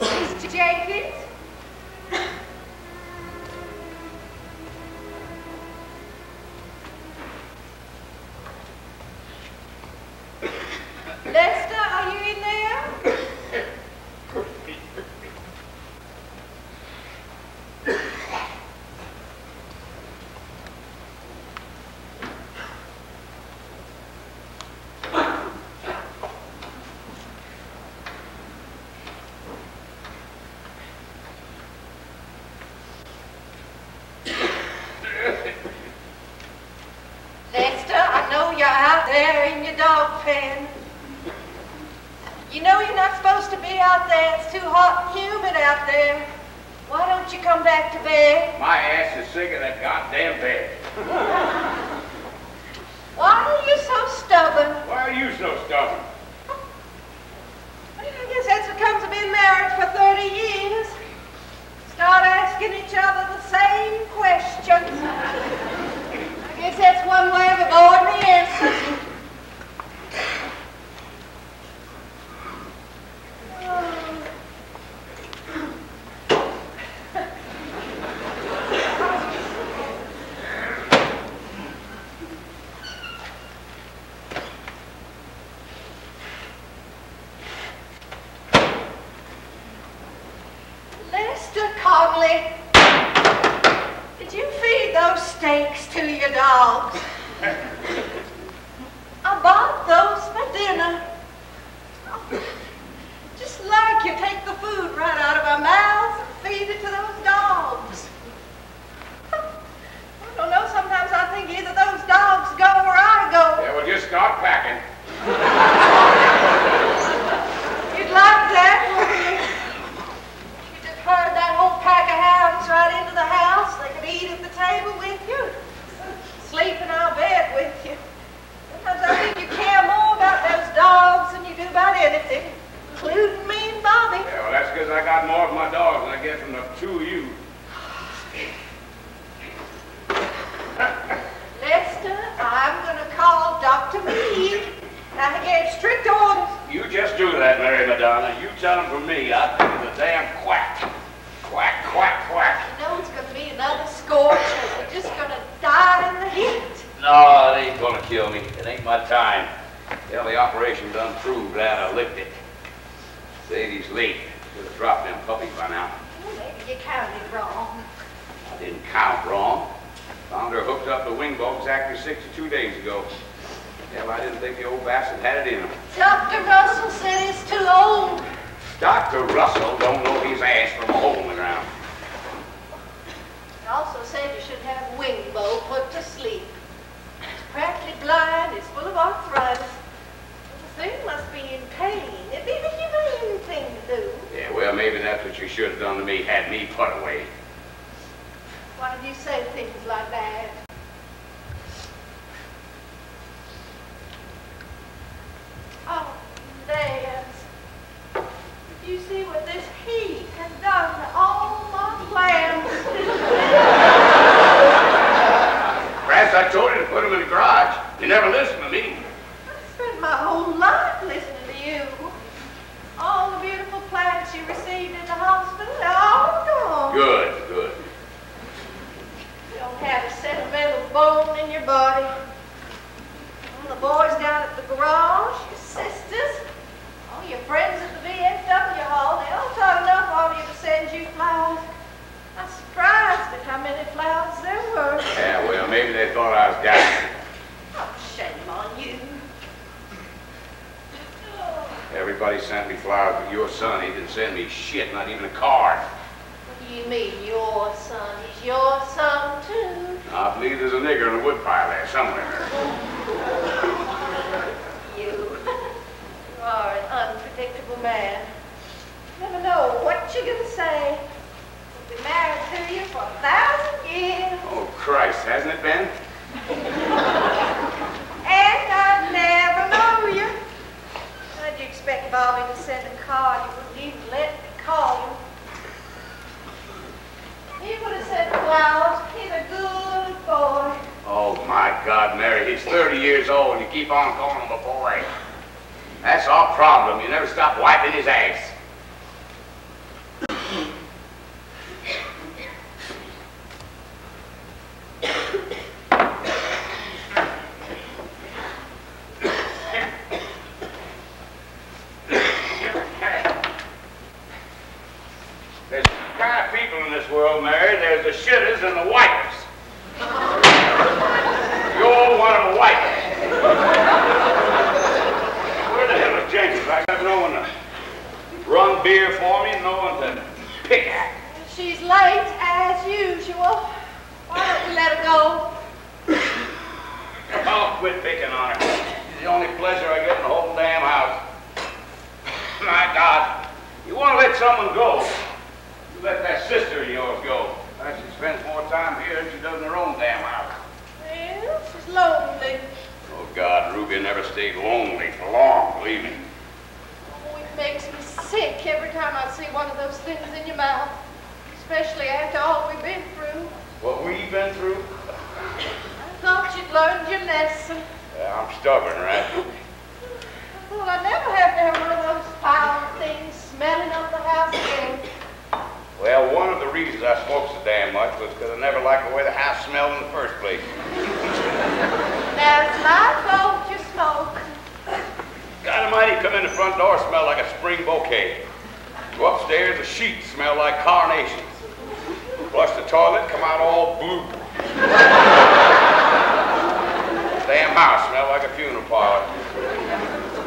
Mr. Jenkins? Lester, are you in there? Lester, I know you're out there in your dog pen. You know you're not supposed to be out there. It's too hot and humid out there. Why don't you come back to bed? My ass is sick of that goddamn bed. Why are you so stubborn? Why are you so stubborn? I guess that's what comes of being married for 30 years. Start asking each other the same questions. I guess that's one way of avoiding the answers. Did you feed those steaks to your dogs? I bought those for dinner. Just like you take the food right out of our mouths and feed it to those dogs. I don't know, sometimes I think either those dogs go or I go. Yeah, well, just start packing. You'd like that, wouldn't you? Herd that whole pack of hounds right into the house. They could eat at the table with you, sleep in our bed with you. Sometimes I think you care more about those dogs than you do about anything, including me and Bobby. Yeah, well, that's because I got more of my dogs than I get from the two of you. Lester, I'm going to call Dr. Meade. I gave strict orders. You just do that, Mary Madonna. You tell him from me, I'll give you the damn quack. Quack, quack, quack. You know it's going to be another scorch. We're just going to die in the heat. No, it ain't going to kill me. It ain't my time. Yeah, the operation done proved that I licked it. Sadie's late. Should have dropped them puppies by now. Well, maybe you counted wrong. I didn't count wrong. Found her hooked up the wing boat exactly 62 days ago. Hell, I didn't think the old bastard had it in him. Dr. Russell said it's too old. Dr. Russell don't know his ass from a hole in the ground. He also said you should have Wingbo put to sleep. It's practically blind, it's full of arthritis. The thing must be in pain. It'd be the humane thing to do. Yeah, well, maybe that's what you should have done to me, had me put away. Why do you say things like that? Oh, Dad. You see what this heat has done to all my plans. Perhaps I told you to put them in the garage. You never listened to me. I spent my whole life listening to you. All the beautiful plants you received in the hospital, they're all gone. Good, good. You don't have a sentimental bone in your body. And the boys down at the garage, your sisters, all your friends at the VFW hall, they all thought enough of you to send you flowers. I was surprised at how many flowers there were. Yeah, well, maybe they thought I was dying. Oh, shame on you. Everybody sent me flowers, but your son, he didn't send me shit, not even a card. What do you mean, your son? He's your son, too. I believe there's a nigger in the woodpile there somewhere. You are an unpredictable man. You never know what you're going to say. We'll be married to you for 1,000 years. Oh, Christ, hasn't it been? And I never know you. How'd you expect Bobby to send a card? You wouldn't even let me call him. He would have sent flowers. He's a good boy. Oh, my God, Mary, he's 30 years old and you keep on calling him a boy. That's our problem. You never stop wiping his ass. world, Mary. There's the shitters and the wipers. You're one of the wipers. Where the hell is Jenkins? I got no one to run beer for me, no one to pick at. She's late, as usual. Why don't we let her go? I'll quit picking on her. She's the only pleasure I get in the whole damn house. My God, you want to let someone go, you let that sister of yours go. She spends more time here than she does in her own damn house. Well, she's lonely. Oh, God, Ruby never stayed lonely for long, believe me. Oh, it makes me sick every time I see one of those things in your mouth. Especially after all we've been through. What we've been through? I thought you'd learned your lesson. Yeah, I'm stubborn, right? Well, I never have to have one of those foul things smelling up the house again. Well, one of the reasons I smoked so damn much was because I never liked the way the house smelled in the first place. Now, it's my fault you smoke. God Almighty, come in the front door, smell like a spring bouquet. Go upstairs, the sheets smell like carnations. Flush the toilet, come out all blue. Damn house smell like a funeral parlor.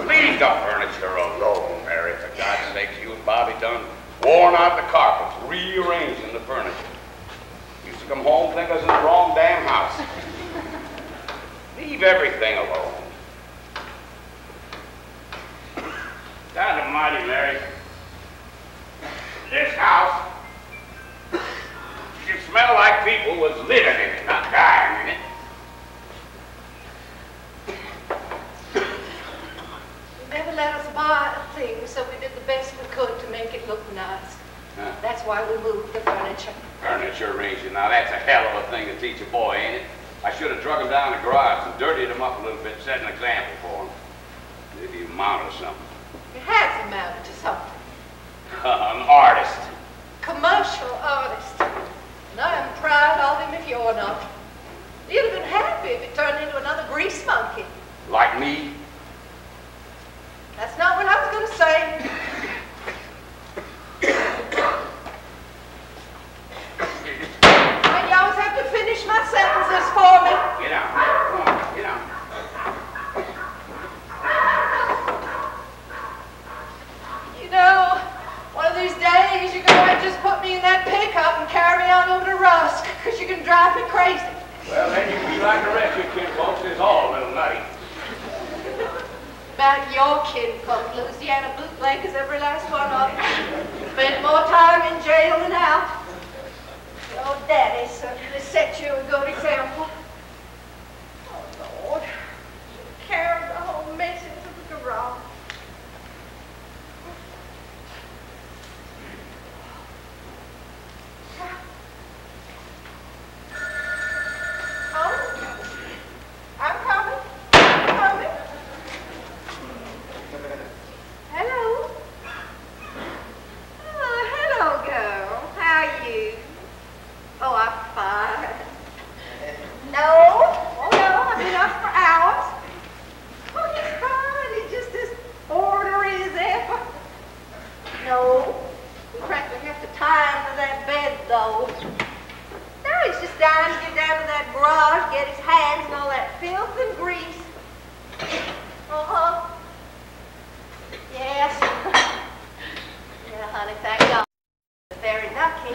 Leave the furniture alone, Mary. For God's sakes, you and Bobby done worn out the carpets, rearranging the furniture. Used to come home, think I was in the wrong damn house. Leave everything alone. God Almighty, Mary. This house should smell like people was living in it, not dying in it. You never let us buy a thing, so we did the best we could to make it look nice. Huh? That's why we moved the furniture. Furniture arranging. Now that's a hell of a thing to teach a boy, ain't it? I should have drug him down the garage and dirtied him up a little bit, set an example for him. Maybe he amounted to something. It has amounted to something. An artist. Commercial artist. And I am proud of him if you're not. You'd have been happy if it turned into another grease monkey. Like me? That's not what I was going to say. And you always have to finish my sentences for me. Get out. Come on, get out. You know, one of these days you're going to just put me in that pickup and carry me on over to Rusk, because you're going to drive me crazy. Well, then you can be like the rest of your kinfolks. It's all a little nutty. About your kinfolk, Louisiana bootleggers, every last one of them. Spent more time in jail than out. Your daddy certainly set you a good example. Oh, Lord. You carried the whole mess into the garage. I'm coming. I'm coming. Hello. Oh, hello, girl. How are you? Oh, I'm fine. No. Oh, no. I've been up for hours. Oh, he's fine. He's just as orderly as ever. No. We practically have to tie him to that bed, though. No, he's just dying to get down to that garage, get his hands and all that filth and grease. Uh-huh. Yes. Yeah, honey, thank God. Very lucky.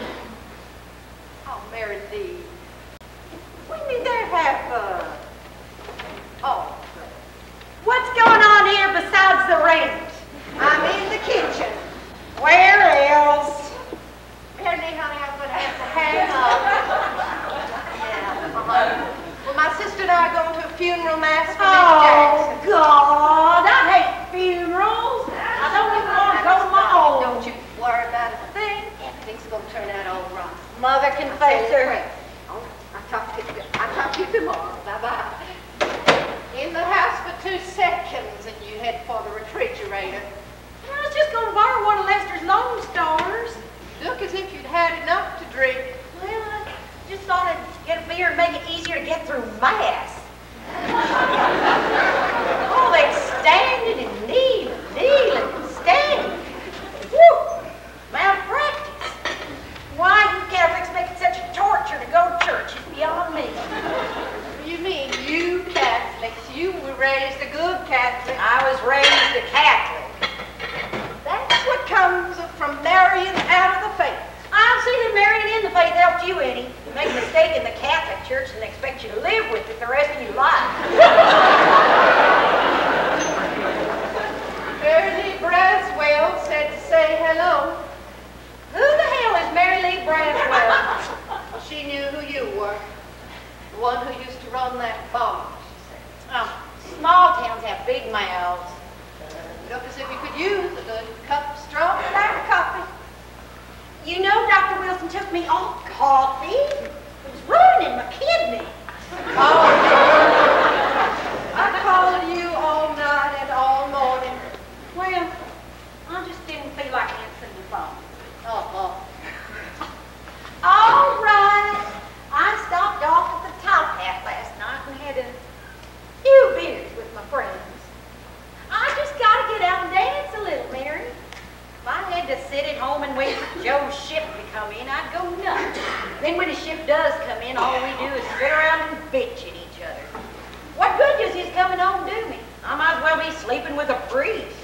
Oh, Mary Lee. We need to have oh. What's going on here besides the range? I'm in the kitchen. Where else? Apparently, honey, I'm going to have to hang up. Yeah, Well, my sister and I are going to a funeral mass for Miss Jackson. Oh, God, I hate funerals. I don't even want to go to my own. Don't you worry about a thing. Everything's going to turn out all right. Mother confessor. Oh, I'll talk to you tomorrow. Bye-bye. In the house for 2 seconds, and you head for the refrigerator. I was just going to borrow one of Lester's Lone Stars. Look as if you'd had enough to drink. Well, I just thought I'd get a beer and make it easier to get through Mass. Oh, they're standing and kneeling and standing. Woo! Malpractice. Why, you Catholics Lady Braswell. She knew who you were. The one who used to run that bar, she said. Oh, small towns have big mouths. Looked as if you could use a good cup of strong black coffee. You know, Dr. Wilson took me off coffee. It was ruining my kidney. Oh, I called you all night and all morning. Well, I just didn't feel like answering the phone. Uh-huh. All right. I stopped off at the Top Hat last night and had a few beers with my friends. I just got to get out and dance a little, Mary. If I had to sit at home and wait for Joe's ship to come in, I'd go nuts. Then when his ship does come in, all we do is sit around and bitch at each other. What good does his coming home do me? I might as well be sleeping with a priest.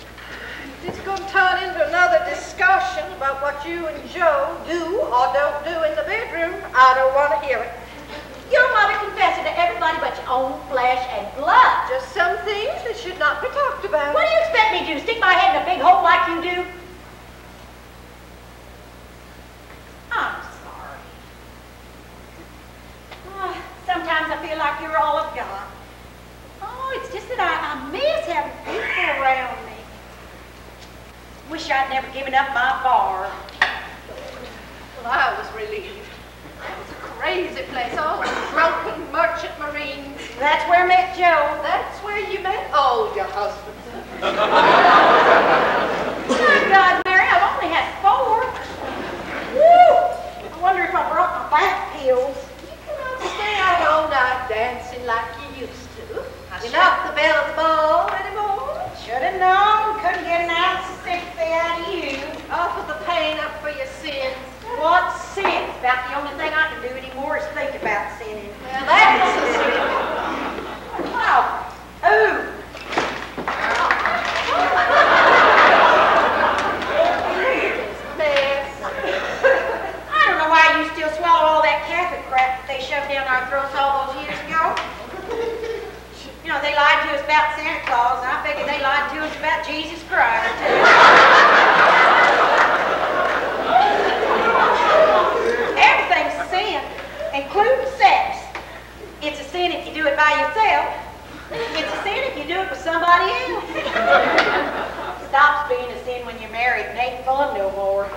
It's going to turn into another discussion about what you and Joe do or don't do in the bedroom. I don't want to hear it. Your mother confessed it to everybody but your own flesh and blood. Just some things that should not be talked about. What do you expect me to do? Stick my head in a big hole like you do? I'm sorry. Oh, sometimes I feel like you're all I've got. Oh, it's just that I miss having people around me. Wish I'd never given up my bar. Well, I was relieved. It was a crazy place, all drunken merchant marines. That's where I met Joe. That's where you met all your husbands. My God, Mary, I've only had 4. Woo! I wonder if I brought my back pills. You cannot stay out all night dancing like you used to. You're not the belle of the ball anymore. Should have known. Couldn't get an ounce of sympathy out of you. Offer the pain up for your sins. What sin? About the only thing I can do anymore is think about sinning. Well, that's a sin. Oh, ooh. Mess. I don't know why you still swallow all that Catholic crap that they shoved down our throats all those years ago. You know, they lied to us about Santa Claus, and I figure they lied to us about Jesus Christ, too. Everything's a sin, including sex. It's a sin if you do it by yourself. It's a sin if you do it with somebody else. Stops being a sin when you're married and ain't fun no more.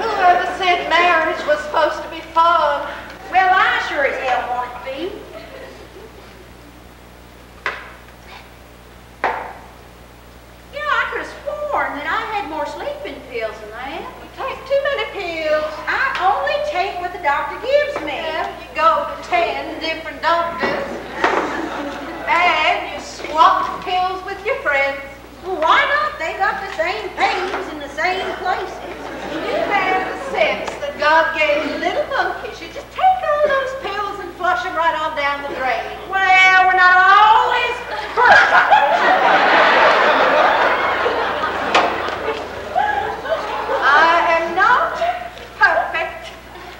Whoever said marriage was supposed to be fun? Well, I sure as hell want it to be. You know, I could have sworn that I had more sleeping pills than that. You take too many pills. I only take what the doctor gives me. Yeah, you go to 10 different doctors. And you swap pills with your friends. Well, why not? They got the same pains in the same places. You have the sense that God gave you little monkeys. You just take all those pills and flush them right on down the drain. Well, we're not always perfect. I am not perfect.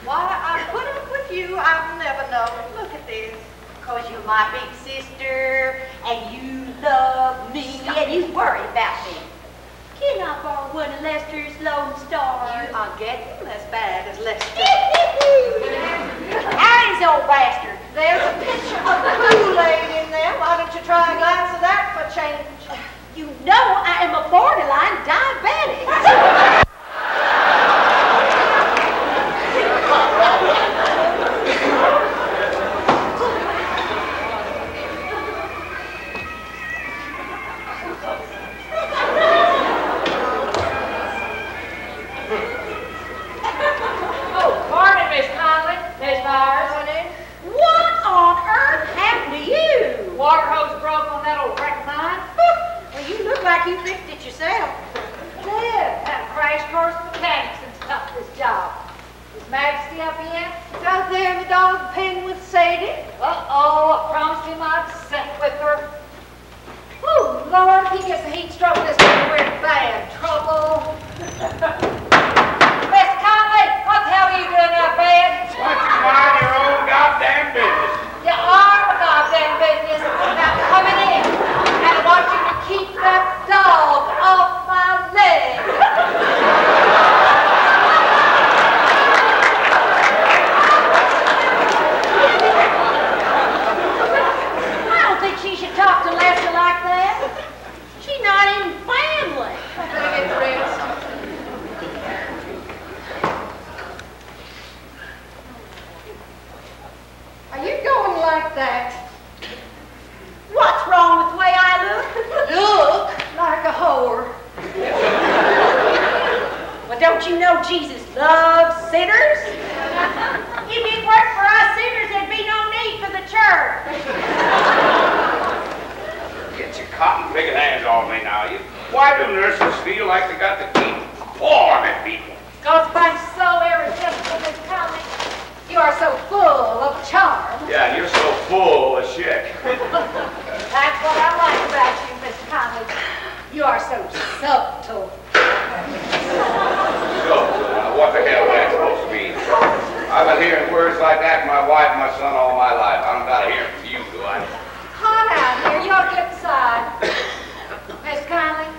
Why I put up with you, I've never known. Look at this. Because you're my big sister, and you love me, and you worry about me. Can I borrow one of Lester's Lone Stars? You are getting as bad as Lester. How's old bastard? There's a pitcher of Kool-Aid in there. Why don't you try a glass of that for change? You know I am a borderline diabetic. What on earth happened to you? Water hose broke on that old wreck of mine. Well, you look like you fixed it yourself. Yeah, had a crash course of mechanics and stuff this job. Is Majesty up yet? It's out there in the dog pen with Sadie. Uh-oh, I promised him I'd sit with her. Oh, Lord, if he gets a heat stroke this time, we're in bad trouble. Mr. Conley, what the hell are you doing up bed? Why don't you mind your own goddamn business? You are my goddamn business. Now coming in, and I want you to keep that dog off my leg. Love sinners? If it weren't for us sinners, there'd be no need for the church. Get your cotton picking hands off me now. Why do nurses feel like they got to keep pouring at people? Because I'm so irresistible, Miss Conley. You are so full of charm. Yeah, and you're so full of shit. That's what I like about you, Miss Conley. You are so subtle. So, what the hell that's supposed to mean? I've been hearing words like that from my wife and my son all my life. I don't gotta hear it from you, do I? Hot out here. You ought to get inside. Miss Conley?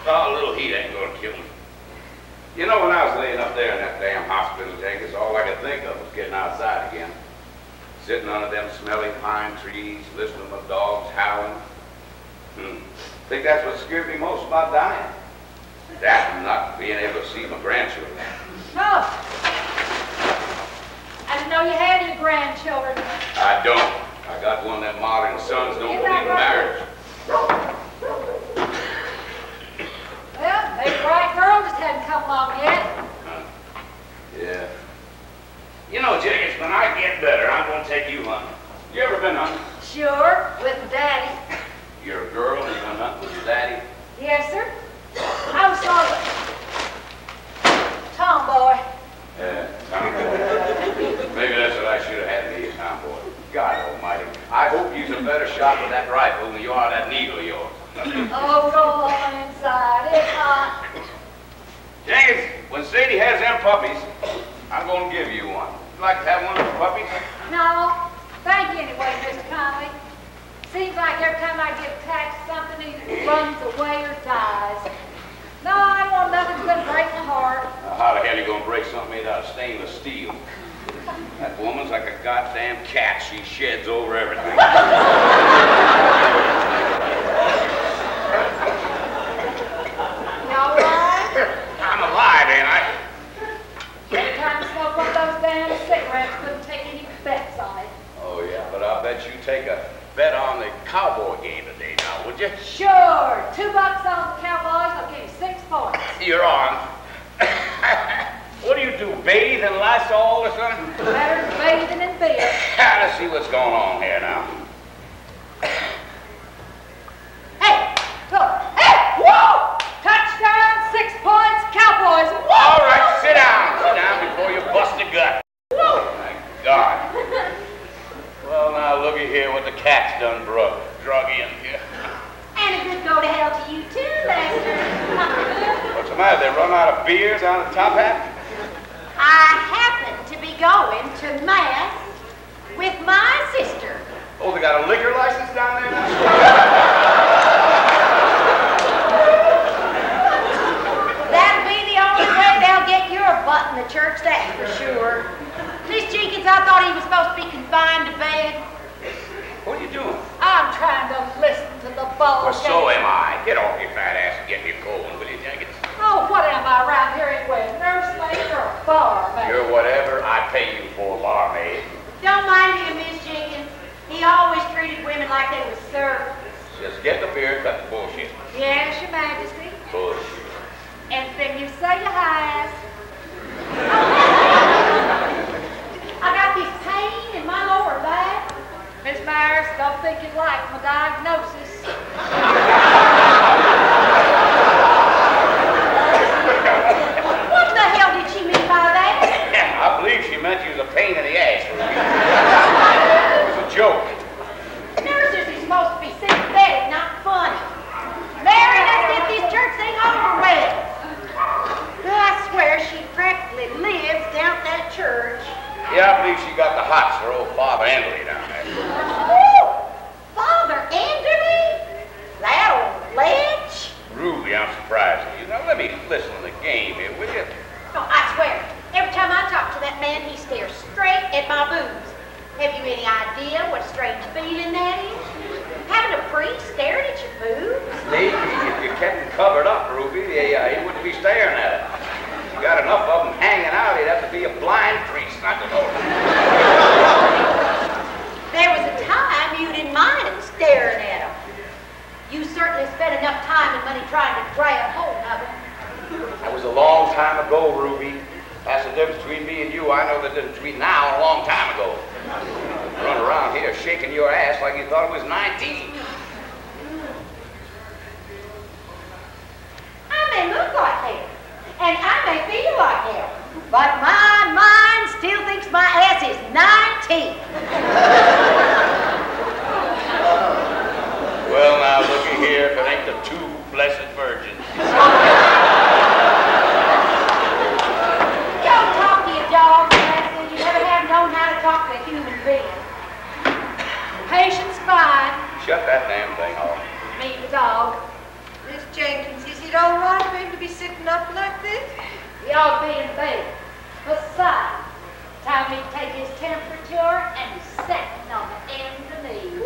Oh, a little heat ain't gonna kill me. You know, when I was laying up there in that damn hospital, Jenkins, all I could think of was getting outside again. Sitting under them smelly pine trees, listening to my dogs howling. Think that's what scared me most about dying. That and not being able to see my grandchildren. No. I didn't know you had any grandchildren. I don't. I got one of them modern sons don't believe in marriage. Well, maybe the right girl just hadn't come along yet. Yeah. You know, Jenkins, when I get better, I'm going to take you hunting. You ever been hunting? Sure, with Daddy. You're a girl and you went hunting with your daddy? Yes, sir. I was sort of a tomboy. Yeah, tomboy. Maybe that's what I should have had me, a tomboy. God almighty. I hope you're a better shot with that rifle than you are that needle of yours. Oh, go on inside. It's hot. Jenkins, when Sadie has them puppies, I'm going to give you one. Would you like to have one of the puppies? No. Thank you anyway, Mr. Conley. Seems like every time I get attached to something, he runs away or dies. No, I don't want nothing that's going to break my heart. Now, how the hell are you going to break something made out of stainless steel? That woman's like a goddamn cat. She sheds over everything. You all right? I'm alive, ain't I? Every time I smoke one of those damn cigarettes, couldn't take any bets on it. Oh, yeah, but I'll bet you take a bet on the Cowboy game today now, would you? Sure. $2 on the Cowboys, I'll give you 6 points. You're on. What do you do, bathe in Lysol or something? Better than bathing in beer. Let's see what's going on here now. Hey, look. Hey, whoa! Touchdown, 6 points, Cowboys. Whoa! All right, sit down. Sit down before you bust a gut. Whoa! Thank God. Well, now, looky here what the cat's done drug in here. And a good go to hell to you too, Lester. What's the matter? They run out of beers on the top hat? I happen to be going to Mass with my sister. Oh, they got a liquor license down there now? That'll be the only way they'll get your butt in the church, that's for sure. Miss Jenkins, I thought he was supposed to be confined to bed. What are you doing? I'm trying to listen to the ball Well, so game. am I. Get off your fat ass and get me a cold one, will you, Jenkins? Oh, what am I around here anyway? Nursemaid or a barmaid? You're whatever I pay you for, barmaid. Don't mind him, Miss Jenkins. He always treated women like they were servants. Just get the beer, cut the bullshit. Yes, Your Majesty. Bullshit. Anything you say, you has. I got this pain in my lower back. Miss Myers, don't think you'd like my diagnosis. What the hell did she mean by that? I believe she meant you was a pain in the ass. It was a joke. Nurses are supposed to be sympathetic, not funny. Mary, let's get this church thing over with. I swear she practically lives down at that church. Yeah, I believe she got the hots for old Father Andley down there. Oh, Father Anderley? That old ledge? Ruby, I'm surprised at you. Now, let me listen to the game here, will you? No, I swear, every time I talk to that man, he stares straight at my boobs. Have you any idea what a strange feeling that is? Having a priest staring at your boobs? Maybe if you kept them covered up, Ruby, he wouldn't be staring at it. You got enough of them hanging out, he'd have to be a blind priest not to know. There was a time you didn't mind staring at them. You certainly spent enough time and money trying to grab hold of them. That was a long time ago, Ruby. difference between me and you. I know the difference between now and a long time ago. Run around here shaking your ass like you thought it was 19. I may look like hell, and I may feel like hell, but my mind still thinks my ass is 19. Well, now, looky here, if it ain't the two blessed virgins. Don't talk to your dog, Leslie. You never have known how to talk to a human being. Patience fine. Shut that damn thing off. Me, the dog. Miss Jenkins, is it all right for him to be sitting up like this? He ought to be in bed. Besides, time he'd take his temperature and he's sitting on the end of me.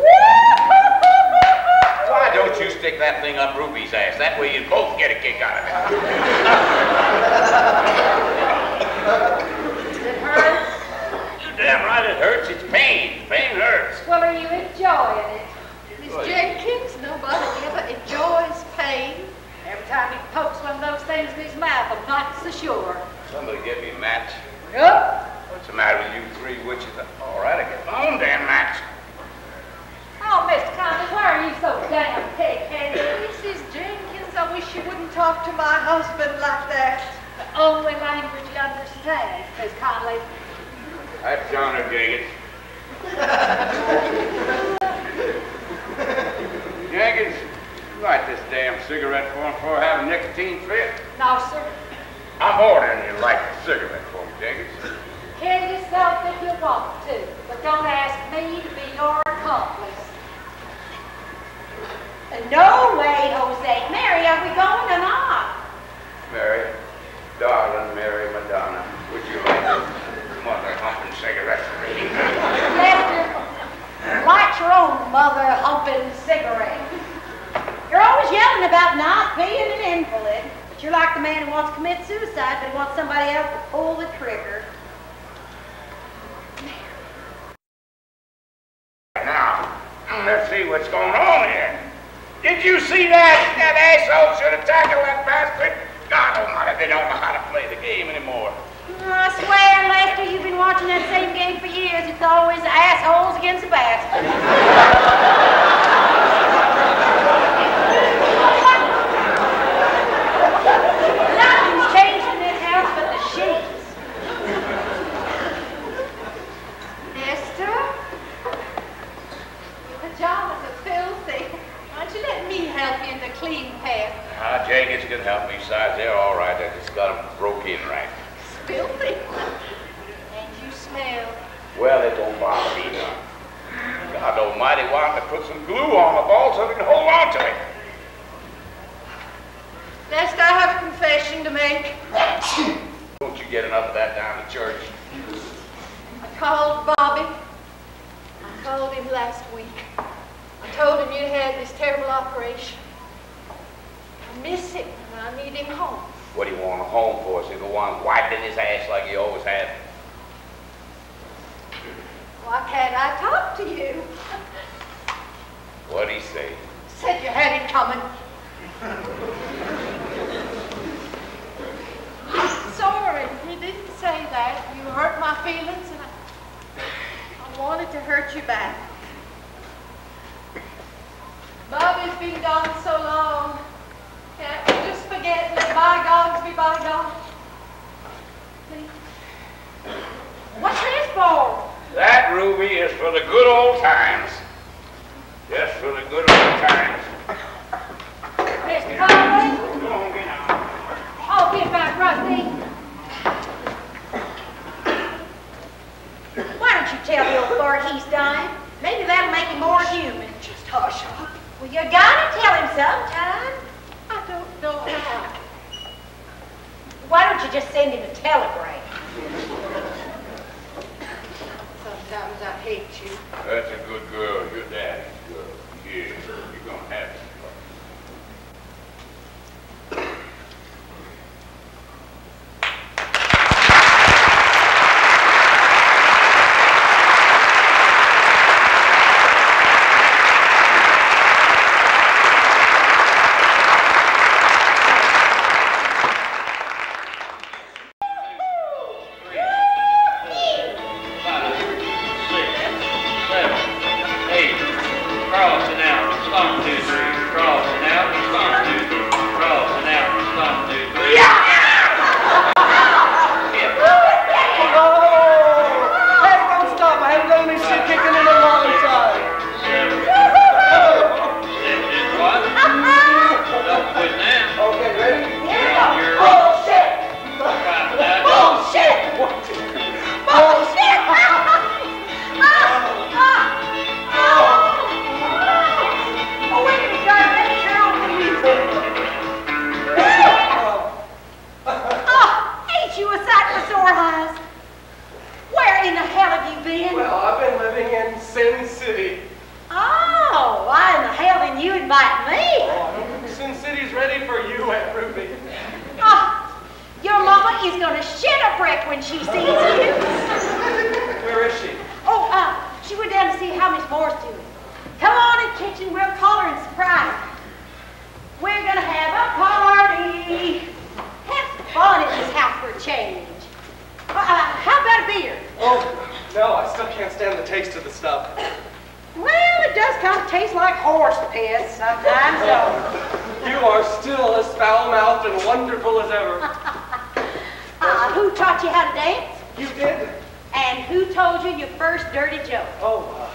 Why don't you stick that thing up Ruby's ass? That way you both get a kick out of it. It hurts. You're damn right it hurts. It's pain. Pain hurts. Well, are you enjoying it? Miss Jenkins, nobody ever enjoys pain. Every time he pokes one of those things in his mouth, I'm not so sure. Somebody get me a match. Nope. What's the matter with you three witches? All right, I get my own damn match. Oh, Mr. Conley, why are you so damn pig-headed? Mrs. Jenkins, I wish you wouldn't talk to my husband like that. The only language you understand, Miss Conley. That's John or Jenkins. Jenkins, you light this damn cigarette for him before I have a nicotine fit? No, sir. I'm ordering you to light the cigarette for me, Jenkins. Kill yourself if you want to, but don't ask me to be your accomplice. No way, Jose. Mary, are we going or not? Mary, darling Mary Madonna, would you like this mother-humping cigarette for me? Lester, light your own mother-humping cigarette. You're always yelling about not being an invalid, but you're like the man who wants to commit suicide, but he wants somebody else to pull the trigger. Now, let's see what's going on here. Did you see that? That asshole should have tackled that bastard. God almighty, they don't know how to play the game anymore. I swear, Lester, you've been watching that same game for years. It's always assholes against the bastards. Nothing's changed in this house but the sheets. Esther? Your pajamas are filthy. Why don't you let me help you in the clean pair? Jenkins can help me. Besides, they're all right. I just got them broke in right. Filthy. And you smell. Well, it don't bother me none. God almighty, why don't they put some glue on the ball so we can hold on to it? Lest I have a confession to make. Don't you get enough of that down to church? I called Bobby. I called him last week. I told him you'd had this terrible operation. I miss him and I need him home. What do you want him home for? So you go on wiping his ass like you always have? Why can't I talk to you? What'd he say? Said you had it coming. I'm sorry. He didn't say that. You hurt my feelings and I wanted to hurt you back. Bobby's been gone so long. Can't we just forget and let bygones be bygones? Please. What's this for? That, Ruby, is for the good old times. Just for the good old times. Mr. Conley? Come on, get out. I'll get back, Rusty. Why don't you tell the old fart he's dying? Maybe that'll make him more human. Just hush up. Well, you gotta tell him sometime. I don't know how. Why don't you just send him a telegram? Sometimes I hate you. That's a good girl. Your daddy's good. Yeah, you're gonna have it. for you, Aunt Ruby. Oh, your mama is gonna shit a brick when she sees you. Where is she? Oh, she went down to see how Miss Moore's doing. Come on in the kitchen, we'll call her and surprise her. We're gonna have a party. Have some fun at this house for a change. How about a beer? Oh, no, I still can't stand the taste of the stuff. Well, it does kind of taste like horse piss sometimes, so. You are still as foul-mouthed and wonderful as ever. Who taught you how to dance? You did? And who told you your first dirty joke? Oh,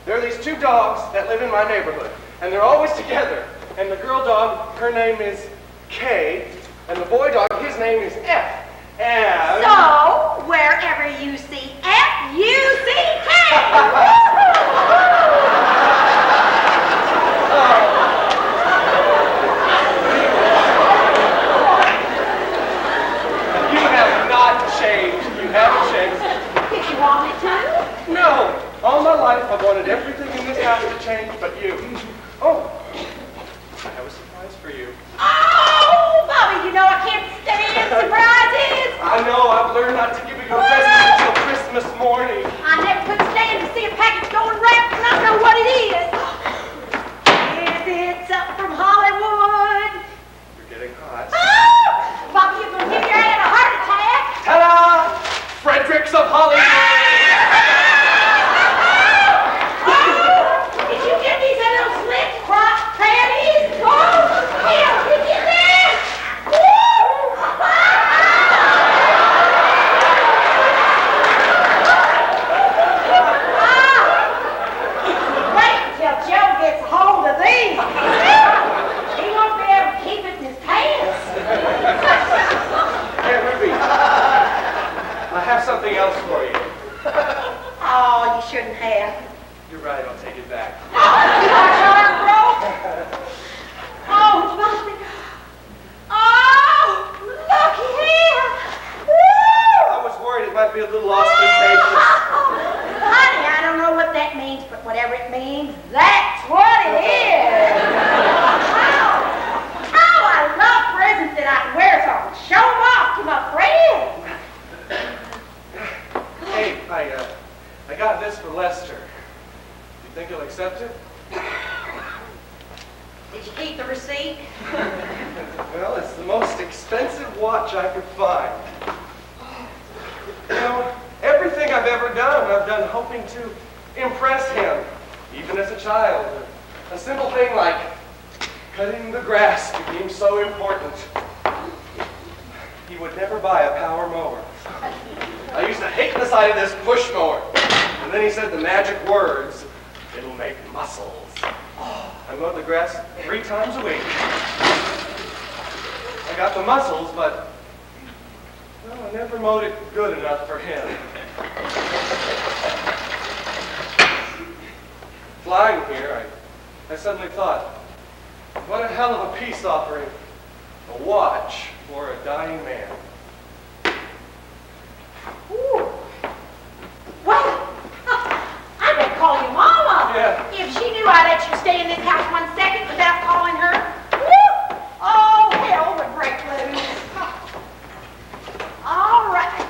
there are these two dogs that live in my neighborhood, and they're always together. And the girl dog, her name is K, and the boy dog, his name is F. And... So, wherever you see F, you see K! You have not changed. You haven't changed. Did you want me to? No. All my life I've wanted everything in this house to change but you. Oh. I have a surprise for you. Oh, Bobby, you know I can't stand surprises. I know. I've learned not to give you a present until Christmas morning. I never could stand to see a package going wrapped and not know what it is. Is it something from Hollywood? You're getting hot. Oh, Bobby, you're going to give your aunt a heart attack. Ta-da! Fredericks of Hollywood! Did you get these little slit crop panties? Oh, hell, did you get that? Wait till Joe gets hold of these. He won't be able to keep it in his pants. Hey, Ruby. I have something else for you. Oh, you shouldn't have. You're right. I'll take it back. Oh, Bobby. Oh, look here. Woo! I was worried it might be a little ostentatious. Honey, I don't know what that means, but whatever it means, that's what it is. Oh, I love presents that I can wear so I can show them off to my friends. Hey, I got this for Lester. You think he'll accept it? Did you keep the receipt? Well, it's the most expensive watch I could find. You know, everything I've ever done, I've done hoping to impress him, even as a child. A simple thing like cutting the grass became so important. He would never buy a power mower. I used to hate the sight of this push mower. And then he said the magic words, "It'll make muscles." I mowed the grass 3 times a week. I got the muscles, but well, I never mowed it good enough for him. Flying here, I suddenly thought, what a hell of a peace offering. A watch for a dying man. Ooh. Well, I better call your mama. Yeah. If she knew I let you stay in this house 1 second without calling her. Woo! Oh, hell would break loose. All right.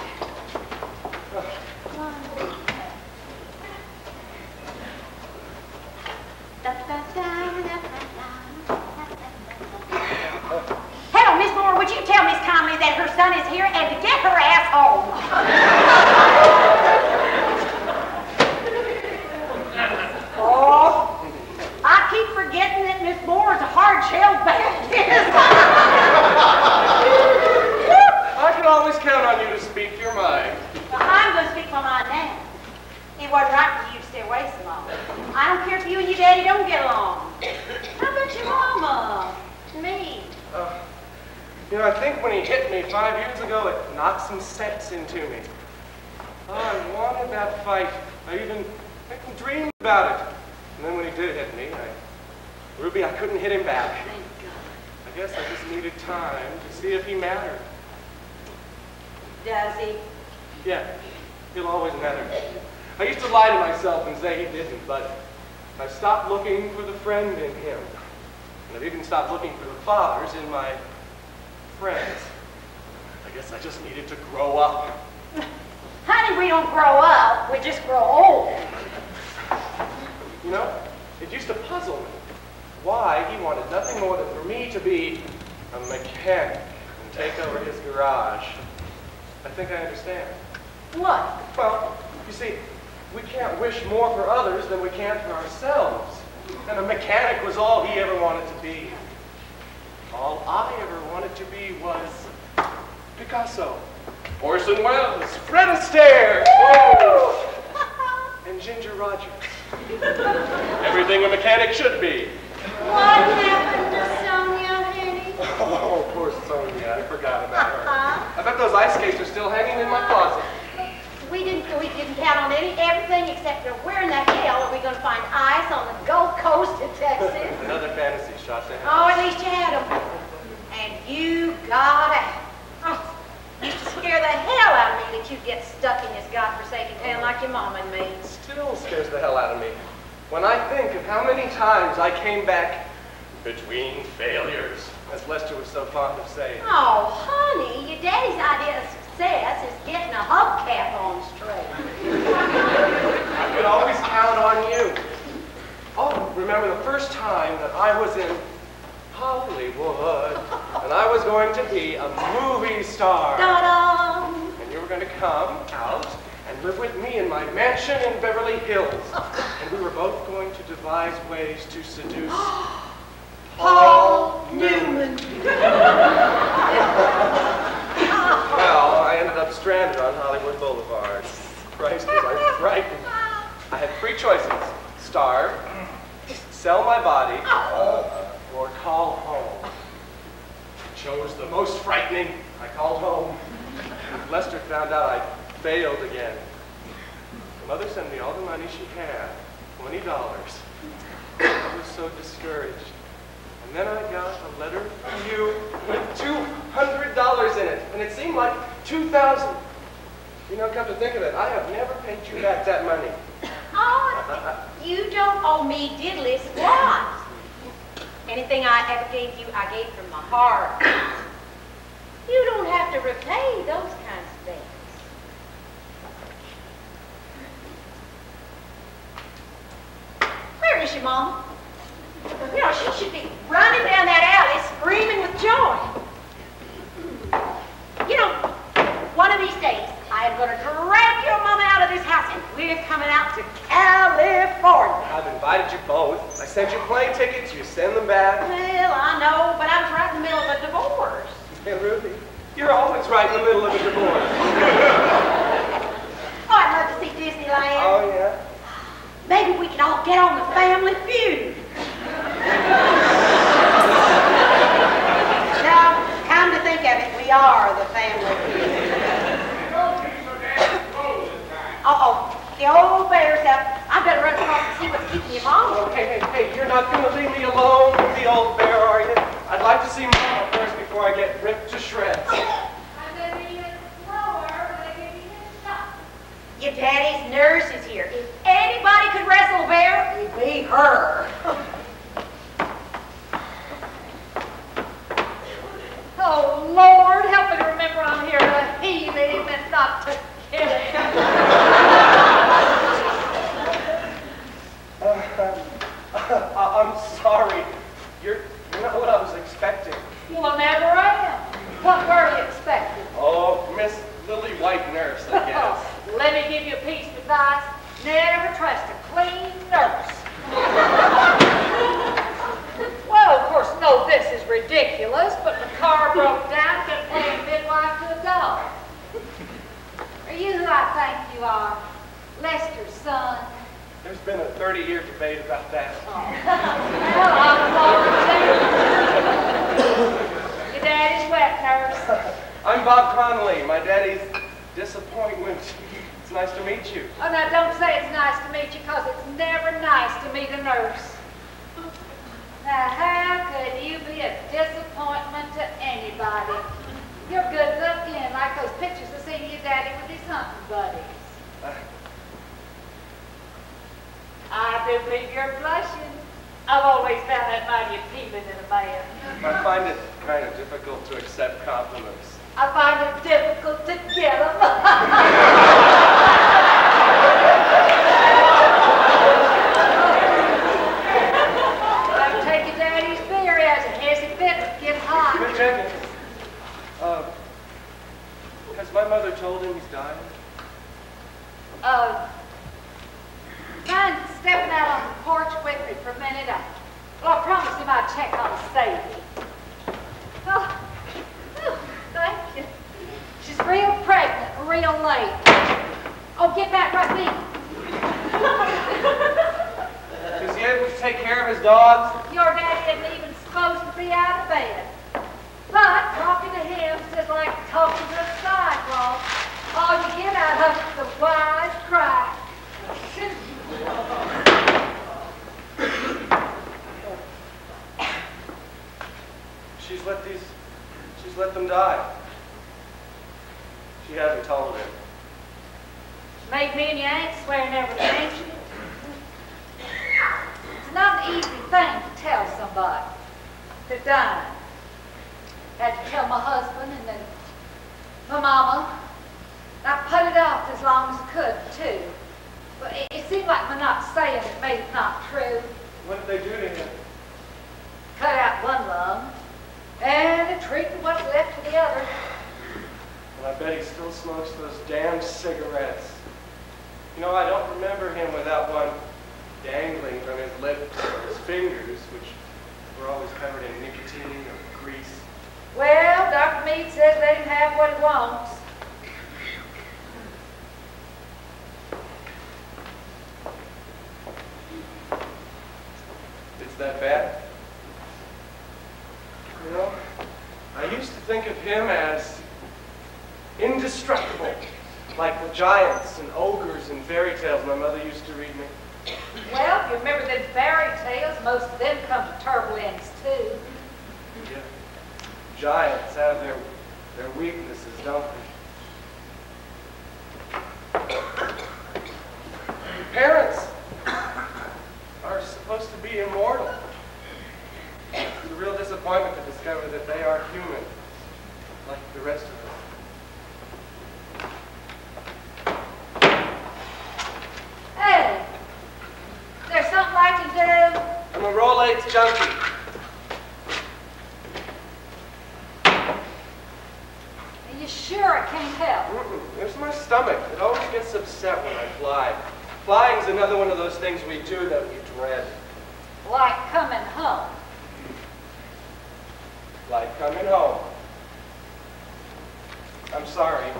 Hello, Miss Moore, would you tell Miss Conley that her son is here and to get her ass home? Oh, I keep forgetting that Miss Moore is a hard-shelled Baptist. I can always count on you to speak your mind. Well, I'm going to speak my mind now. It wasn't right for you to stay away so long. I don't care if you and your daddy don't get along. How about your mama? Me? You know, I think when he hit me 5 years ago, it knocked some sense into me. Oh, I wanted that fight. I even dreamed about it. And then when he did hit me, Ruby, I couldn't hit him back. Thank God. I guess I just needed time to see if he mattered. Does he? Yeah, he'll always matter. I used to lie to myself and say he didn't, but I stopped looking for the friend in him. And I've even stopped looking for the fathers in my friends. I guess I just needed to grow up. Honey, we don't grow up, we just grow old. You know, it used to puzzle me why he wanted nothing more than for me to be a mechanic and take over his garage. I think I understand. What? Well, you see, we can't wish more for others than we can for ourselves. And a mechanic was all he ever wanted to be. All I ever wanted to be was Picasso, Orson Welles, Fred Astaire, and Ginger Rogers. Everything a mechanic should be. What happened to Sonia, honey? Oh, poor Sonia. I forgot about her. I bet those ice skates are still hanging in my closet. We didn't count on everything except for where in the hell are we going to find ice on the Gulf Coast of Texas? Another fantasy shot to hell. Oh, at least you had them. And you got out. Oh, used to scare the hell out of me that you'd get stuck in this godforsaken town like your mom and me. It still scares the hell out of me when I think of how many times I came back between failures, as Lester was so fond of saying. Oh, honey, your daddy's idea of success is getting a hubcap on straight. I could always count on you. Oh, remember the first time that I was in Hollywood, and I was going to be a movie star. Ta-da! And you were going to come out and live with me in my mansion in Beverly Hills. And we were both going to devise ways to seduce Paul Newman. Well, I ended up stranded on Hollywood Boulevard. Christ, was I frightened. I had three choices: starve, sell my body, or call home. I chose the most frightening. I called home. Lester found out I failed again. Mother sent me all the money she had, $20. I was so discouraged. And then I got a letter from you with $200 in it, and it seemed like $2,000. You know, come to think of it, I have never paid you back that money. Oh, you don't owe me diddly squat. Anything I ever gave you, I gave from my heart. You don't have to repay those kinds of things. Where is your mom? You know, she should be running down that alley screaming with joy. You know, one of these days, I am going to drag your mama out of this house and we're coming out to California. I've invited you both. I sent you plane tickets, you send them back. Well, I know, but I was right in the middle of a divorce. Hey, Ruthie, you're always right in the middle of a divorce. Oh, I'd love to see Disneyland. Oh, yeah? Maybe we can all get on the Family Feud. Now, come to think of it, we are the Family Feud. Uh-oh, the old bear's up. I better run across and see what's keeping you mom. Oh, hey, you're not going to leave me alone with the old bear, are you? I'd like to see Mama first before I get ripped to shreds. I'm going to be even slower when I give you this shot. Your daddy's nurse is here. If anybody could wrestle a bear, it'd be her. Oh, Lord, help me to remember I'm here to heal him and not to kill him. I'm sorry. You're not what I was expecting. Well, I never am. What were you expecting? Oh, Miss Lily White Nurse, I guess. Let me give you a piece of advice. Never trust a clean nurse. Well, of course, no, this is ridiculous, but the car broke down, been playing midwife to a dog. Are you who I think you are? Lester's son? There's been a 30-year debate about that. Well, I'm sorry, your daddy's wet, nurse. I'm Bob Connolly, my daddy's disappointment. It's nice to meet you. Oh, now, don't say it's nice to meet you, because it's never nice to meet a nurse. Now, how could you be a disappointment to anybody? You're good looking, like those pictures of seeing your daddy with his hunting buddies. I do believe you're blushing. I've always found that mighty appealing in a man. I find it kind of difficult to accept compliments. I find it difficult to get them. I'm taking Daddy's beer as it has it been. It's getting hot. Good Jenkins. Has my mother told him he's dying? Mind stepping out on the porch with me for a minute? I promised him I'd check on Sadie. Oh, thank you. She's real pregnant, real late. Oh, get back right there. Is he able to take care of his dogs? Your daddy isn't even supposed to be out of bed. But talking to him is just like talking to a sidewalk. All you get out of it is a wise cry. She's let them die. She hasn't told him. Made me and your aunt swear never to mention it. It's not an easy thing to tell somebody. They're dying. Had to tell my husband and then my mama. I put it off as long as I could, too. But it seemed like my not saying it made it not true. What did they do to him? Cut out one lung and treated what's left to the other. Well, I bet he still smokes those damn cigarettes. You know, I don't remember him without one dangling from his lips or his fingers, which were always covered in nicotine or grease. Well, Dr. Meade says let him have what he wants. It's that bad? You know, I used to think of him as indestructible, like the giants and ogres in fairy tales my mother used to read me. Well, if you remember them fairy tales, most of them come to terrible ends, too. Yeah. Giants have their weaknesses, don't they? Parents are supposed to be immortal. It's a real disappointment to discover that they are human, like the rest of us. Hey, there's something I can do. I'm a Rolaids junkie. Are you sure it can't help? There's my stomach. It always gets upset when I fly. Flying's another one of those things we do that we dread. Like coming home. Like coming home. I'm sorry.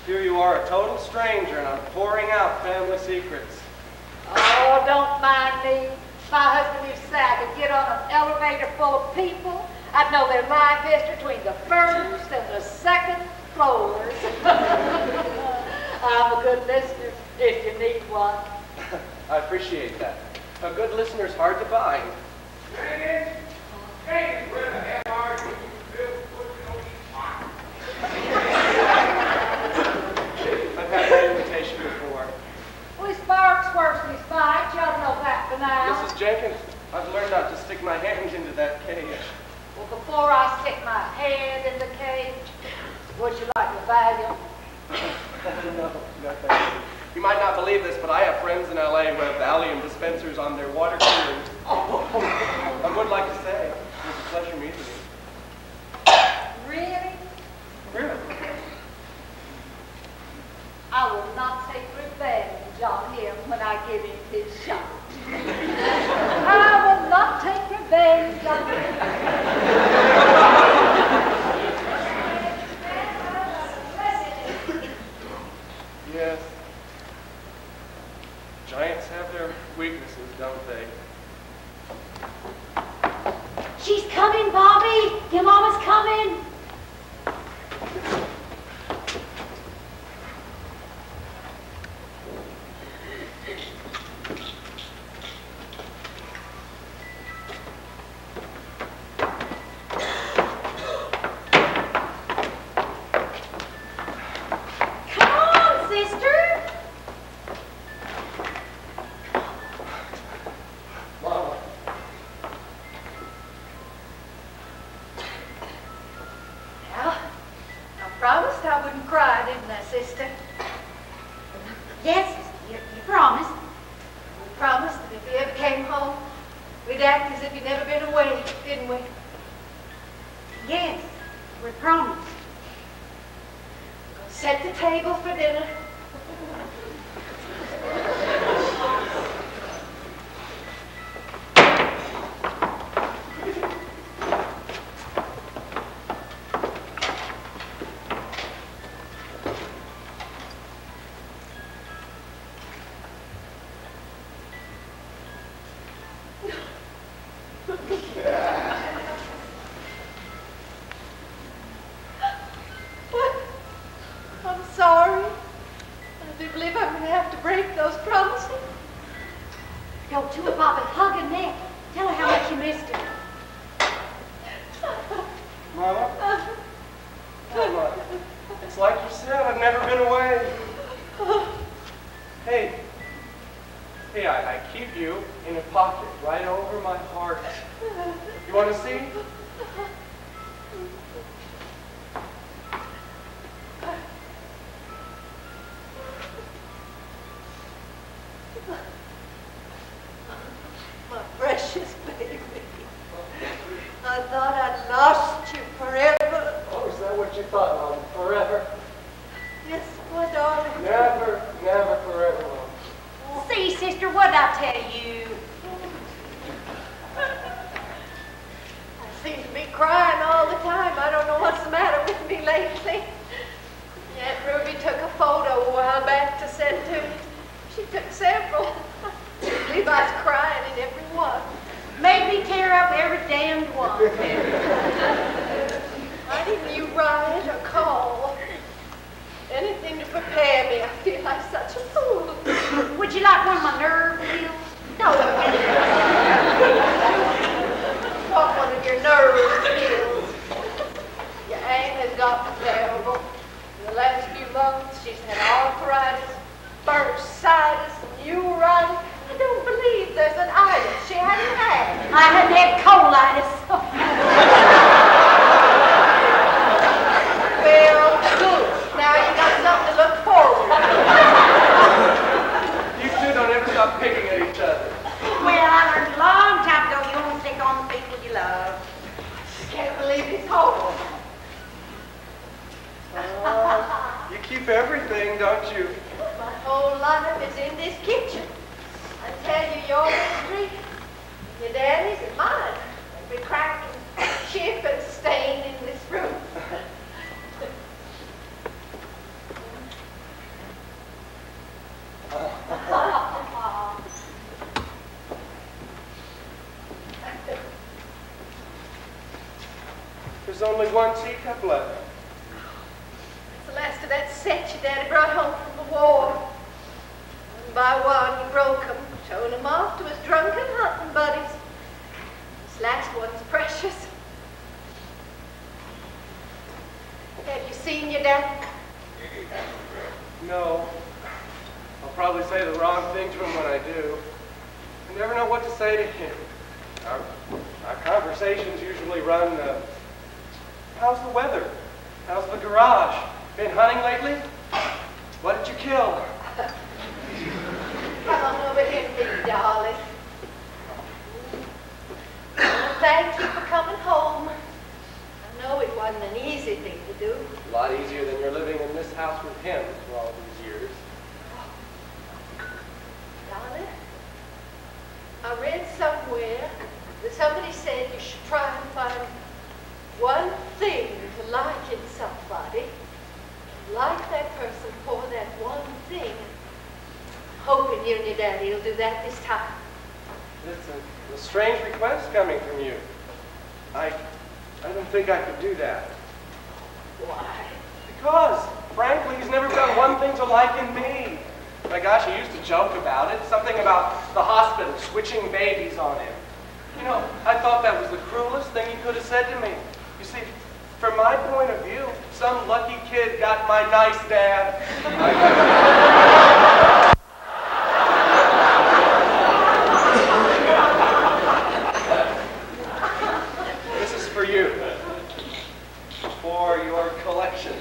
Here you are, a total stranger, and I'm pouring out family secrets. Oh, don't mind me. My husband used to say I could get on an elevator full of people. I'd know their life history between the first and the second floors. I'm a good listener if you need one. I appreciate that. A good listener's hard to find. Hey, where the hell are you? I've had that invitation before. Well, his bark's worse than his bite. You ought to know that by now. Mrs. Jenkins, I've learned not to stick my hand into that cage. Well, before I stick my head in the cage, would you like the Valium? No, thank you. You might not believe this, but I have friends in LA who have Valium dispensers on their water coolers. I would like to say, it was a pleasure meeting you. Really? Really? I will not take revenge on him when I give him his shot. I will not take revenge on him. Yes. Giants have their weaknesses, don't they? She's coming, Bobby. Your mama's coming. I wouldn't cry, didn't I, sister? Yes, sister, you promised. We promised that if he ever came home, we'd act as if he'd never been away, didn't we? Yes, we promised. We'll set the table for dinner. There's only one teacup left. It's the last of that set your daddy brought home from the war. One by one, he broke them, showing them off to his drunken hunting buddies. This last one's precious. Have you seen your daddy? No. I'll probably say the wrong thing to him when I do. I never know what to say to him. Our conversations usually run, how's the weather? How's the garage? Been hunting lately? What did you kill? Come on over here, big darling. Well, thank you for coming home. I know it wasn't an easy thing to do. A lot easier than you're living in this house with him for all these years. Darling, I read somewhere that somebody said you should try and find one thing to like in somebody. Like that person for that one thing. Hoping you and your daddy will do that this time. It's a strange request coming from you. I don't think I could do that. Why? Because, frankly, he's never done one thing to like in me. My gosh, he used to joke about it. Something about the hospital switching babies on him. You know, I thought that was the cruelest thing he could have said to me. You see, from my point of view, some lucky kid got my nice dad. This is for you. For your collection.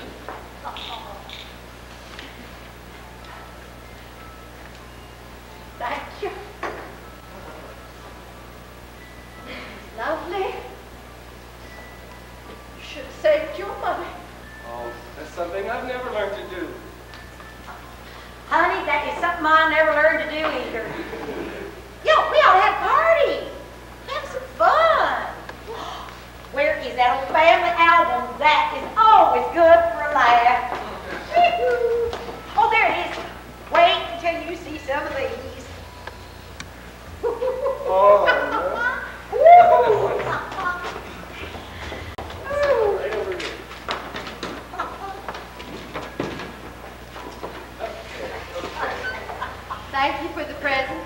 get your money. Oh, that's something I've never learned to do. Honey, that is something I never learned to do either. Yo, we ought to have a party. Have some fun. Where is that old family album? That is always good for a laugh. Oh, there it is. Wait until you see some of these. Oh, right over here. Thank you for the present.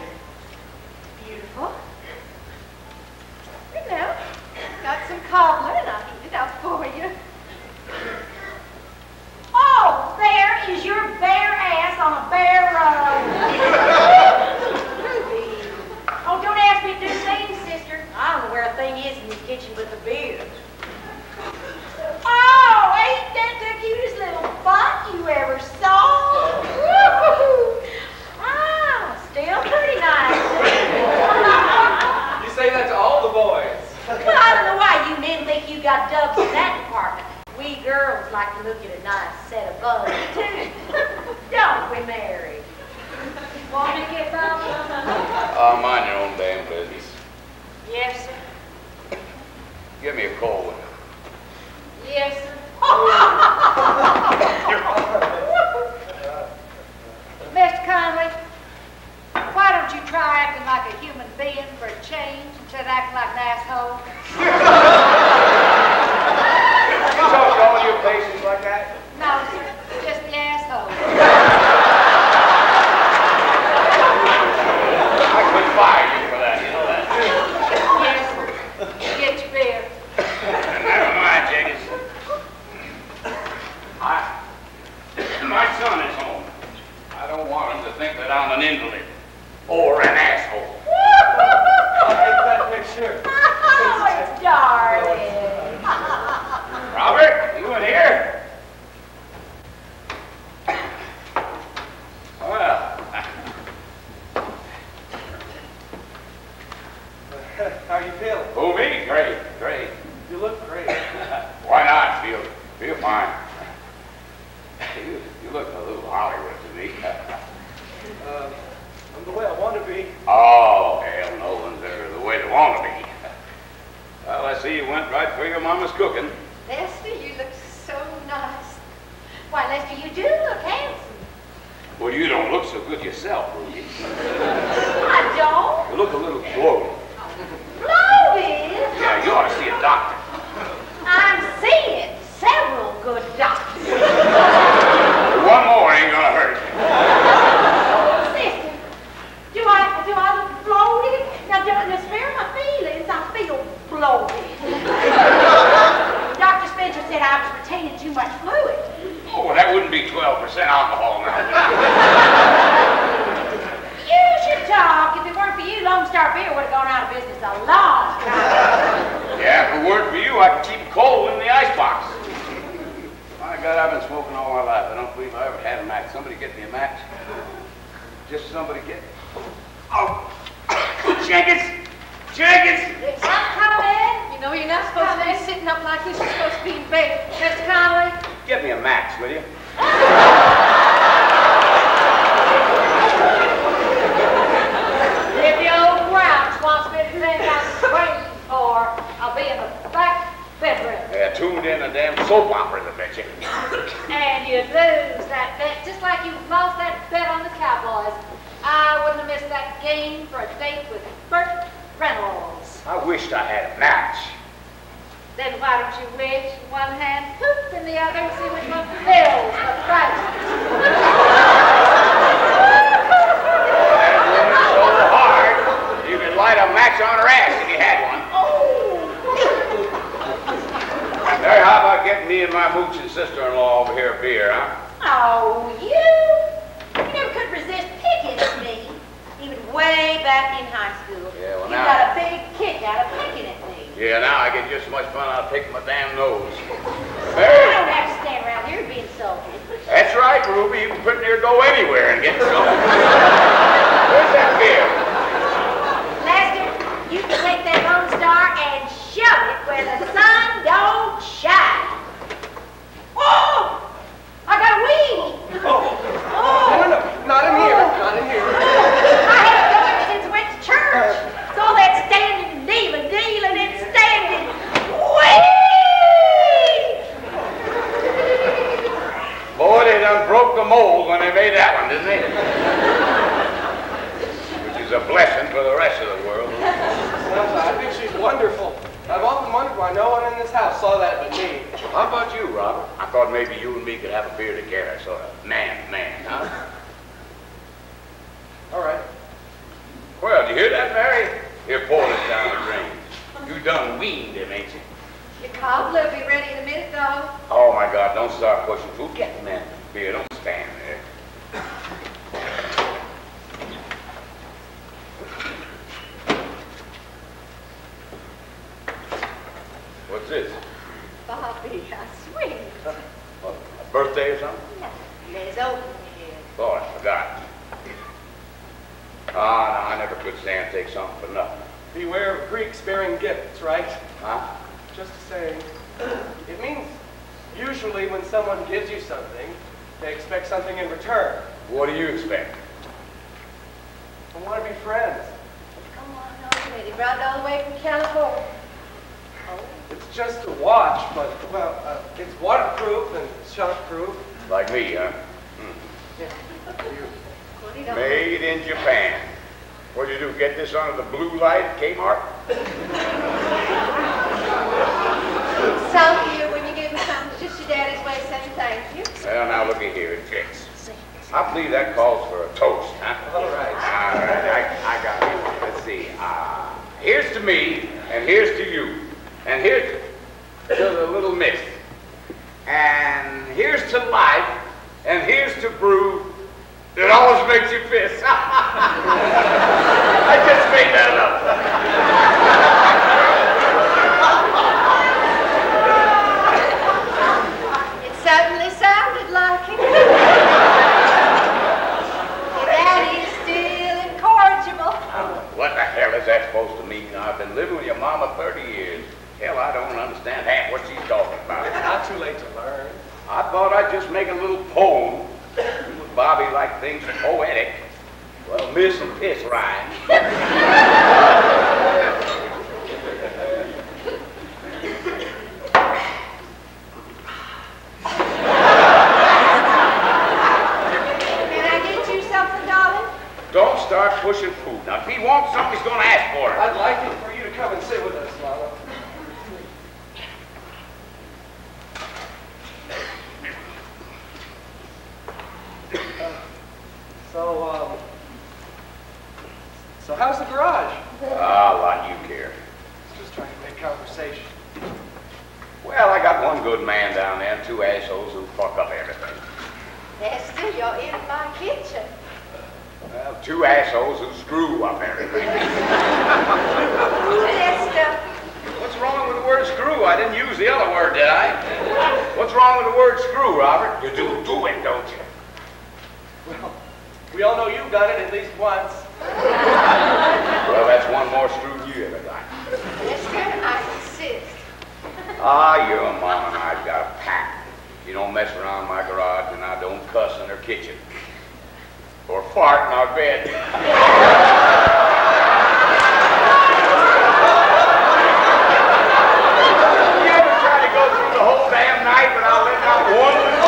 Beautiful. You know, got some cobbler and I'll heat it up for you. Oh, there is your bare ass on a bare road. Ruby. Oh, don't ask me to do things, sister. I don't know where a thing is in this kitchen but the beer. Oh, ain't that the cutest little butt you ever saw? Woo-hoo. Ah, still pretty nice. You say that to all the boys. Well, I don't know why you men think you got dubs in that department. We girls like to look at a nice set of buns, too. Don't we, Mary? Want to get some? Mind your own damn business. Yes, sir. Give me a cold one. Yes, sir. Mr. Conley, why don't you try acting like a human being for a change instead of acting like an asshole? You talk to all your patients like that? No, sir. Just the asshole. I could fire you for that, you know that? Yes, sir. Get your beer. Never mind, Jenkins. My son is home. I don't want him to think that I'm an invalid or an asshole. I'll take that picture. Oh, it's darling. Robert, you in here? Well, How you feeling? who me? Great, great. You look great. Why not? Feel fine. You look a little Hollywood to me. I'm the way I want to be. Oh, hell, no one's ever the way they want to be. Well, I see you went right for your mama's cooking. Lester, you look so nice. Why, Lester, you do look handsome. Well, you don't look so good yourself, Ruby. I don't. You look a little bloated. Bloated? Yeah, you ought to see a doctor. I'm seeing several good doctors. One more ain't gonna hurt. Sister, do I look bloated? Now, don't spare my feelings. I feel bloated. Dr. Spencer said I was retaining too much fluid. Oh, well, that wouldn't be 12% alcohol now. You should talk. If it weren't for you, Lone Star Beer would have gone out of business a long time ago. Yeah, if it weren't for you, I could keep it cold in the icebox. My God, I've been smoking all my life. I don't believe I ever had a match. Somebody get me a match. Just somebody get me. Oh, Jenkins! Jenkins! I'm coming. You know, you're not supposed to be sitting up like this. You're supposed to be in bed. Mr. Conley. Get me a match, will you? If the old grouch wants me to think I'm waiting for, I'll be in the back bedroom. Yeah, tuned in a damn soap opera, I bet you. And you'd lose that bet, just like you lost that bet on the Cowboys. I wouldn't have missed that game for a date with Burt Reynolds. I wished I had a match. Then why don't you reach one hand, poop in the other, and see which one fills the price? That woman's so hard, you could light a match on her ass if you had one. There, how about getting me and my mooching sister-in-law over here a beer, huh? Oh, you never could resist picking at me, even way back in high school. Yeah, well, you now- got a big kick out of picking at me. Yeah, now I get just as much fun out of picking my damn nose. I Mary, don't have to stand around here and be insulted. that's right, Ruby. You can pretty near go anywhere and get some. Where's that beer? Lester, you can take that Lone Star and shove it where the sun don't shine. the mold when they made that one, didn't they? Which is a blessing for the rest of the world. I think she's wonderful. I've often wondered why no one in this house saw that but me. How about you, Robert? I thought maybe you and me could have a beer together, sort of man, huh? All right. Well, did you hear that, Mary? Here, pour this down the drain. You done weaned him, ain't you? Your cobbler will be ready in a minute, dog. Oh, my God, don't start pushing food. Get the man beer. Don't stand there. What's this? Bobby, how sweet. What, a birthday or something? There's open here. Oh, I forgot. Ah, no, I never could stand to take something for nothing. Beware of Greeks bearing gifts, right? Huh? Just saying. It means usually when someone gives you something, they expect something in return. What do you expect? I want to be friends. Come on, already. Brought it all the way from California. Oh. It's just a watch, but, well, it's waterproof and shockproof. Like me, huh? Yeah. You. Made in Japan. What'd you do, get this under the blue light at Kmart? So cute when you give me something. It's just your daddy's way of saying thank you. Well, now look at here, Jix. I believe that calls for a toast, huh? All right. All right, I got it. Let's see. Here's to me, and here's to you, and here's to the little miss, and here's to life, and here's to brew. It always makes you piss. I just made that up. It certainly sounded like it. Your daddy's still incorrigible. What the hell is that supposed to mean? I've been living with your mama 30 years. Hell, I don't understand half what she's talking about. It's not too late to learn. I thought I'd just make a little poem. Bobby liked things poetic. Well, miss and piss rhyme. Can I get you something, darling? Don't start pushing food. Now, if he wants something, he's going to ask for it. I'd like it for you to come and sit with us, Mama. So how's the garage? Ah, lot you care. Just trying to make conversation. Well, I got one good man down there and two assholes who fuck up everything. Esther, you're in my kitchen. Well, two assholes who screw up everything. Esther. What's wrong with the word screw? I didn't use the other word, did I? What's wrong with the word screw, Robert? You do it, don't you? Well, we all know you've done it at least once. Well, that's one more screw than you ever got. Esther, I insist. Ah, your mom and I've got a pact. You don't mess around my garage, and I don't cuss in her kitchen. Or fart in our bed. You ever try to go through the whole damn night without letting out one little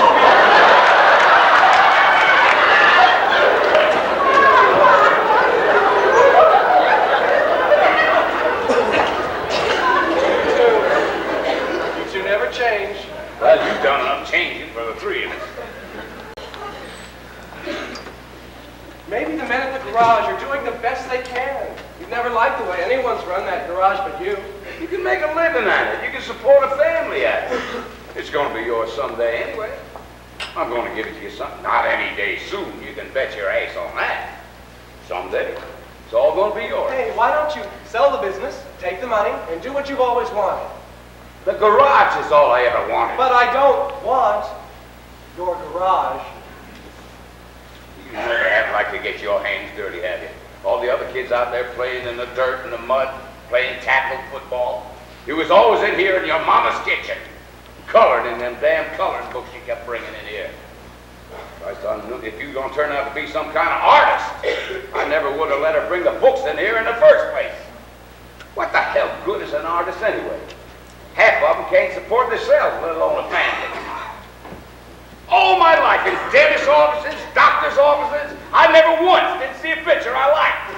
You two never change. Well, you've done enough changing for the three of us. Maybe the men at the garage are doing the best they can. You've never liked the way anyone's run that garage but you. You can make a living at it. You can support a family at it. It's going to be yours someday anyway. I'm going to give it to you not any day soon. You can bet your ass on that. Someday. It's all going to be yours. Hey, why don't you sell the business, take the money, and do what you've always wanted? The garage is all I ever wanted. But I don't want your garage. You never have liked to get your hands dirty, have you? All the other kids out there playing in the dirt and the mud, playing tackle football. You was always in here in your mama's kitchen, colored in them damn coloring books you kept bringing in here. Christ, I knew if you were going to turn out to be some kind of artist, I never would have let her bring the books in here in the first place. What the hell good is an artist anyway? Half of them can't support themselves, let alone a family. All my life in Dennis, offices, doctor's offices. I never once did see a picture I liked.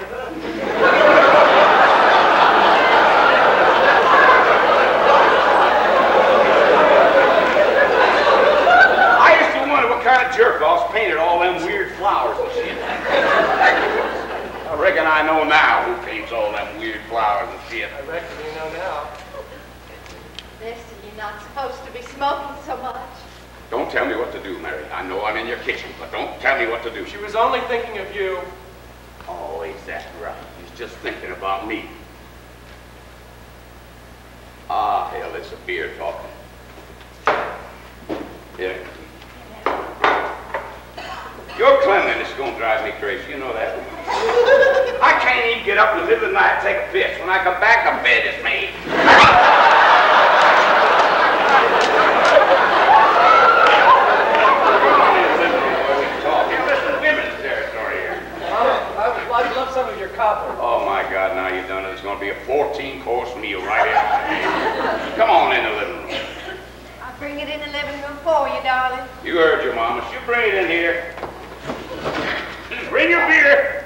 I used to wonder what kind of jerk-offs painted all them weird flowers and shit. I reckon I know now who paints all them weird flowers and shit. I reckon you know now. Listen, you're not supposed to be smoking so much. Don't tell me what to do, Mary. I know I'm in your kitchen, but don't tell me what to do. She was only thinking of you. Oh, is that right? He's just thinking about me. Ah, hell, it's a beer talking. Yeah. Your cleanliness is going to drive me crazy. You know that. I can't even get up in the middle of the night and take a piss. When I come back, the bed is made. I'd love some of your copper. Oh, my God, now you've done it. It's going to be a 14-course meal right here. Come on in the living room. I'll bring it in the living room for you, darling. You heard your mama. She'll bring it in here. Just bring your beer.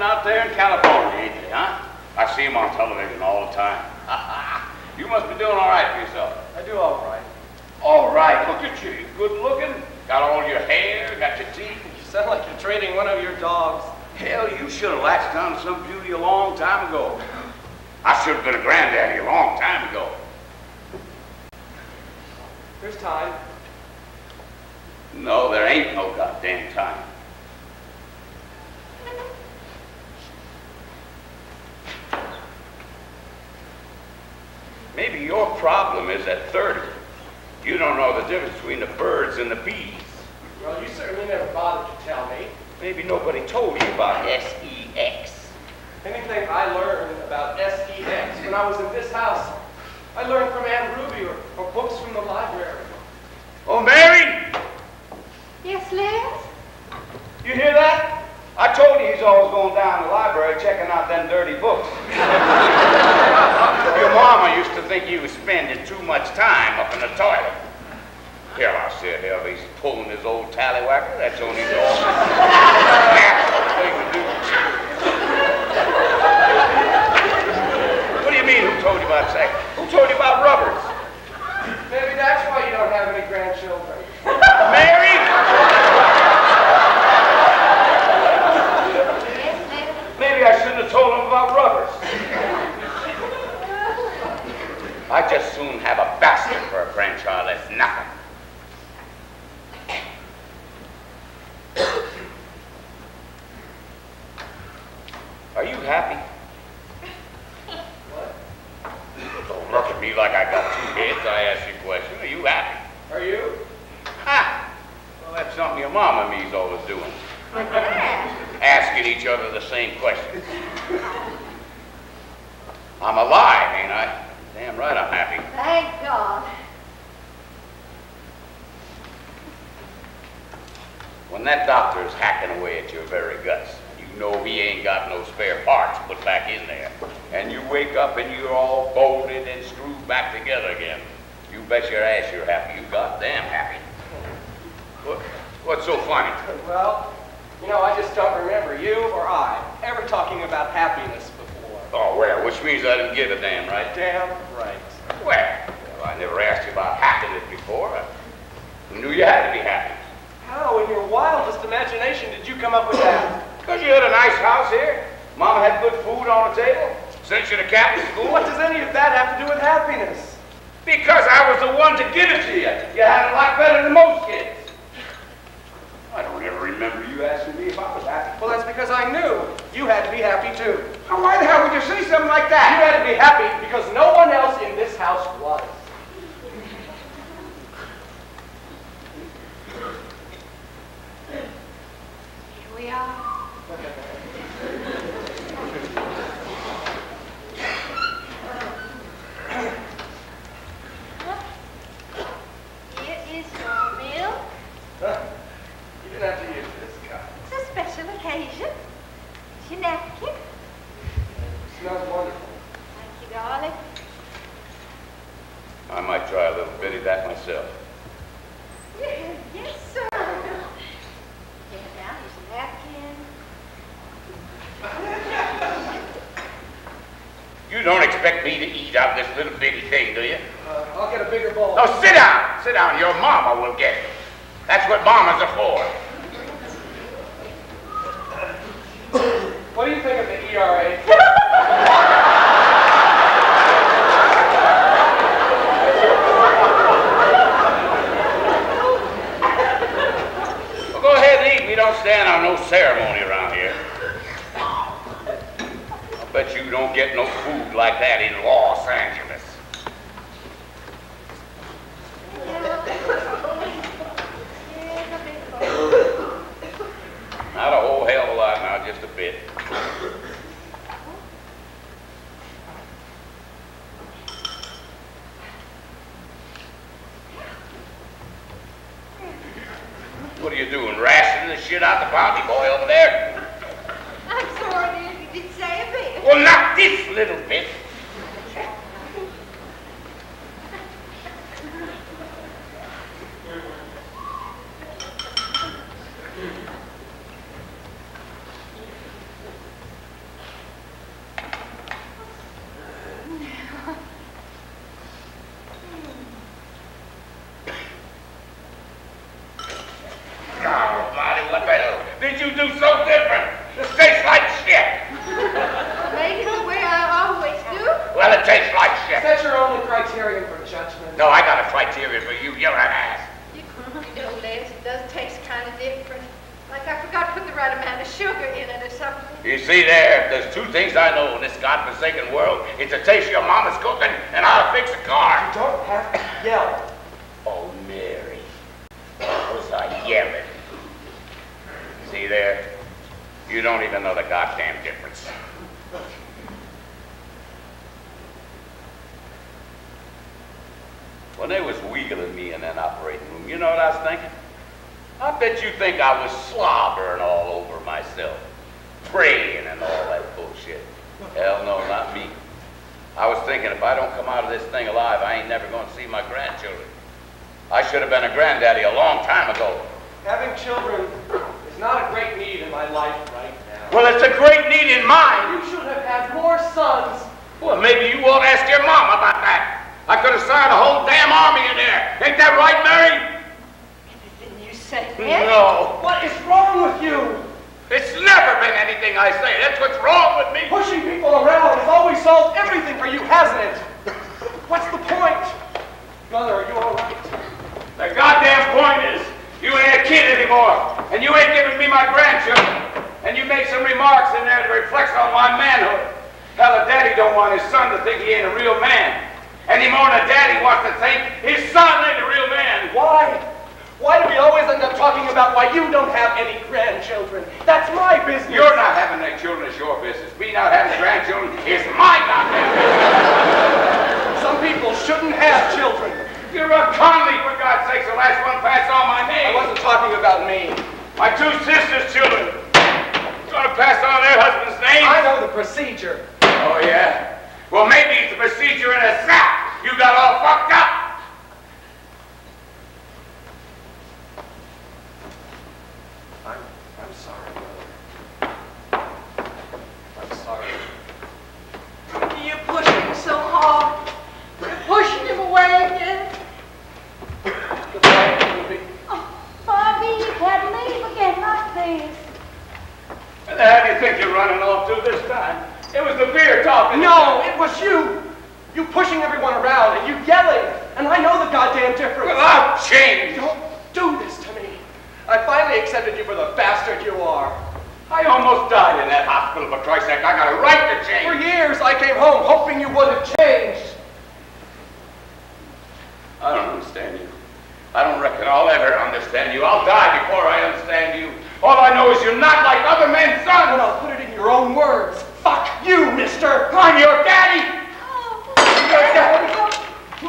Out there in California, ain't they, huh? I see them on television all the time. You must be doing all right for yourself. I do all right. All right, look at you. You're good looking. Got all your hair, got your teeth. You sound like you're trading one of your dogs. Hell, you should have latched on to some beauty a long time ago. I should have been a granddaddy a long time ago. There's time. No, there ain't no goddamn time. Maybe your problem is at 30. You don't know the difference between the birds and the bees. Well, you certainly never bothered to tell me. Maybe nobody told you about SEX. Anything I learned about SEX when I was in this house, I learned from Aunt Ruby or books from the library. Oh, Mary! Yes, Les? You hear that? I told you he's always going down to the library checking out them dirty books. Your mama used to think you was spending too much time up in the toilet. Here, I said, hell, he's pulling his old tallywhacker. That's only the old natural thing to do. What do you mean, who told you about sex? Who told you about rubbers? Maybe that's why you don't have any grandchildren. Mary! Maybe I shouldn't have told him about rubbers. I'd just soon have a bastard for a grandchild as nothing. Are you happy? What? Don't look at me like I got two heads. I asked you a question. Are you happy? Are you? Ha! Well, that's something your mama and me's always doing. Asking each other the same question. I'm alive, ain't I? Damn right I'm happy. Thank God. When that doctor's hacking away at your very guts, you know he ain't got no spare parts put back in there, and you wake up and you're all bolted and screwed back together again, you bet your ass you're happy. You goddamn happy. What's so funny? Well, you know, I just don't remember you or I ever talking about happiness before. Oh, well, which means I didn't give a damn, right? Damn right. Well, I never asked you about happiness before. I knew you had to be happy. How in your wildest imagination did you come up with that? Because you had a nice house here. Mama had good food on the table. Sent you to Catholic school. What does any of that have to do with happiness? Because I was the one to give it to you. You had it a lot better than most kids. I don't ever remember you asking me if I was happy. Well, that's because I knew you had to be happy too. Now, why the hell would you say something like You that? had to be happy because no one else in this house was. Here we are. you. Smells wonderful. Thank you, darling. I might try a little bit of that myself. Yes, sir. Yeah, now here's a napkin. You don't expect me to eat out this little bitty thing, do you? I'll get a bigger bowl. No, sit down. Sit down. Your mama will get it. That's what mamas are for. What do you think of the ERA? Well, go ahead and eat. We don't stand on no ceremony around here. I bet you don't get no food like that in Los Angeles. Not a whole hell of a lot now, just a bit. What are you doing, rationing the shit out the bounty boy over there? I'm sorry, dear, you did say a bit. Well, not this little bit. No, I got a criteria for you. You're an ass. You know, Les, it does taste kind of different. Like I forgot to put the right amount of sugar in it or something. You see there, there's two things I know in this godforsaken world. It's to taste your mama's cooking and how to fix a car. You don't have to yell. Oh, Mary. Was I yelling? See there? You don't even know the goddamn difference. When they was wheeling me in that operating room, you know what I was thinking? I bet you think I was slobbering all over myself, praying and all that bullshit. Hell no, not me. I was thinking if I don't come out of this thing alive, I ain't never going to see my grandchildren. I should have been a granddaddy a long time ago. Having children is not a great need in my life right now. Well, it's a great need in mine. You should have had more sons. Well, maybe you won't ask your mom about that. I could have signed a whole damn army in there. Ain't that right, Mary? Anything you say, No. What is wrong with you? It's never been anything I say. That's what's wrong with me. Pushing people around has always solved everything for you, hasn't it? What's the point? Mother, are you all right? The goddamn point is, you ain't a kid anymore, and you ain't giving me my grandchildren. And you make some remarks in there that reflects on my manhood. Hell, a daddy don't want his son to think he ain't a real man. Any more than a daddy wants to think his son ain't a real man. Why? Why do we always end up talking about why you don't have any grandchildren? That's my business. You're not having any children is your business. Me not having grandchildren is my goddamn business. Some people shouldn't have children. You're a Conley, for God's sake, the last one pass on my name. I wasn't talking about me. My two sisters' children. You want to pass on their husband's name? I know the procedure. Oh, yeah? Well, maybe it's the procedure in a sack. You got all fucked up. I'm sorry, Mother. I'm sorry. You're pushing him so hard. You're pushing him away again. Goodbye, Ruby. Oh, Bobby, you can't leave again like this. Where the hell do you think you're running off to this time? It was the beer talking. No, it was you. You pushing everyone around and you yelling. And I know the goddamn difference. Well, I've changed. Don't do this to me. I finally accepted you for the bastard you are. I almost died in that hospital, for Christ's sake. I got a right to change. For years I came home hoping you would have changed. I don't understand you. I don't reckon I'll ever understand you. I'll die before I understand you. All I know is you're not like other men's sons. But I'll put it in your own words. Fuck you, mister. I'm your daddy. Oh, Your daddy.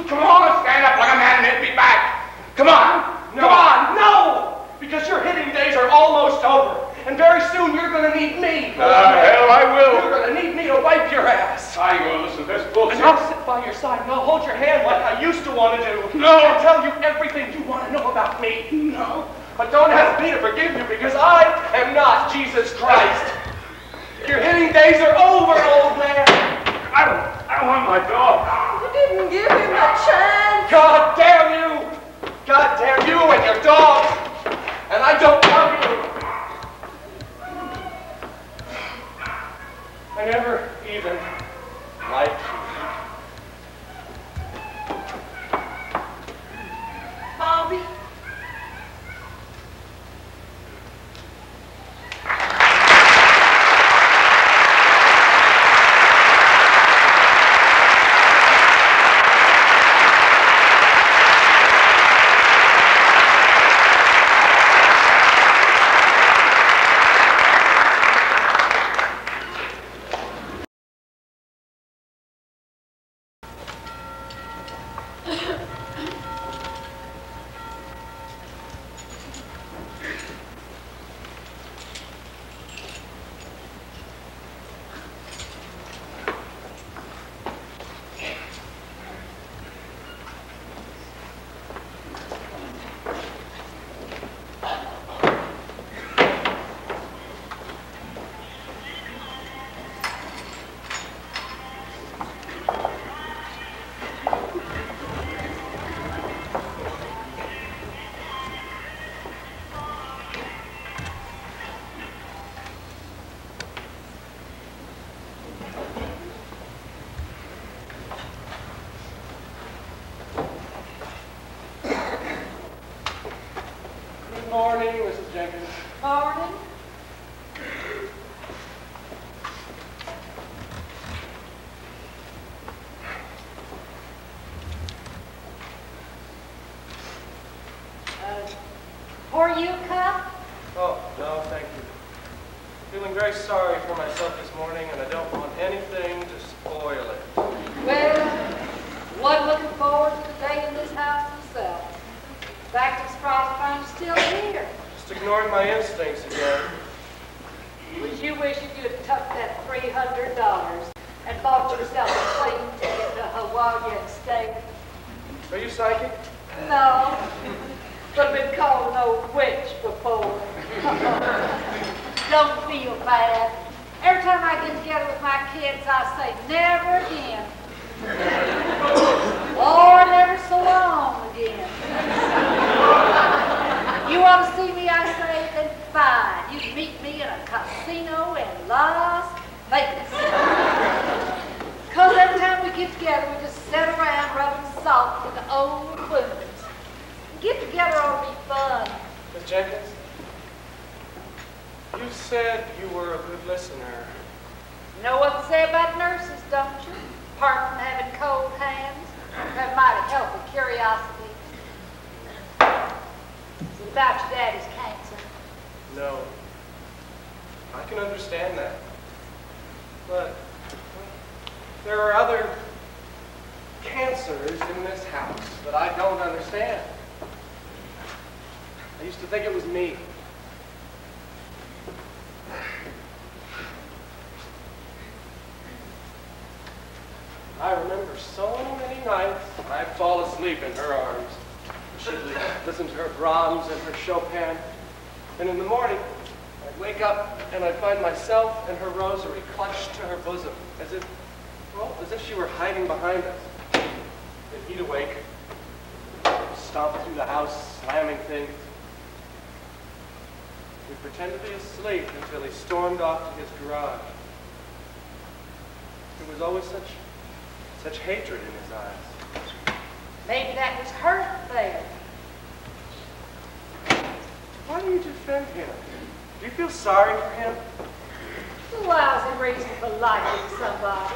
Come on, stand up like a man and hit me back. Come on. No. Come on, no! Because your hitting days are almost over. and very soon you're going to need me. Hell, I will. You're going to need me to wipe your ass. I ain't gonna listen to this bullshit. And I'll sit by your side and I'll hold your hand like I used to want to do. No. I'll tell you everything you want to know about me. No. But don't ask me to forgive you because I am not Jesus Christ. Your hitting days are over, old man. I want my dog. You didn't give him a chance. God damn you. God damn you and your dog. And I don't love you. I never even liked you. Bobby. Good morning, Mrs. Jenkins. Morning. Pour you a cup? Oh, no, thank you. Feeling very sorry for myself this morning, and I don't want anything to spoil it. Well, wasn't looking forward to the day in this house myself. In fact, I'm surprised to find you still here. Just ignoring my instincts again. Was you wishing you had tucked that $300 and bought yourself a plane ticket to Hawaii instead? Are you psychic? No, but I've been called an old witch before. Don't feel bad. Every time I get together with my kids, I say, never again. Or never so long again. You want to see me, I say, then fine. You can meet me in a casino in Las Vegas. Because every time we get together, we just sit around rubbing salt in the old wounds. Get together ought to be fun. Miss Jenkins, you said you were a good listener. You know what they say about nurses, don't you? Apart from having cold hands, that mighty healthy curiosity. Is it about your daddy's cancer? No. I can understand that. But there are other cancers in this house that I don't understand. I used to think it was me. I remember so many nights I'd fall asleep in her arms. She'd listen to her Brahms and her Chopin. And in the morning, I'd wake up and I'd find myself and her rosary clutched to her bosom, as if she were hiding behind us. Then he'd awake, stomp through the house, slamming things. He'd pretend to be asleep until he stormed off to his garage. There was always such hatred in his eyes. Maybe that was hurt there. Why do you defend him? Do you feel sorry for him? A lousy reason for liking somebody.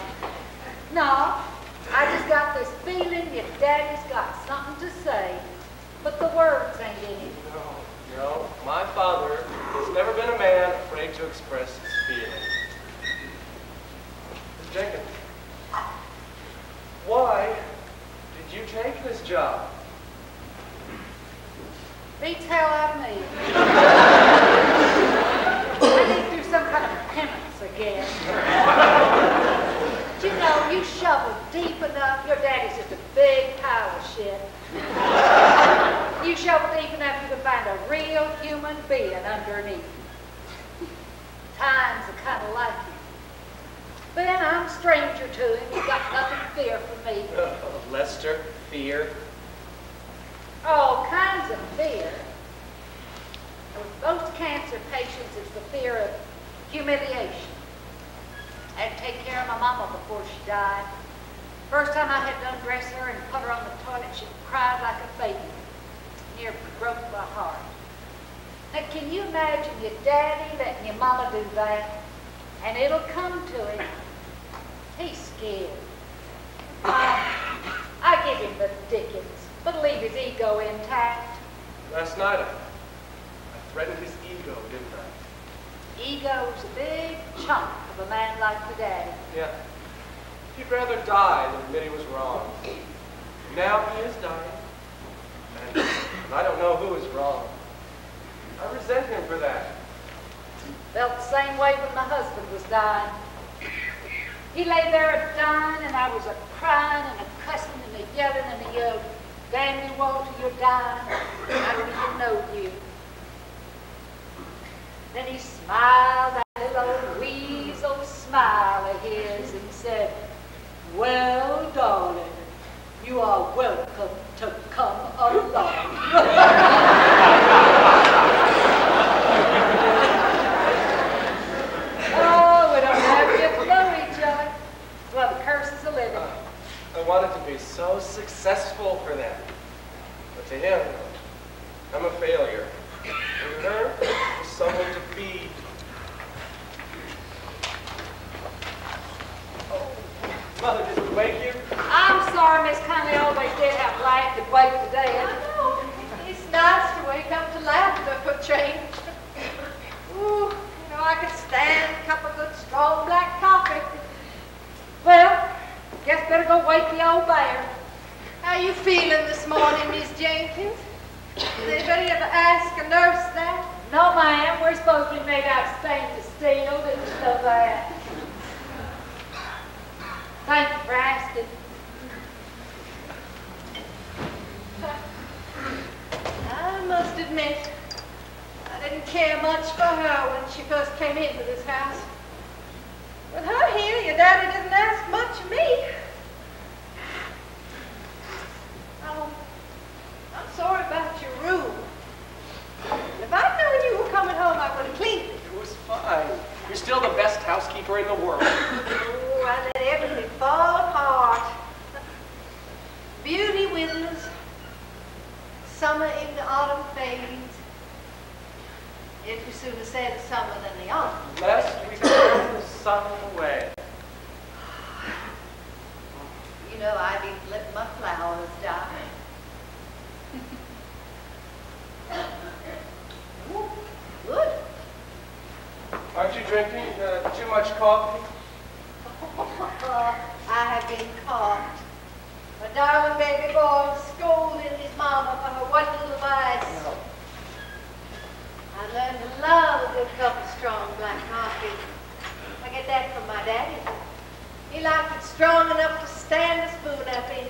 No, I just got this feeling your daddy's got something to say, but the words ain't in it. No, my father has never been a man afraid to express his feelings. Miss Jenkins, why did you take this job? Beats hell out of me. big pile of shit. You shovel deep enough, you can find a real human being underneath. Times are kind of like you. Ben, I'm a stranger to him. He's got nothing to fear from me. Lester, fear. All kinds of fear. With most cancer patients, it's the fear of humiliation. I had to take care of my mama before she died. First time I had to undress her and put her on the toilet, she cried like a baby. Near broke my heart. Now, can you imagine your daddy letting your mama do that? And it'll come to him. He's scared. I give him the dickens, but leave his ego intact. Last night, I threatened his ego, didn't I? Ego's a big chunk of a man like the daddy. Yeah. He'd rather die than admit he was wrong. Now he is dying. And I don't know who is wrong. I resent him for that. Felt the same way when my husband was dying. He lay there a-dying, and I was a-crying and a-cussing and a-yelling and a-yelled, "Damn you, Walter, you're dying. I don't even know you." Then he smiled, that little old weasel smile of his, and said, "Well, darling, you are welcome to come along." Oh, we don't have to know each other. Well, the curse is a living. I wanted to be so successful for them. But to him, I'm a failure. And her is someone to feed. Oh, Mother, did we wake you? I'm sorry, Miss Conley always did have life to wake the dead. I know. It's nice to wake up to laughter for change. Ooh, I could stand a cup of good strong black coffee. Well, guess better go wake the old bear. How you feeling this morning, Miss Jenkins? Did anybody ever ask a nurse that? No, ma'am, we're supposed to be made out of stainless steel, didn't you know that? Thank you for asking. I must admit, I didn't care much for her when she first came into this house. With her here, your daddy didn't ask much of me. Oh, I'm sorry about your room. If I'd known you were coming home, I would have cleaned it. It was fine. You're still the best housekeeper in the world. Oh, I let everything fall apart. Beauty withers. Summer into autumn fades. If you sooner say the summer than the autumn. Lest we turn the sun away. You know, I didn't let my flowers die. Ooh, good. Aren't you drinking too much coffee? I have been caught. My darling baby boy scolding his mama for her one little vice. No. I learned to love a good cup of strong black coffee. I get that from my daddy. He liked it strong enough to stand a spoon up in.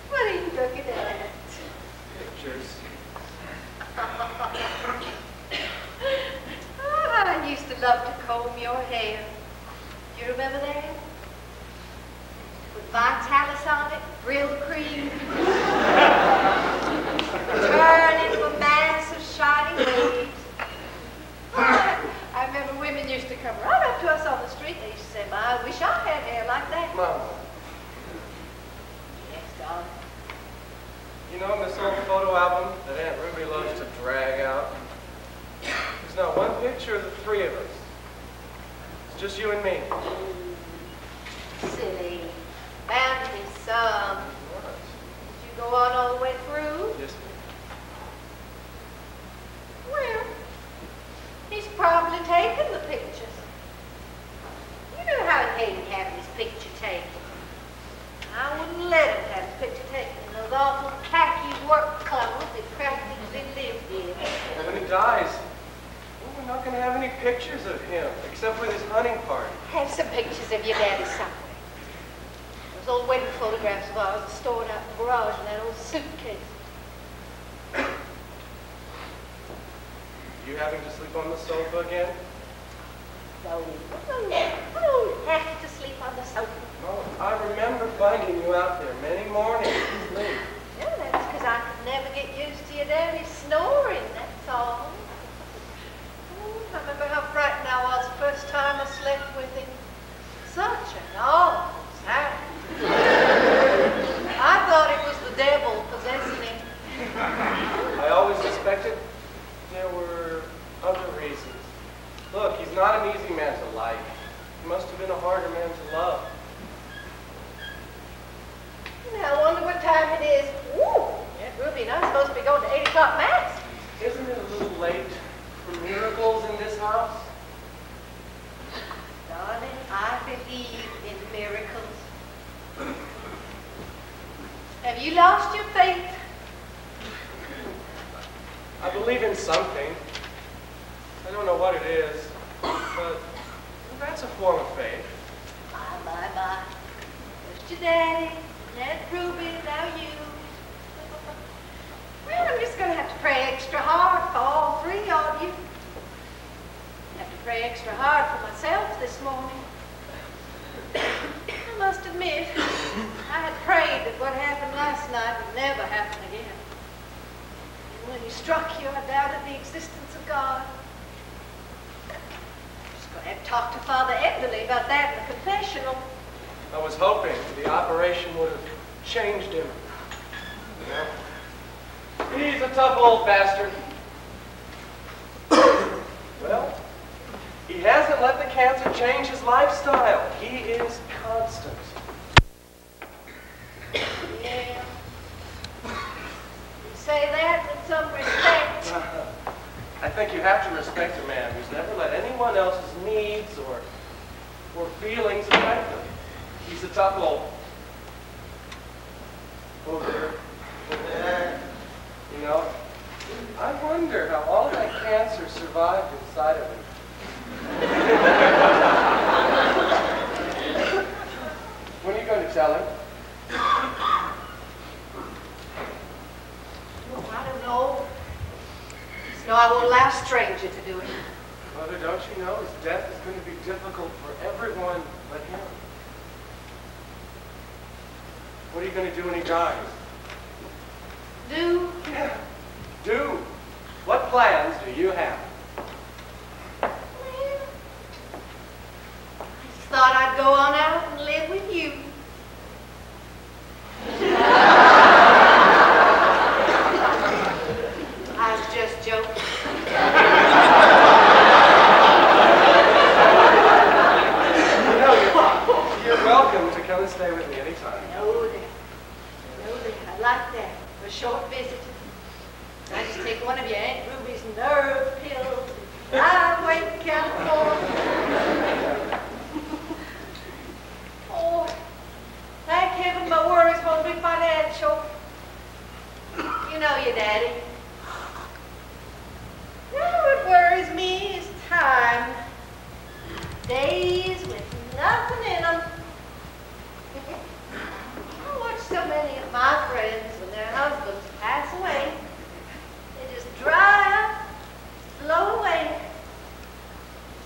What are you looking at? Pictures. Oh, I used to love to comb your hair. Do you remember that? With Vitalis on it, grilled cream. Turn into a mass of shining waves. I remember women used to come right up to us on the street. They used to say, "My, I wish I had hair like that." Mama, Yes, darling. you know this old photo album that Aunt Ruby loves to drag out? There's not one picture of the three of us. It's just you and me. Silly. Bound to be some. What? Did you go on all the way through? Yes, Well, he's probably taken the pictures. You know how he hated having his picture taken. I wouldn't let him have his picture taken in those awful khaki work clothes that practically lived in. when he dies, we're not going to have any pictures of him, except for this hunting party. Have some pictures of your daddy somewhere. Those old wedding photographs of ours are stored out in the garage in that old suitcase. You having to sleep on the sofa again? No, I don't have to sleep on the sofa. No, I remember finding you out there many mornings asleep. Yeah, that's because I could never get used to your daddy snoring, that's all. I remember how frightened I was the first time I slept with him. Such an awful sound. I thought it was the devil possessing him. I always suspected there were other reasons. Look, he's not an easy man to like. He must have been a harder man to love. Now, I wonder what time it is. Woo! Yeah, Ruby and I are supposed to be going to 8 o'clock mass. Isn't it a little late for miracles in this house? Darling, I believe in miracles. Have you lost your faith? I believe in something. I don't know what it is, but that's a form of faith. Bye. First your daddy, then Ruby, now you. Well, I'm just going to have to pray extra hard for all three of you. I have to pray extra hard for myself this morning. I must admit, I had prayed that what happened last night would never happen again. And when he struck you, I doubted the existence of God. I'm just going to have to talk to Father Ederle about that in the confessional. I was hoping the operation would have changed him. Yeah. He's a tough old bastard. Well, he hasn't let the cancer change his lifestyle. He is constant. Yeah. You say that with some respect. I think you have to respect a man who's never let anyone else's needs or feelings affect him. He's a tough old... Oh, there. You know, I wonder how all that cancer survived inside of him. When are you going to tell him? Oh, I don't know. Just know I won't allow a stranger to do it. Mother, don't you know his death is going to be difficult for everyone but him? What are you going to do when he dies? Do? Yeah, do. What plans do you have? Well, I just thought I'd go on out and live with you. I was just joking. You know, you're welcome to come and stay with me anytime. No, I like that. For a short visit. I just take one of your Aunt Ruby's nerve pills and I'm away to California. Oh, thank heaven my worries won't be financial. You know your daddy. Now what worries me is time. Days with nothing in them. I watch so many of my friends when their husbands pass away. They just dry up, blow away.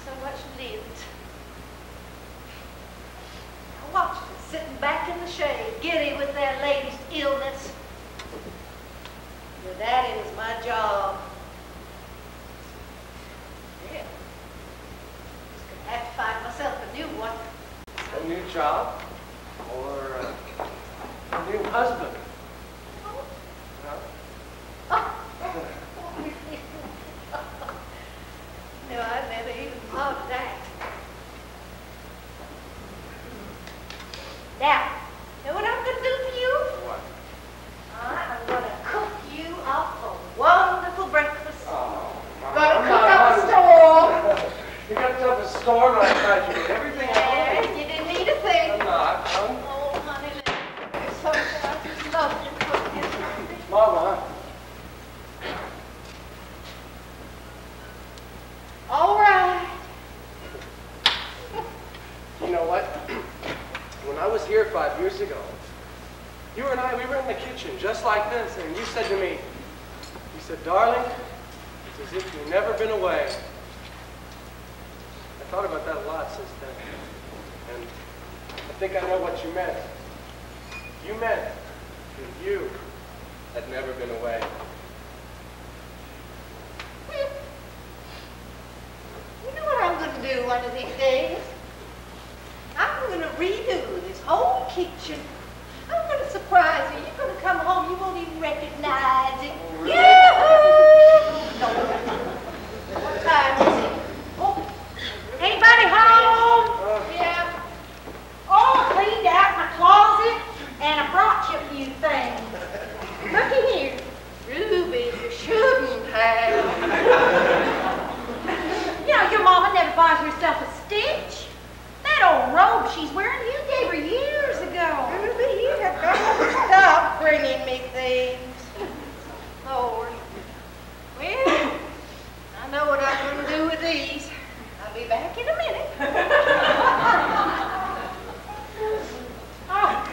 So much lived. I watch them sitting back in the shade, giddy with their latest illness. Your daddy was my job. Yeah. Just gonna have to find myself a new one. A new job? Or a new husband? No, I never even thought of that. Now, know what I'm going to do for you? What? I'm going to cook you up a wonderful breakfast. Oh, Mom, Going to I'm cook not up a hungry. storm. You got to up a storm and I tried to get everything I Yes, wanted. you didn't need a thing. I'm not. Oh, honey, there's something I just love to cook you. Mama. All right. You know what? when I was here 5 years ago. You and I, we were in the kitchen just like this, and you said to me, you said, darling, it's as if you've never been away. I thought about that a lot since then. And I think I know what you meant. You meant that you had never been away. You know what I'm going to do one of these days? I'm going to redo this whole kitchen. I'm going to surprise you. You're going to come home, you won't even recognize it. Yahoo! No. What time is it? Oh, anybody home? Yeah. Oh, I cleaned out my closet and I brought you a few things. Looky here. Ruby, you shouldn't have. You know, your mama never buys herself a stitch. That old robe she's wearing, you gave her years ago. Ruby, you have got to stop bringing me things. Lord. Well, I know what I'm going to do with these. I'll be back in a minute. Oh,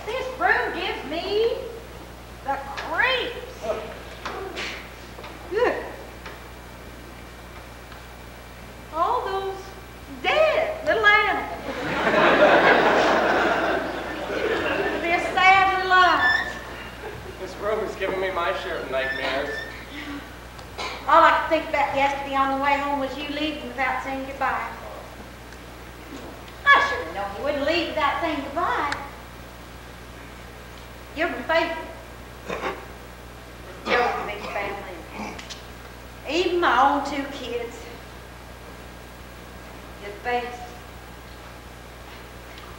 this room gives me the creeps. Good. All those dead little animals. They're sad little lives. This room is giving me my share of nightmares. All I could think about yesterday on the way home was you leaving without saying goodbye. I should have known you wouldn't leave without saying goodbye. You're my favorite. You're a big family. Even my own 2 kids. You're the best.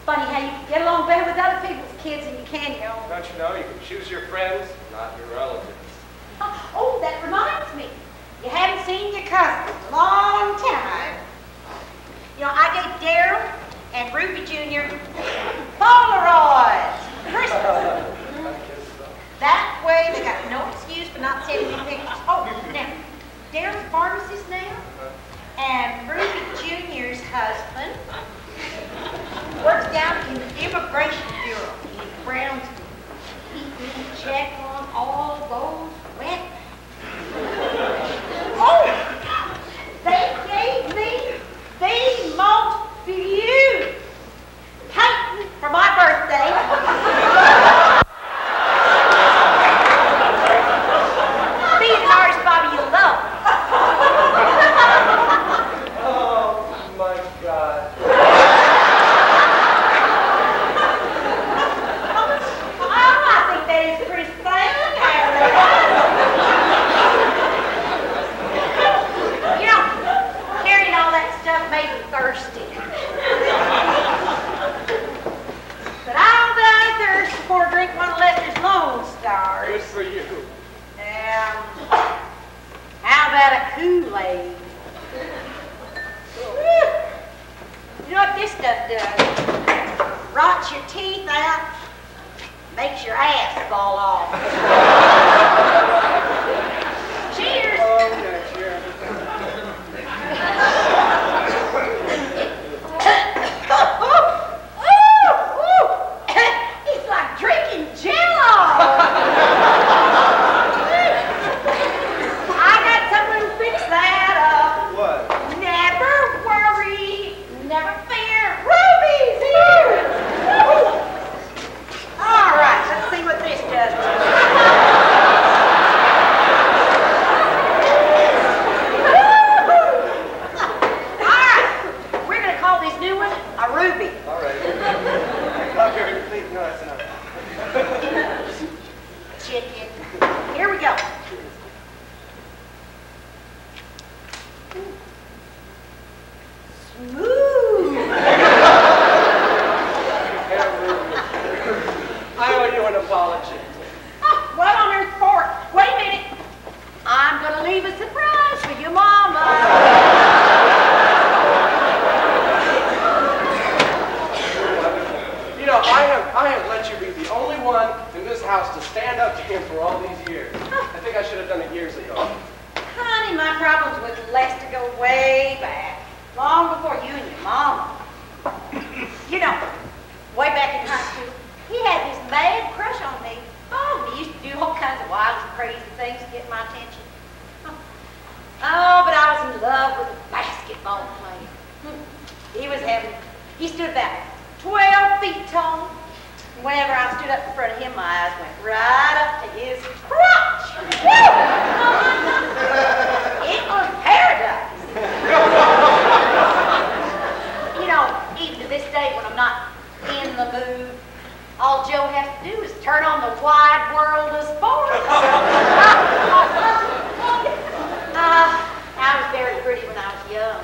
Funny how you can get along better with other people's kids than you can your own. Don't you know, you can choose your friends, not your relatives. Oh, that reminds me. You haven't seen your cousin in a long time. You know, I gave Daryl and Ruby Jr. Polaroids for Christmas. That way they got no excuse for not sending me pictures. Oh, now, Daryl's a pharmacist now, and Ruby Jr.'s husband works down in the Immigration Bureau in Brownsville. He didn't check on all those wet. Oh, they gave me the most beautiful painting for my birthday. These are ours, Bobby, you'll love. Oh my God. Oh, I think that is the prettiest thing. You know, carrying all that stuff made me thirsty. But I'll die thirst before I drink one of Lester's Lone Stars. Good for you. How about a Kool-Aid? You know what this stuff does? Rots your teeth out, makes your ass fall off. Cheers! Okay, cheers. It's like drinking Jell-O! I got someone to fix that up. What? Never worry, never fear. Ruby's here! All right, let's see what this does. All right, we're going to call this new one a Ruby. All right. Okay, please, no, that's enough. Chicken. Here we go. Smooth. I owe you an apology. Oh, what on earth for? Wait a minute. I'm going to leave a surprise for your mama. You know, I have let you be the only one in this house to stand up to him for all these years. I think I should have done it years ago. Honey, my problems with Lester go way back. Long before you and your mama. You know, way mad crush on me. Oh, he used to do all kinds of wild and crazy things to get my attention. Oh, but I was in love with a basketball player. He stood about 12 feet tall. And whenever I stood up in front of him, my eyes went right up to his crotch. Woo! It was paradise. You know, even to this day, when I'm not in the mood, all Joe has to do is turn on the wide world of sports. I was very pretty when I was young.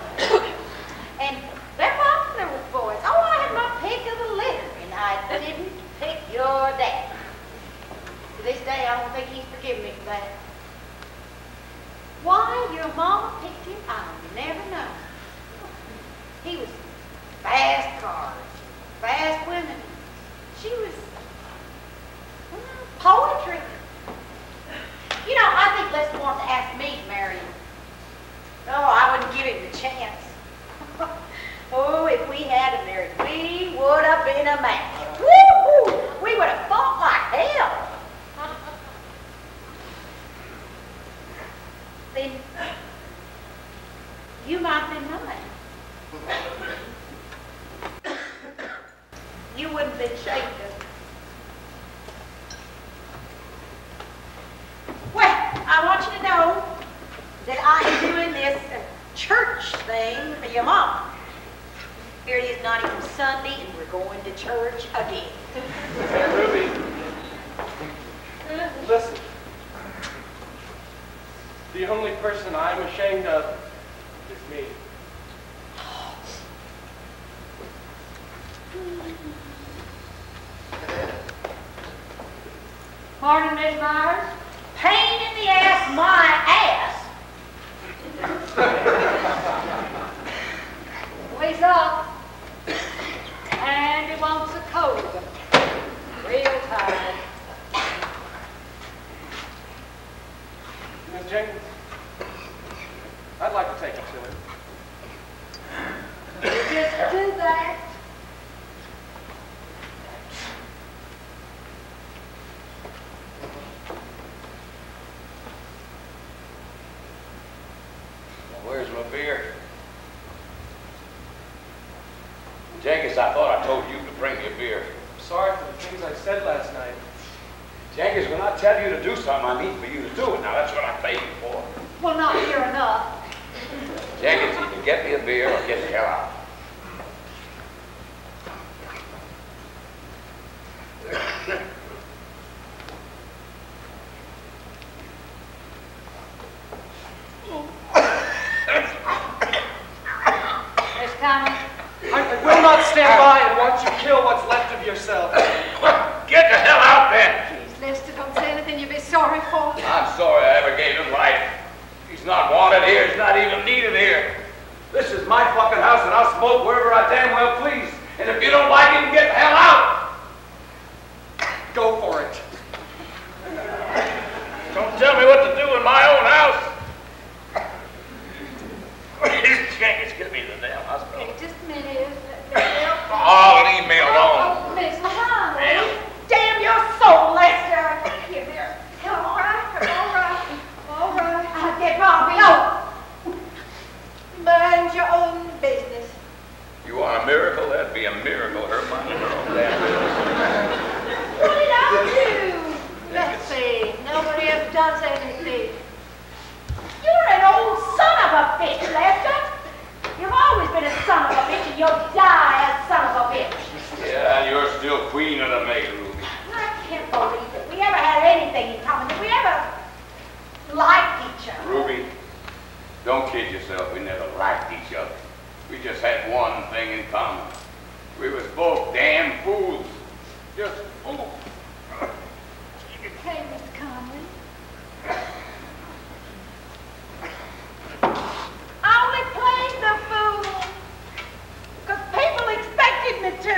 And they're popular with boys. Oh, I had my pick of the litter, and I didn't pick your dad. To this day, I don't think he's forgiven me for that. Why your mama picked him, I will never know. He was fast cars, fast women. She was poetry. You know, I think Les wanted to ask me to marry him. Oh, I wouldn't give him the chance. Oh, if we had married, we would have been a match. Woo-hoo! We would have fought like hell. Then you might have been mine. You wouldn't have been shaken. Well, I want you to know that I am doing this church thing for your mom. Here it is, not even Sunday, and we're going to church again. Hey, Ruby. Listen. The only person I'm ashamed of is me. Morning, Miss Myers. Pain in the ass, my ass. Ways up. And he wants a cold one. Real tired. Miss Jenkins, I'd like to take it to him. Just do that. Where's my beer? Jenkins, I thought I told you to bring me a beer. I'm sorry for the things I said last night. Jenkins, when I tell you to do something, I need for you to do it. Now, that's what I paid you for. Well, not here enough. Jenkins, either get me a beer or get the hell out. Miss Conley. I will not stand by and watch you kill what's left of yourself. Get the hell out then! Please, Lester, don't say anything you'd be sorry for. I'm sorry I ever gave him life. He's not wanted here. He's not even needed here. This is my fucking house, and I'll smoke wherever I damn well please. And if you don't like it, get the hell out! Go for it. Don't tell me what to do in my own house. Jenkins, get me to the damn hospital. Hey, just a minute. Oh, leave me alone. Oh, Miss Conley. Damn your soul, Lester. Here, here. All right. All right. I'll get Bobby. No. Mind your own business. You want a miracle? That'd be a miracle. Her mind her own damn business. What did I do? Let's see. Nobody ever does anything. You're an old son of a bitch, Lester. You've always been a son of a bitch, and you'll die a son of a bitch. Yeah, and you're still queen of the May, Ruby. I can't believe that we ever had anything in common, that we ever liked each other. Ruby, don't kid yourself. We never liked each other. We just had one thing in common. We was both damn fools. Just fools. Hey, Mr. Conley. I only played the fool because people expected me to.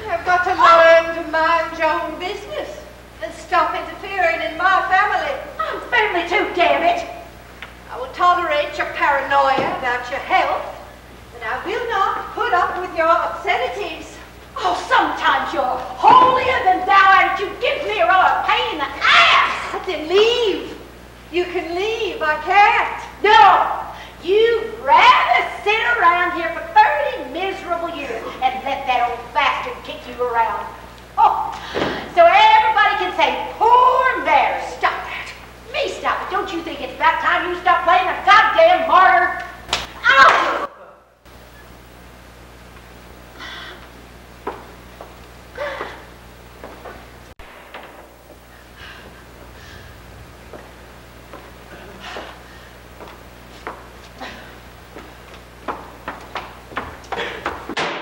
I've got to learn to mind your own business and stop interfering in my family. I'm family too, damn it. I will tolerate your paranoia about your health, but I will not put put up with your obscenities. Oh, sometimes you're holier than thou, and you give me a real pain in the ass. Then leave. You can leave. I can't. No, you'd rather sit around here for 30 miserable years and let that old bastard kick you around. Oh, so everybody can say, poor Mary. Stop that. Me stop it. Don't you think it's about time you stop playing a goddamn martyr? Oh!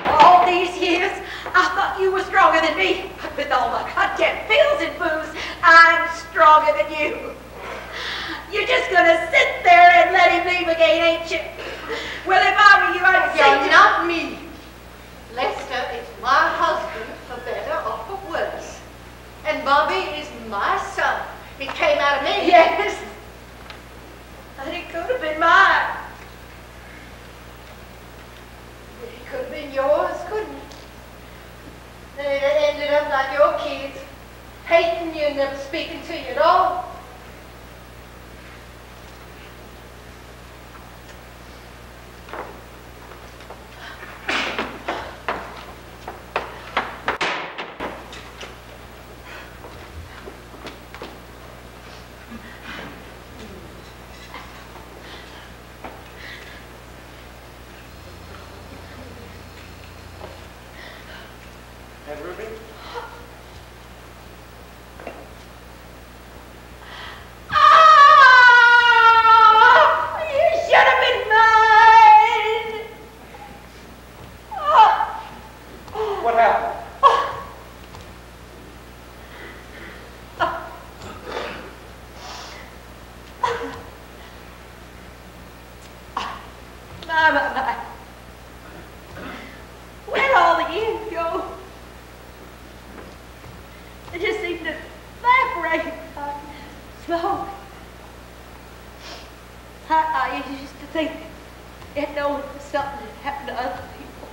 All these years, I thought you were stronger than me. With all my goddamn pills and booze, I'm stronger than you. You're just gonna sit there and let him leave again, ain't you? Well, if I were you, I'd say You're not me. Lester is my husband, for better or for worse. And Bobby is my son. It came out of me. yes. And it could have been mine. It could have been yours, couldn't it? And it ended up like your kids, hating you and never speaking to you at all. And Ruby? Oh, you should have been mine. Oh. What happened? My. Where'd all the ends go? They just seem to evaporate like smoke. I used to think it was something that happened to other people.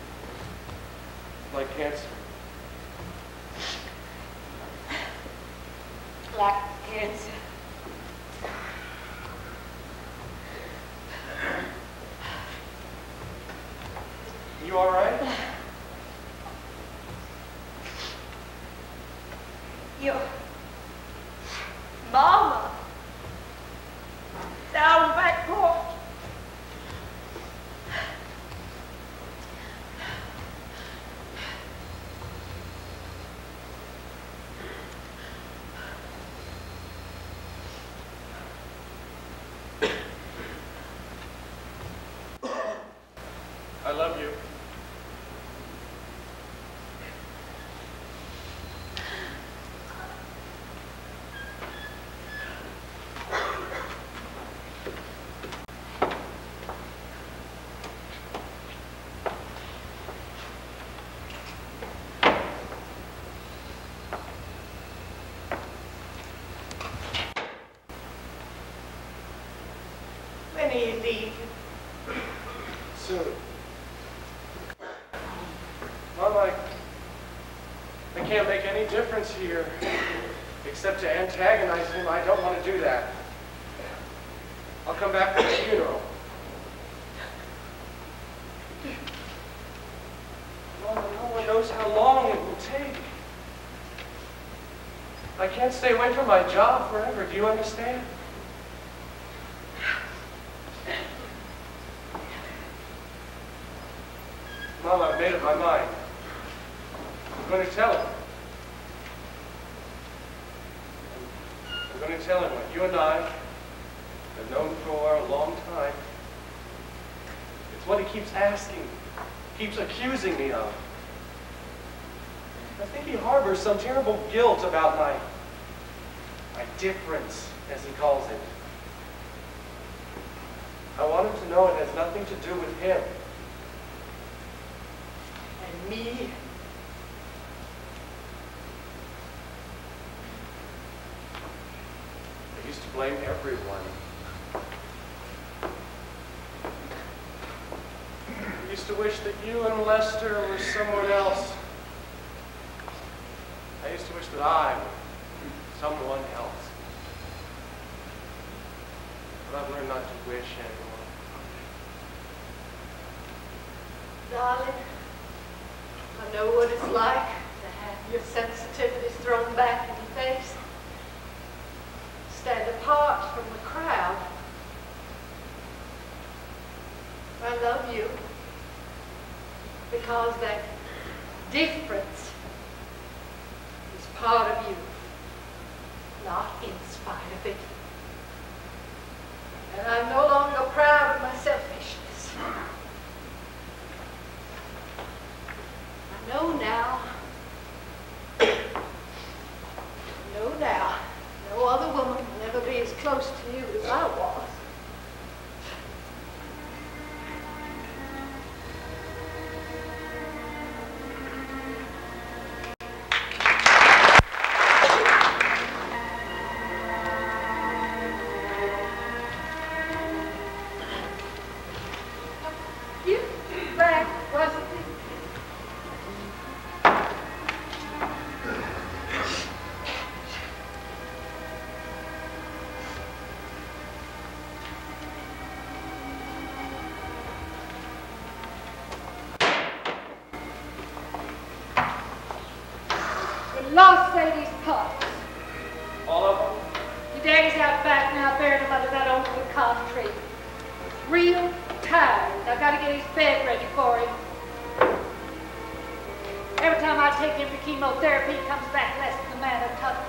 Like cancer. Like cancer. You all right? Your mama down the back porch. I love you. When are you leaving? Soon. Mom, I can't make any difference here except to antagonize him. I don't want to do that. I'll come back for the funeral. Mama, no one knows how long it will take. I can't stay away from my job forever. Do you understand? Mama, I've made up my mind. I'm going to tell him. I'm going to tell him what you and I have known for a long time. It's what he keeps asking, keeps accusing me of. I think he harbors some terrible guilt about my difference, as he calls it. I want him to know it has nothing to do with him. And me. I used to blame everyone. I used used to wish that you and Lester were someone else. I used to wish that I were someone else. But I've learned not to wish anymore. Darling, I know what it's like to have your sensitivities thrown back in your face. Stand apart from the crowd. I love you because that difference is part of you, not in spite of it. And I'm no longer proud of my selfishness. I know now, no other woman will ever be as close to you as I was. Lost Sadie's pups. All of them? Your daddy's out back now, buried him under that old pecan tree. Real tired. I've got to get his bed ready for him. Every time I take him to chemotherapy, he comes back less than a man of tough.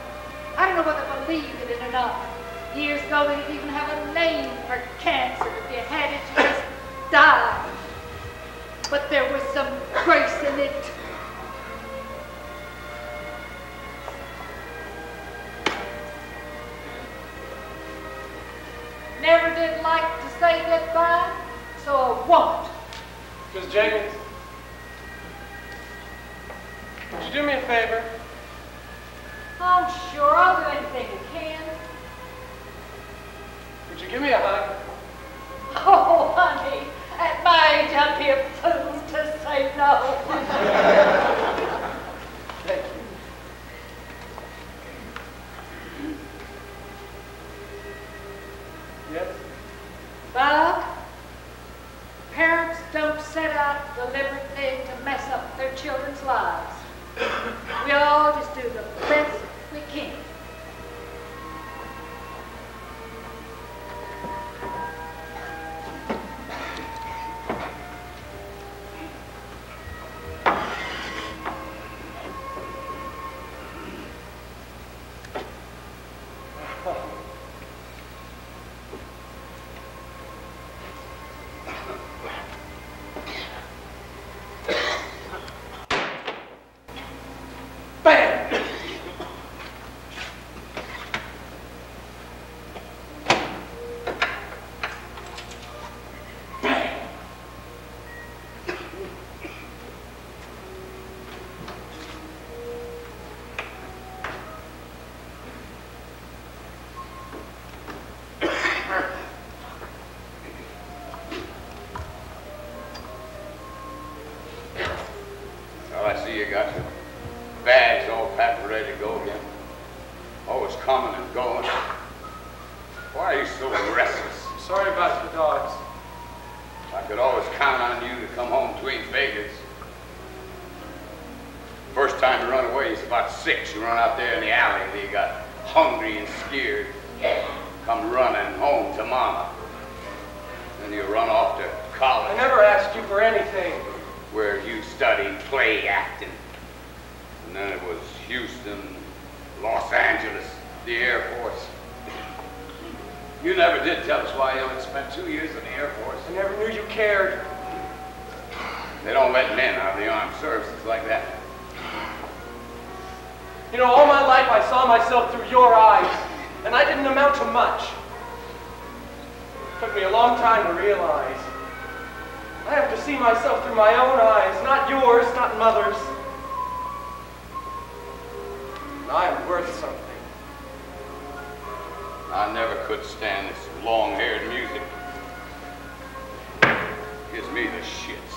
I don't know whether I believe in it or not. Years ago, they didn't even have a name for cancer. If you had it, you just died. But there was some grace in it. Never did like to say goodbye, so I won't. Miss Jenkins, would you do me a favor? I'm sure I'll do anything I can. Would you give me a hug? Oh, honey, at my age I'd be a fool to say no. Thank you. Yes? Bob, parents don't set out deliberately to mess up their children's lives. We all just do the best we can. You got your bags all packed and ready to go again. Always coming and going. Why are you so restless? I'm sorry about the dogs. I could always count on you to come home between Vegas. First time you run away, it's about 6. You run out there in the alley and you got hungry and scared. Come running home to Mama. Then you run off to college. I never asked you for anything. Where you studied play acting. And then it was Houston, Los Angeles, the Air Force. You never did tell us why you only spent 2 years in the Air Force. I never knew you cared. They don't let men out of the armed services like that. You know, all my life I saw myself through your eyes, and I didn't amount to much. It took me a long time to realize. I have to see myself through my own eyes, not yours, not Mother's. And I am worth something. I never could stand this long-haired music. Gives me the shits.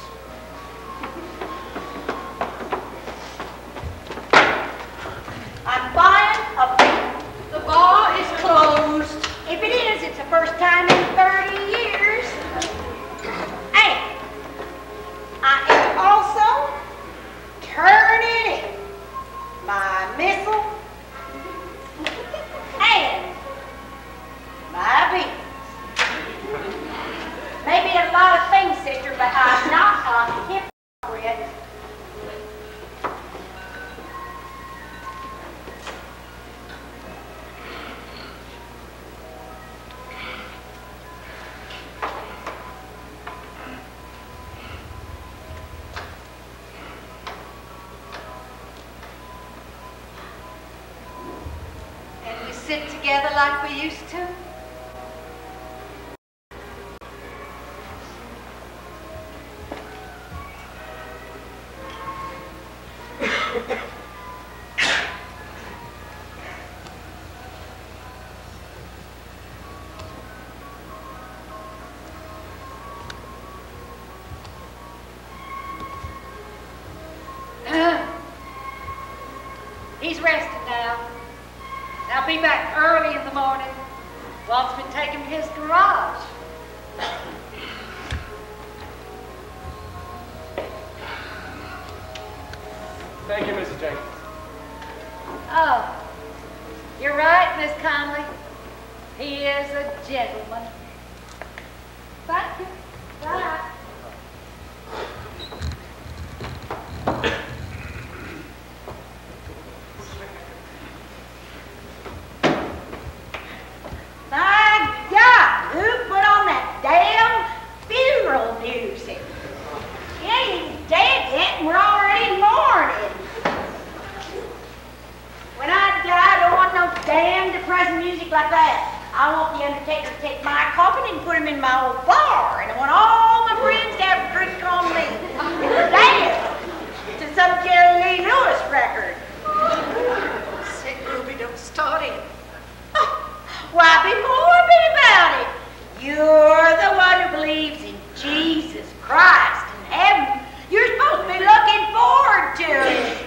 sit together like we used to? He's resting now. I'll be back early in the morning. Walt's been taking his garage. Thank you, Mrs. Jenkins. Oh, you're right, Miss Conley. He is a gentleman. Thank you. Bye. My God, who put on that damn funeral music? He ain't even dead yet and we're already mourning. When I die, I don't want no damn depressing music like that. I want the undertaker to take my coffin and put him in my old bar. And I want all my friends to have a drink on me. Dance to some Jerry Lee Lewis record. Say, Ruby, don't start it. Why be morbid about it? You're the one who believes in Jesus Christ and heaven. You're supposed to be looking forward to it.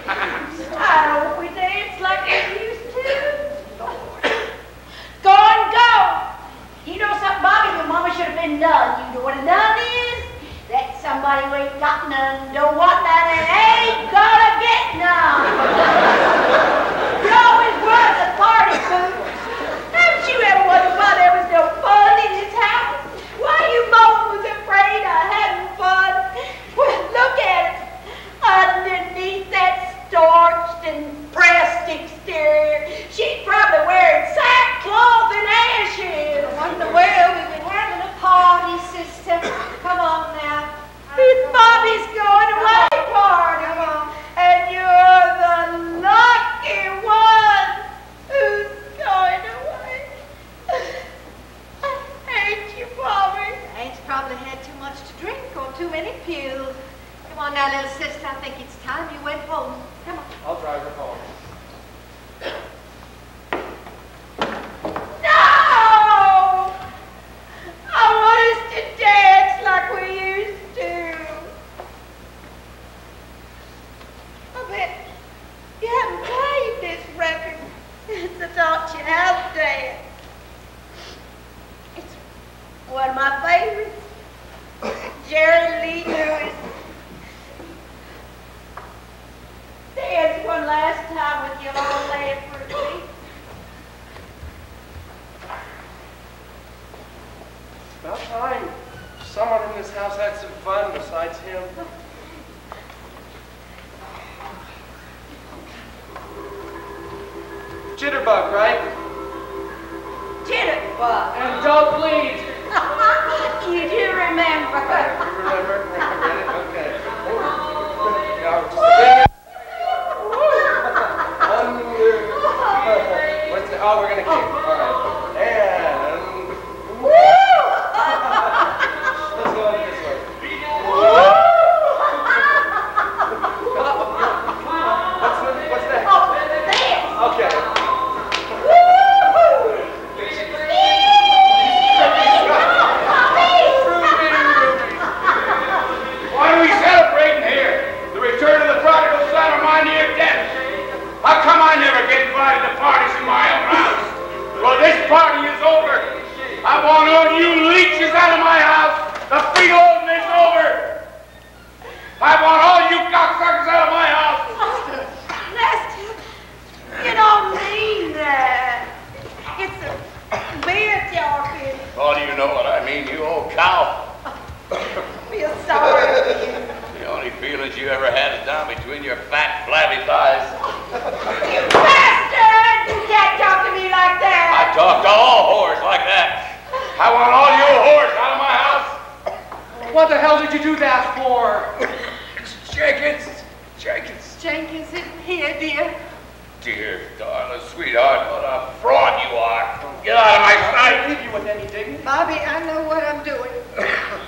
I hope we dance like we used to. Go and go. You know something, Bobby, your mama should have been none. You know what a nun is? That's somebody who ain't got none, don't want none, and ain't gonna get none. You always was a party fool. Haven't you ever wondered why there was no fun in this house? Why you both was afraid of having fun? Well, look at it. Underneath that starched and pressed exterior, she's probably wearing sackcloth and ashes. What in the world? We've been having a party, sister. Come on now. It's Bobby's going away party. Come on. And you're the lucky one who's going away. I hate you, Bobby. Aunt's probably had too much to drink or too many pills. Come on now, little sister. I think it's time you went home. Come on. I'll drive her home. No! I want us to dance like we used to. I bet you haven't played this record since I taught you how to dance. It's one of my favorites. Jerry Lee Lewis. Dance one last time with your old lady for me. About time someone in this house had some fun besides him. Jitterbug, right? Jitterbug. And don't bleed. You do remember. You remember? I read it? Okay. Now, just what's the, oh, we're going to kick. All right. And... Let's go this way. What's that? Oh, this. Okay. What are we celebrating here? The return of the prodigal son or my near death? How come I never get invited to parties in my own house? Well, this party is over. I want all you leeches out of my house. The freeloading is over. I want all you cocksuckers out of my house. Lester, you don't mean that. It's a beer talking. Oh, do you know what I mean, you old cow? Feel sorry for you. The only feelings you ever had is down between your fat, flabby thighs. You bastard! You can't talk to me like that. I talk to all whores like that. I want all you whores out of my house. What the hell did you do that for? Jenkins. Jenkins. Jenkins isn't here, dear. dear, darling, sweetheart, what a fraud you are. Get out of my I sight. leave you with any dignity. Bobby, I know what I'm doing.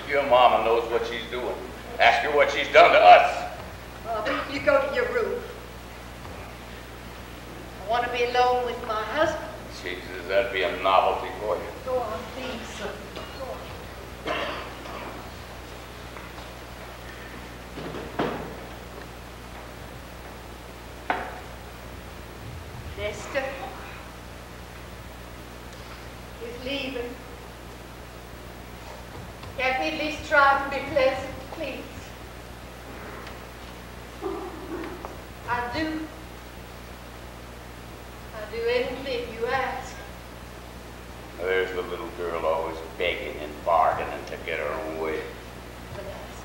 Your mama knows what she's doing. Ask her what she's done to us. Bobby, you go to your room. I want to be alone with my husband. Jesus, that'd be a novelty for you. Go on, please, son. Go on. Lester is leaving. Can't we at least try to be pleasant, please? I do anything you ask. There's the little girl always begging and bargaining to get her own way. The last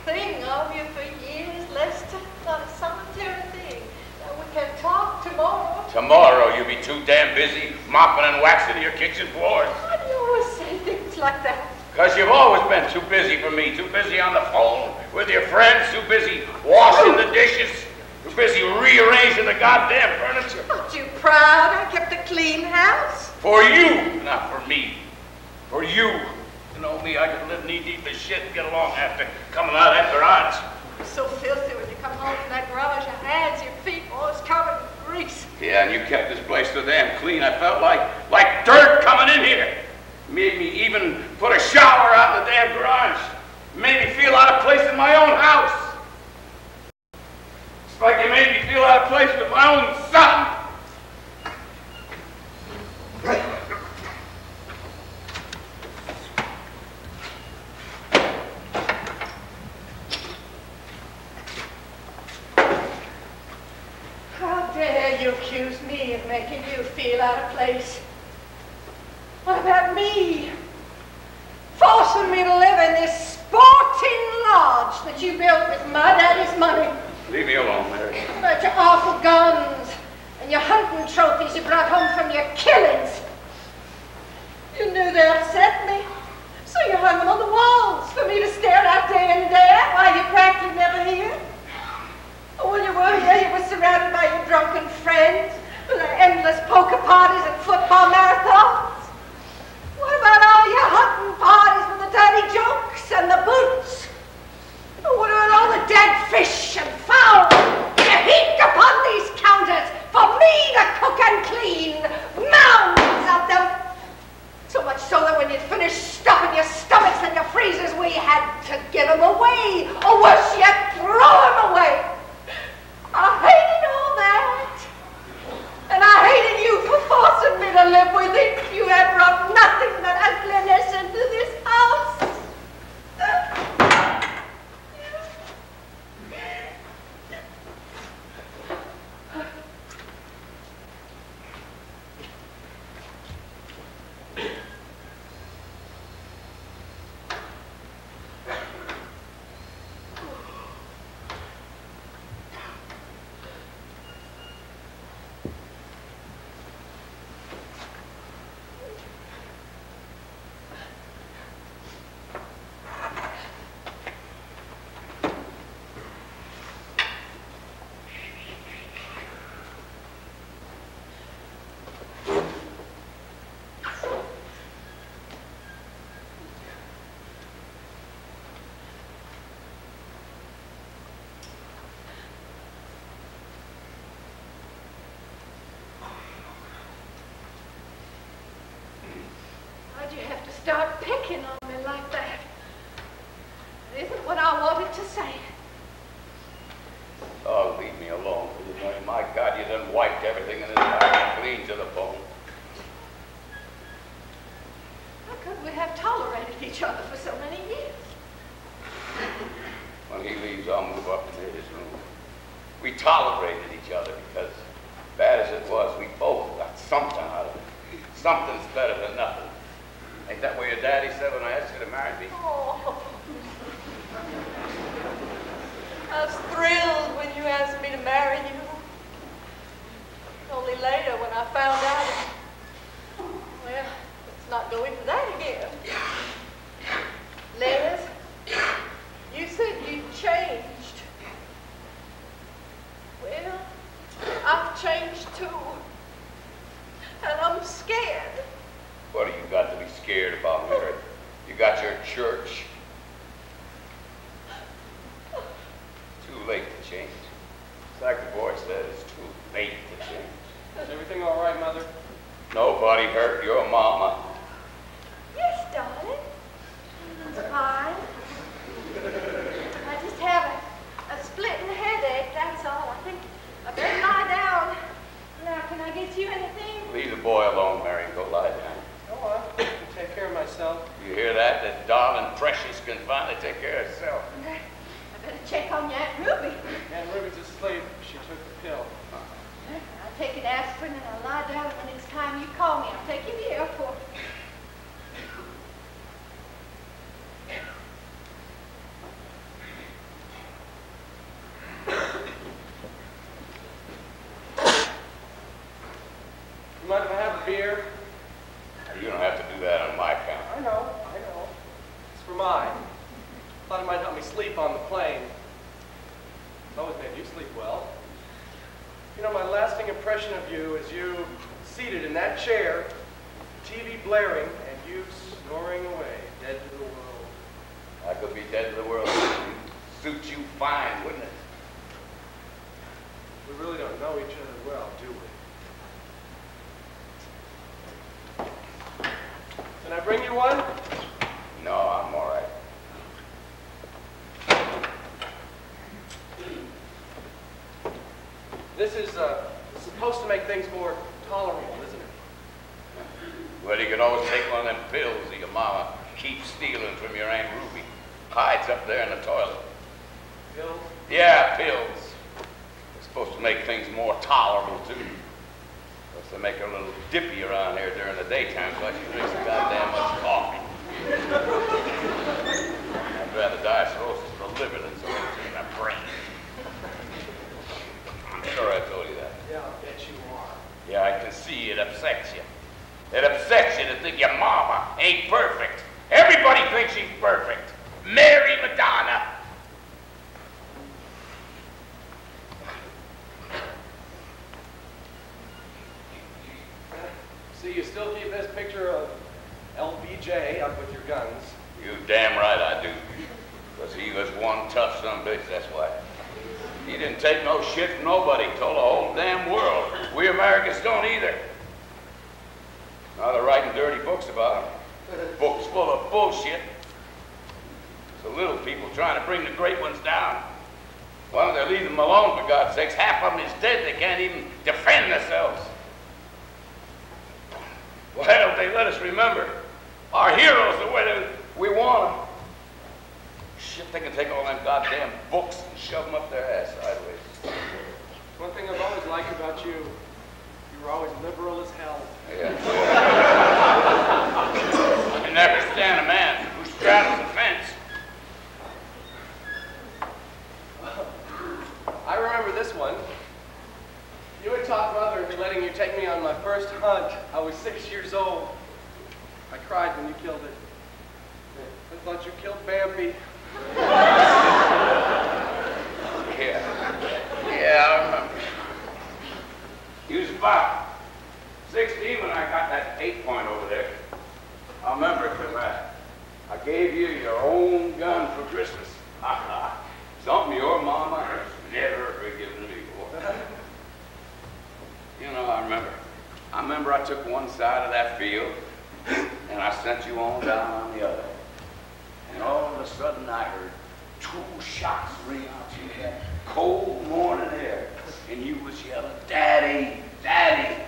thing of you for years, Lester. Not a solitary thing. Now we can talk tomorrow. Tomorrow you'll be too damn busy mopping and waxing your kitchen floors. Why do you always say things like that? Because you've always been too busy for me, too busy on the phone with your friends, too busy washing the dishes, too busy rearranging the goddamn furniture. Aren't you proud I kept a clean house? For you, not for me. For you. You know me, I could live knee-deep in shit and get along after coming out of that garage. You're so filthy when you come home from that garage. Your hands, your feet, always covered in grease. Yeah, and you kept this place so damn clean, I felt like dirt coming in here. Made me even put a shower out in the damn garage. Made me feel out of place in my own house. It's like you made me feel out of place with my own son. How dare you accuse me of making you feel out of place? What about me? Forcing me to live in this sporting lodge that you built with my daddy's money. Leave me alone, Mary. About your awful guns and your hunting trophies you brought home from your killings. You knew they upset me, so you hung them on the walls for me to stare at day in and day out while you practically never here. Oh, when you were here, you were surrounded by your drunken friends, with their endless poker parties and football marathons. What about all your hunting parties with the dirty jokes and the boots? What about all the dead fish and fowl you heaped upon these counters for me to cook and clean? Mounds of them! So much so that when you'd finished stuffing your stomachs and your freezers, we had to give them away, or worse yet, throw them away. I hated all that. And I hated you for forcing me to live with it. You had brought nothing but ugliness into this house. Why'd you have to start picking on me like that? It isn't what I wanted to say. Oh, leave me alone, will you, Mary? My God, you done wiped everything in this house clean to the bone. How could we have tolerated each other for so many years? When he leaves, I'll move up into his room. We tolerated each other because, bad as it was, we both got something out of it. Something's better than nothing. Ain't that what your daddy said when I asked you to marry me? Oh. I was thrilled when you asked me to marry you. Only later when I found out, well, let's not go into that again. Les, you said you'd changed. Well, I've changed herself. I better check on your Aunt Ruby. Aunt Ruby's asleep. She took the pill. I'll take an aspirin and I'll lie down, and the next time you call me, I'll take you to the airport. You mind if I have a beer? You don't have to do that on my account. I know. It's for mine. Thought it might help me sleep on the plane. It's always made you sleep well. You know, my lasting impression of you is you seated in that chair, TV blaring, and you snoring away, dead to the world. I could be dead to the world. Suit you fine, wouldn't it? We really don't know each other well, do we? Can I bring you one? No, I'm all right. This is supposed to make things more tolerable, isn't it? Well, you can always take one of them pills that your mama keeps stealing from your Aunt Ruby. Hides up there in the toilet. Pills? Yeah, pills. They're supposed to make things more tolerable, too. Supposed to make her a little dippy around here during the daytime, so she drinks so goddamn much coffee. I'd rather die of cirrhosis of the liver than cirrhosis of my brain. I'm sure I told you that. Yeah, I bet you are. Yeah, I can see it upsets you. It upsets you to think your mama ain't perfect. Everybody thinks she's perfect. Mary Madonna. See, you still keep this picture of LBJ up with your guns. You damn right I do. Because he was one tough son of a bitch, that's why. He didn't take no shit from nobody. Told the whole damn world. We Americans don't either. Now they're writing dirty books about him. Books full of bullshit. The little people trying to bring the great ones down. Well, they're leaving them alone, for God's sakes. Half of them is dead. They can't even defend themselves. Why don't they let us remember our heroes the way we want them? Shit, they can take all them goddamn books and shove them up their ass sideways. One thing I've always liked about you, you were always liberal as hell. Yeah. I never stand a man who straddles a fence. I remember this one. You had talked Mother into letting you take me on my first hunt. I was 6 years old. I cried when you killed it. I thought you killed Bambi. Yeah, I remember. He was about 16 when I got that 8-point over there. I remember it because I gave you your own gun for Christmas. Something your mama has never forgiven me for. You know, I remember I took one side of that field and I sent you on down on the other. And all of a sudden I heard 2 shots ring out through that cold morning air. And you was yelling, "Daddy, Daddy!"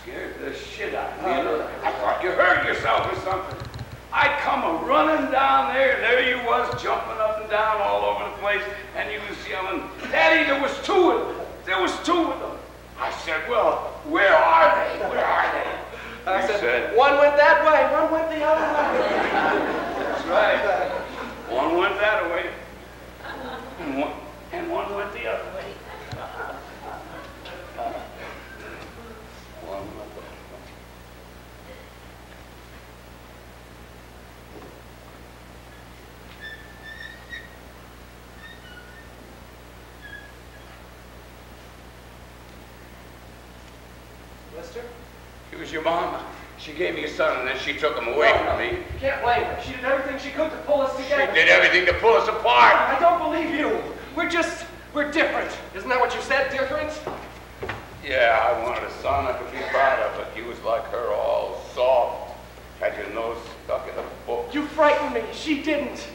Scared the shit out of me. I thought you hurt yourself or something. I come a-running down there, and there you was, jumping up and down all over the place, and you was yelling, "Daddy, there was 2 of them. There was 2 of them." I said, "Well, where are they? Where are they?" I said, "One went that way, one went the other way." That's right. One went that way, and one went the other way. One went the other way. Lester? She was your mama. She gave me a son, and then she took him away from me. You can't blame her. She did everything she could to pull us together. She did everything to pull us apart. I don't believe you. We're different. Isn't that what you said, different? Yeah, I wanted a son I could be proud of, but you was like her, all soft. Had your nose stuck in a book. You frightened me. She didn't.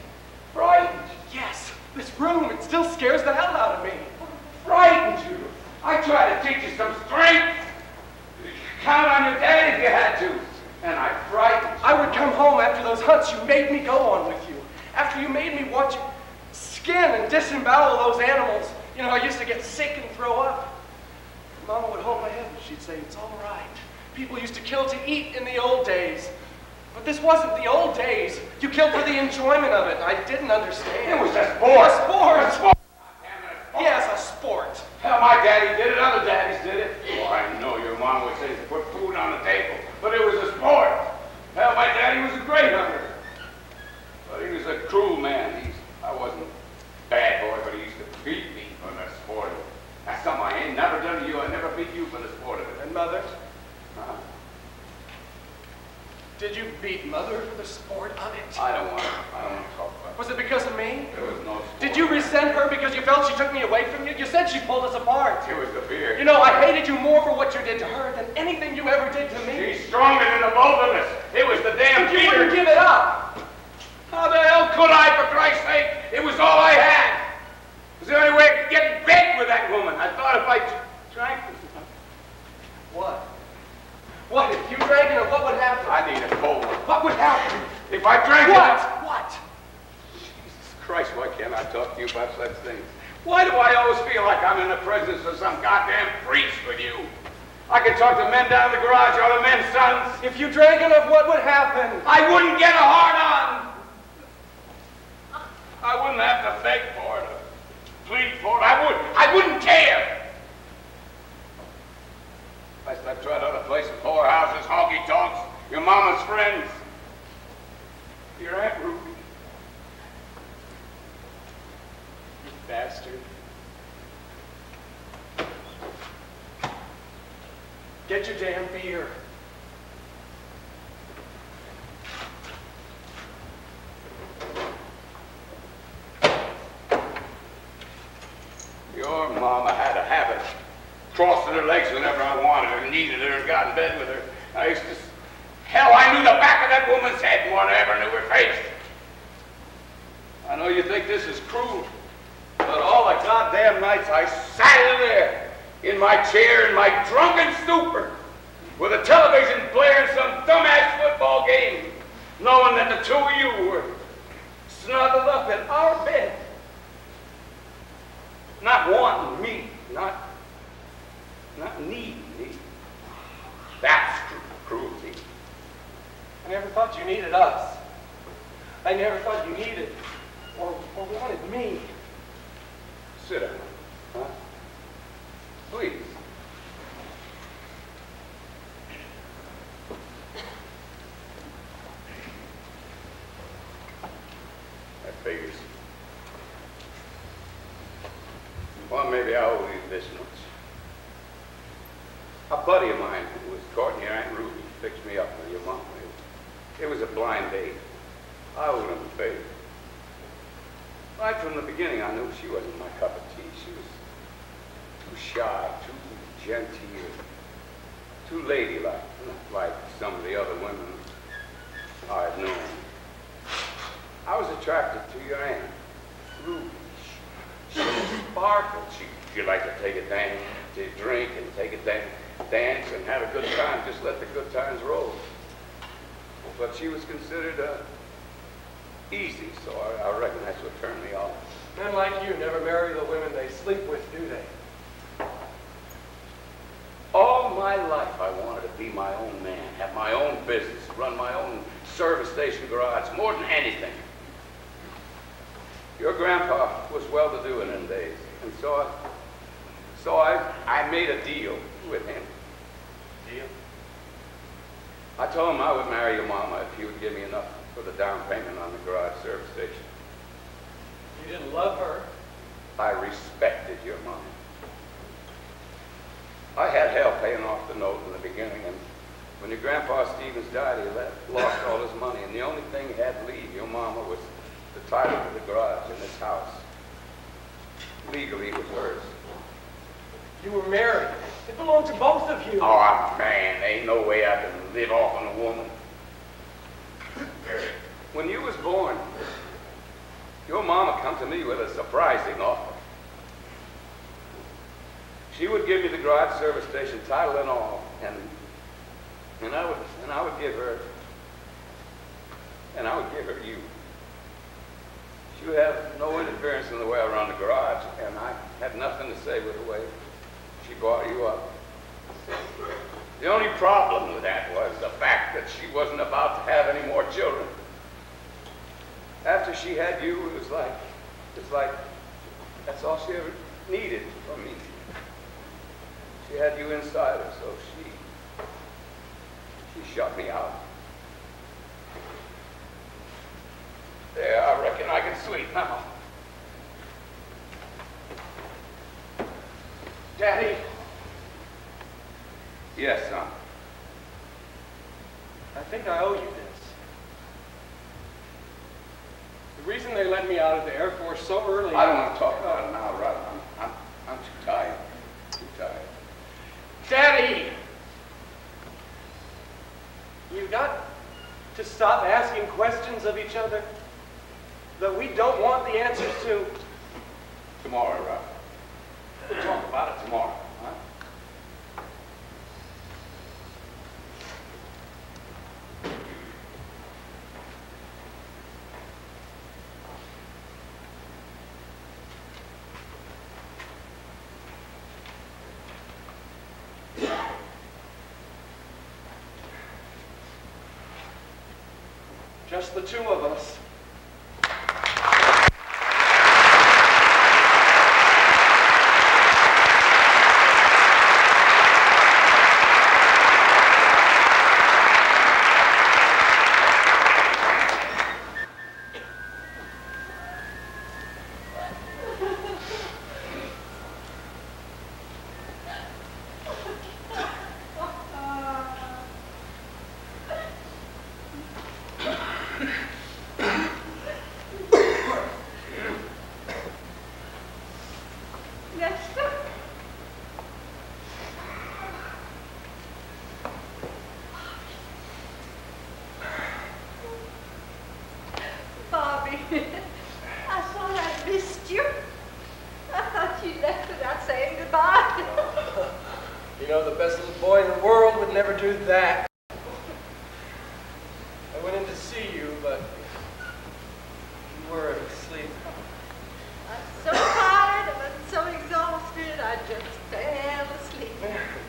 Frightened? Yes. This room, it still scares the hell out of me. Frightened you. I tried to teach you some strength. Count on your dad if you had to. And I frightened you. I would come home after those hunts you made me go on with you. After after you made me watch you skin and disembowel those animals, you know, I used to get sick and throw up. Mama would hold my head and she'd say, it's all right. People used to kill to eat in the old days. But this wasn't the old days. You killed for the enjoyment of it. I didn't understand. It was a sport. A sport. A sport. Damn it, a sport. Yes, a sport. Hell, my daddy did it. Other daddies did it. Oh, I know your mom would say to put food on the table, but it was a sport. Hell, my daddy was a great hunter. But he was a cruel man. I wasn't a bad boy, but he used to beat me for the sport of it. That's something I ain't never done to you. I never beat you for the sport of it. And Mother? Huh? Did you beat Mother for the sport of it? I don't want to talk about it. Was it because of me? There was no sport. Did you resent her because you felt she took me away from you? You said she pulled us apart. It was the beer. You know, I hated you more for what you did to her than anything you ever did to me. She's stronger than the both of us. It was the damn But you beer. wouldn't give it up. How the hell could I, for Christ's sake? It was all I had. It was the only way I could get in bed with that woman. I thought if I drank this. What? What? If you drank it, what would happen? I need a cold one. What would happen? If I drank What? it. What? Jesus Christ, why can't I talk to you about such things? Why do I always feel like I'm in the presence of some goddamn priest with you? I could talk to men down in the garage or the men's sons. If you drank enough, what would happen? I wouldn't get a hard-on. I wouldn't have to beg for it or plead for it. I wouldn't care. I've tried other places, poorhouses, honky-tonks, your mama's friends, your Aunt Ruby. You bastard. Get your damn beer. Your mama had a habit of crossing her legs whenever I wanted her, needed her, and got in bed with her. I used to... Hell, I knew the back of that woman's head more than I ever knew her face. I know you think this is cruel, but all the goddamn nights I sat in there, in my chair, in my drunken stupor, with a television blaring some dumbass football game, knowing that the two of you were snuggled up in our bed. Not wanting me, not needing me. That's cruelty. I never thought you needed us. I never thought you needed or wanted me. Sit down, huh? Please. That figures. Well, maybe I owe you this much. A buddy of mine who was courting your Aunt Ruby fixed me up with your mom. It was a blind date. I owed him a favor. Right from the beginning, I knew she wasn't my cup of tea. She was too shy, too genteel, too ladylike, not like some of the other women I've known. I was attracted to your Aunt Ruby. She sparkled. She liked to take a dance, to drink and take a dance and have a good time. Just let the good times roll. But she was considered easy, so I reckon that's what turned me off. Men like you never marry the women they sleep with, do they? All my life I wanted to be my own man, have my own business, run my own service station garage, more than anything. Your grandpa was well-to-do in them days, and so I made a deal with him. Deal? I told him I would marry your mama if he would give me enough for the down payment on the garage service station. You didn't love her. I respected your mama. I had hell paying off the note in the beginning, and when your grandpa Stevens died, he lost all his money, and the only thing he had to leave your mama was the title to the garage in this house. Legally, it was hers. You were married. It belonged to both of you. Oh, man, ain't no way I can live off on a woman. When you was born, your mama come to me with a surprising offer. She would give me the garage service station title and all, and I would give her you. to have no interference in the way around the garage, and I had nothing to say with the way she brought you up. The only problem with that was the fact that she wasn't about to have any more children. After she had you, it's like that's all she ever needed from me. She had you inside her, so she shut me out. There, I reckon I can sleep now. Daddy. Yes, son. I think I owe you this. The reason they let me out of the Air Force so early... I don't want to talk about it now, Rod. I'm too tired. Too tired. Daddy! You've got to stop asking questions of each other that we don't want the answers to. Tomorrow, Rod. We'll talk about it tomorrow, huh? Just the two of us. Do that. I went in to see you, but you were asleep. I'm so tired and I'm so exhausted, I just fell asleep.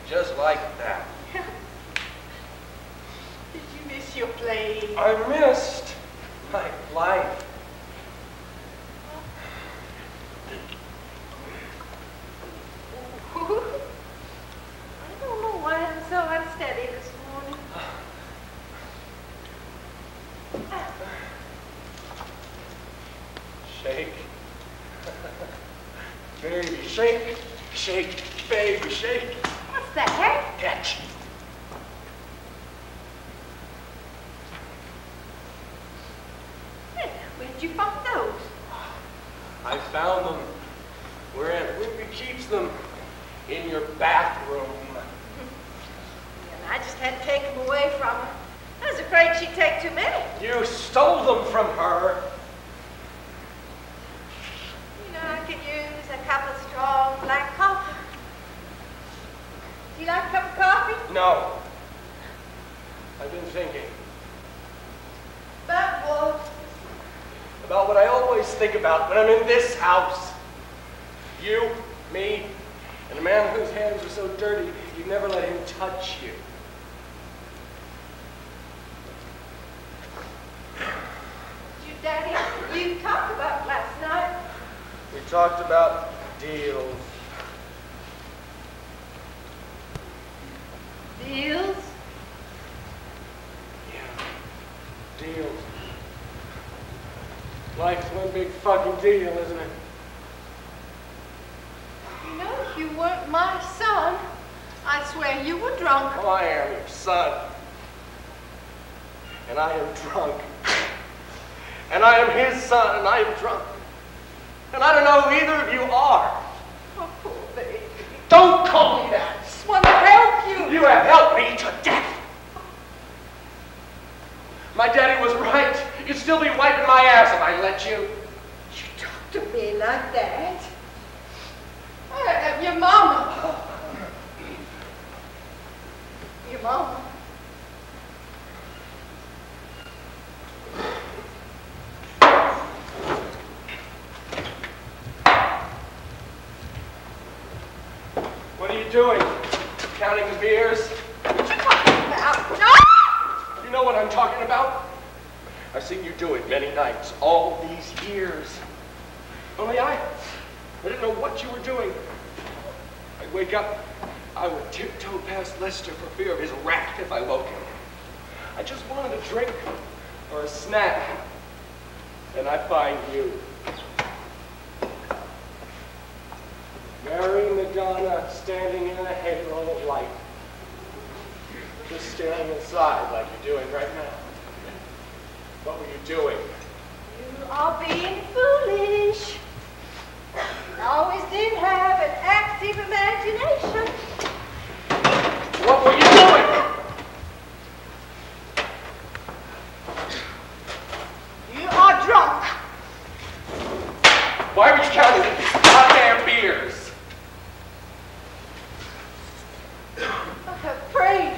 Just like that. Did you miss your play? I missed my life. I don't know why I'm so unsteady this morning. Shake. Baby, shake. Shake, baby, shake. What's that? Catch. Where'd you find those? I found them. Where Aunt Ruby keeps them. In your bathroom. And I just had to take them away from her. I was afraid she'd take too many. You stole them from her. You know, I could use a cup of strong black coffee. Do you like a cup of coffee? No. I've been thinking. About what? About what I always think about when I'm in this house. You, me, and a man whose hands are so dirty, you'd never let him touch you. You, Daddy, you talked about last night. We talked about deals. Deals? Yeah, deals. Life's one big fucking deal, isn't it? You know, if you weren't my son, I'd swear you were drunk. Oh, I am your son. And I am drunk. And I am his son, and I am drunk. And I don't know who either of you are. Oh, poor baby. Don't call me that. I just want to help you. You have helped me to death. My daddy was right. You'd still be wiping my ass if I let you. You talk to me like that. I am your mama. Your mama. you doing? Counting the beers? What you talking about? No! You know what I'm talking about? I've seen you do it many nights, all these years. Only I didn't know what you were doing. I'd wake up, I would tiptoe past Lester for fear of his wrath if I woke him. I just wanted a drink or a snack. And I find you. Mary Madonna standing in a halo of light. Just staring inside like you're doing right now. What were you doing? You are being foolish. I always did have an active imagination. What were you doing? You are drunk. Why were you counting these goddamn beers? I'm afraid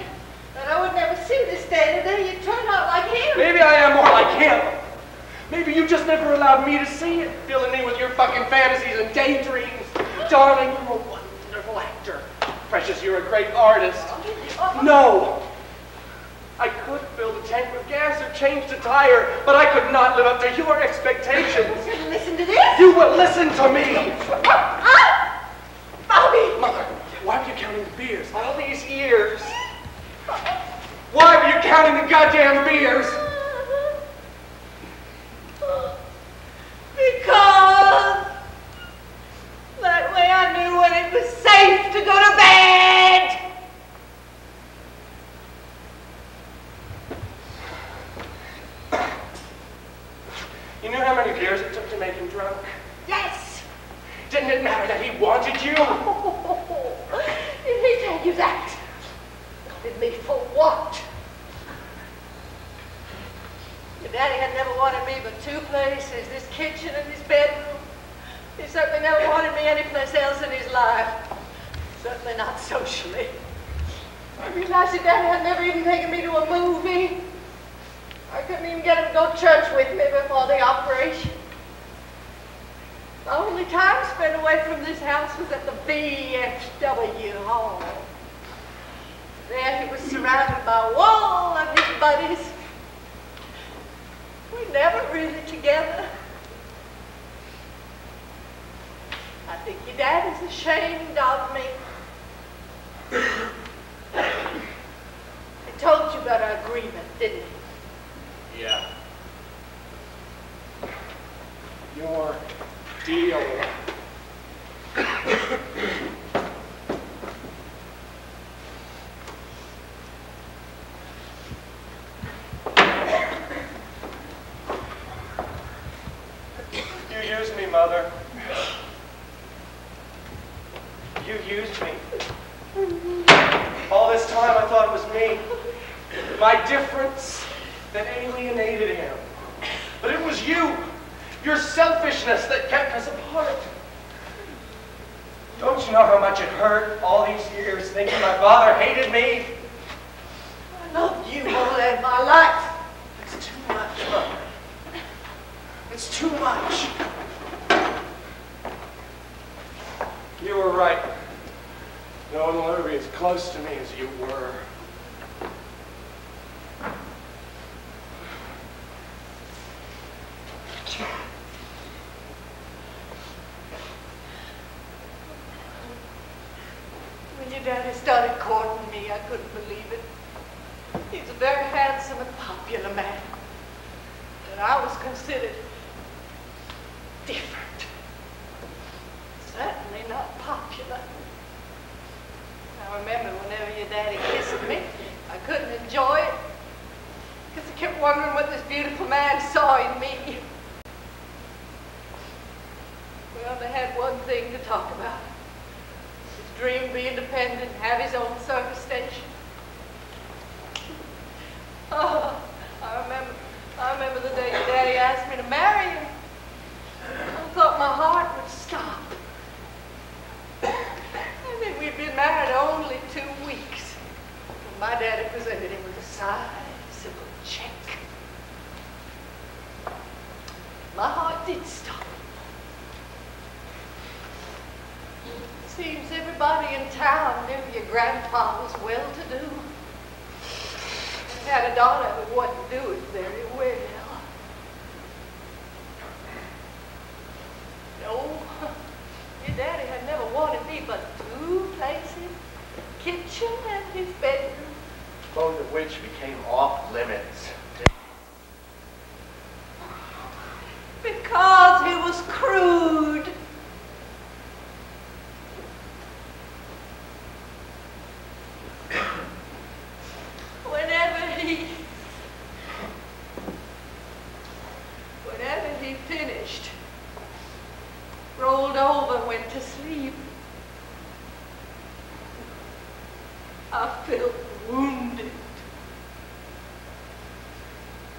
that I would never see this day today. You turned out like him. Maybe I am more like him. Maybe you just never allowed me to see it, filling me with your fucking fantasies and daydreams. Darling, you're a wonderful actor. Precious, you're a great artist. No. I could fill the tank with gas or change the tire, but I could not live up to your expectations. Listen to this. You will listen to me. Bobby. Mother, why were you counting the beers all these years? Why were you counting the goddamn beers? Because that way I knew when it was safe to go to bed. You knew how many beers it took to make him drunk? Yes. Didn't it matter that he wanted you? Did he tell you that? Wanted me for what? Your daddy had never wanted me but two places, this kitchen and this bedroom. He certainly never wanted me anyplace else in his life. Certainly not socially. I realized your daddy had never even taken me to a movie. I couldn't even get him to go to church with me before the operation. The only time spent away from this house was at the VFW hall. There he was surrounded by a wall of his buddies. We're never really together. I think your dad is ashamed of me. He told you about our agreement, didn't he? Yeah. Your deal. You used me, Mother. You used me. All this time I thought it was me, my difference, that alienated him. But it was you, your selfishness that kept us apart. Don't you know how much it hurt all these years thinking my father hated me? I loved you more than my life. It's too much, Mother. It's too much. You were right. No one will ever be as close to me as you were. When your daddy started courting me, I couldn't believe it. He's a very handsome and popular man. And I was considered different. Certainly not popular. I remember whenever your daddy kissed me, I couldn't enjoy it because I kept wondering what this beautiful man saw in me. We only had one thing to talk about. His dream of being independent, have his own service station. Oh, I remember the day your daddy asked me to marry him. I thought my heart would stop. And then we'd been married only 2 weeks. And my daddy presented him with a sizable check. My heart did stop. seems everybody in town knew your grandpa was well-to-do. He had a daughter who wasn't doing very well. No, your daddy had never wanted me but 2 places, kitchen and his bedroom. Both of which became off limits. Because he was crude. Whenever he finished, rolled over and went to sleep, I felt wounded.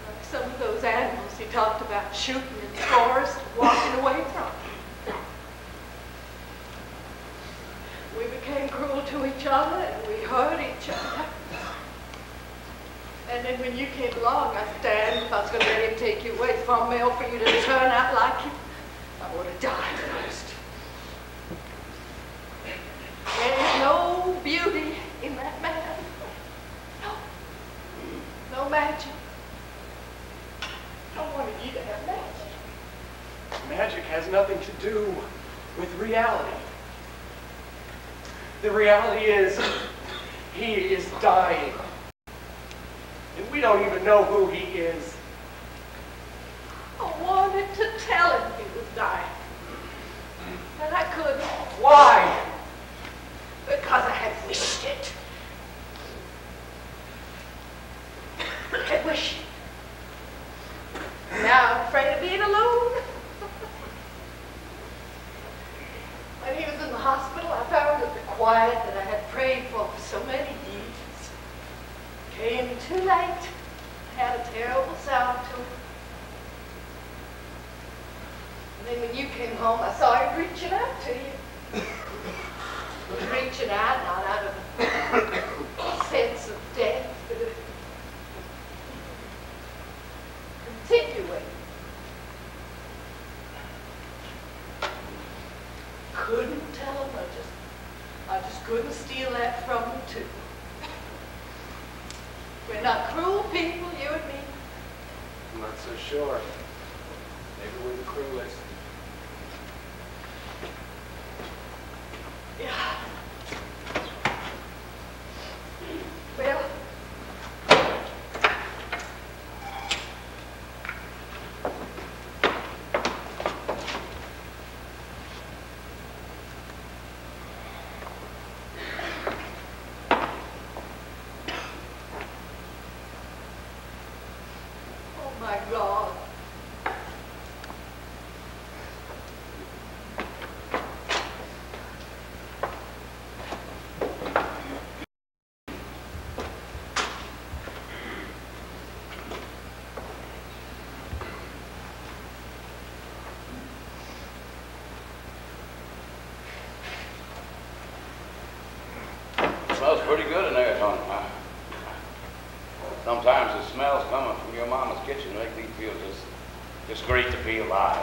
Like some of those animals he talked about shooting in the forest, walking away from. We became cruel to each other and we hurt each other. And then when you came along, I stand if I was going to let him take you away from me or for you to turn out like him, I would have died first. There's no beauty in that man. No magic. I wanted you to have magic. Magic has nothing to do with reality. The reality is, he is dying. And we don't even know who he is. I wanted to tell him he was dying. And I couldn't. Why? Because I had wished it. I had wished it. Now I'm afraid of being alone. When he was in the hospital, I found that the quiet that I had prayed for so many years came too late. Had a terrible sound to it. And then when you came home, I saw him reaching out to you. He was reaching out, not out of a sense of death, but of continuing. Couldn't tell him, I just couldn't steal that from him too. We're not cruel people, you and me. I'm not so sure. Maybe we're the cruelest. Yeah. Well, oh my God. Smells pretty good in there, Tony. Sometimes the smells coming from your mama's kitchen make me feel just great to be alive.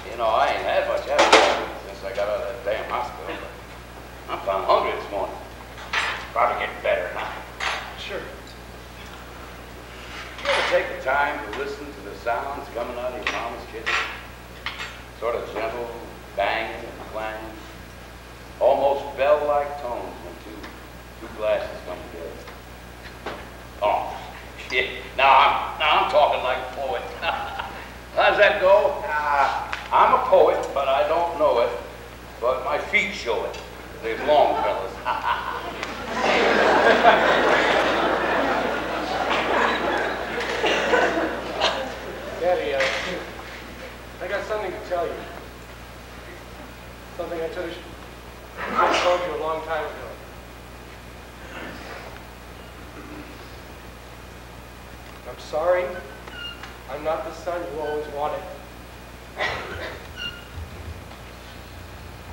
You know, I ain't had much appetite since I got out of that damn hospital. I'm kind of hungry this morning. Probably getting better now. Sure. You ever take the time to listen to the sounds coming out of your mama's kitchen? Sort of gentle bang and clang. Almost bell-like tones when two glasses come together. Oh, shit. Now I'm talking like a poet. How's that go? I'm a poet, but I don't know it. But my feet show it. They're long, fellas. Daddy, I got something to tell you. Something I told you a long time ago. I'm sorry. I'm not the son you always wanted.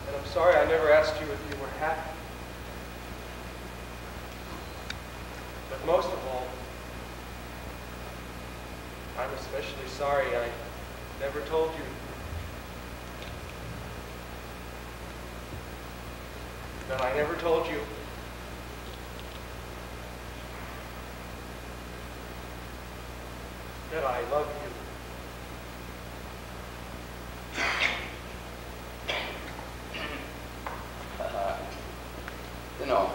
And I'm sorry I never asked you if you were happy. But most of all, I'm especially sorry I never told you that I never told you. That I love you. You know,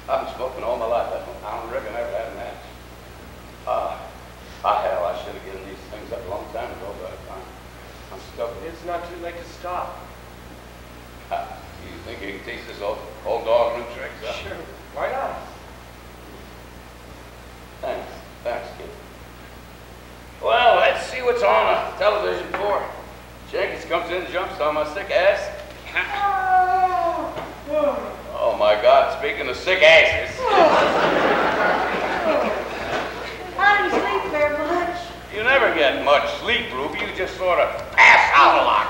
I haven't spoken all my life. I don't reckon I ever had an answer. I should have given these things up a long time ago, but I'm stuck. It's not too late to stop. You think you can teach this old dog new tricks? Huh? Sure. Why not? Thanks, kid. Well, let's see what's on the television for. Jenkins comes in and jumps on my sick ass. Oh my God, speaking of sick asses. How do you sleep very much? You never get much sleep, Ruby. You just sort of pass out a lot.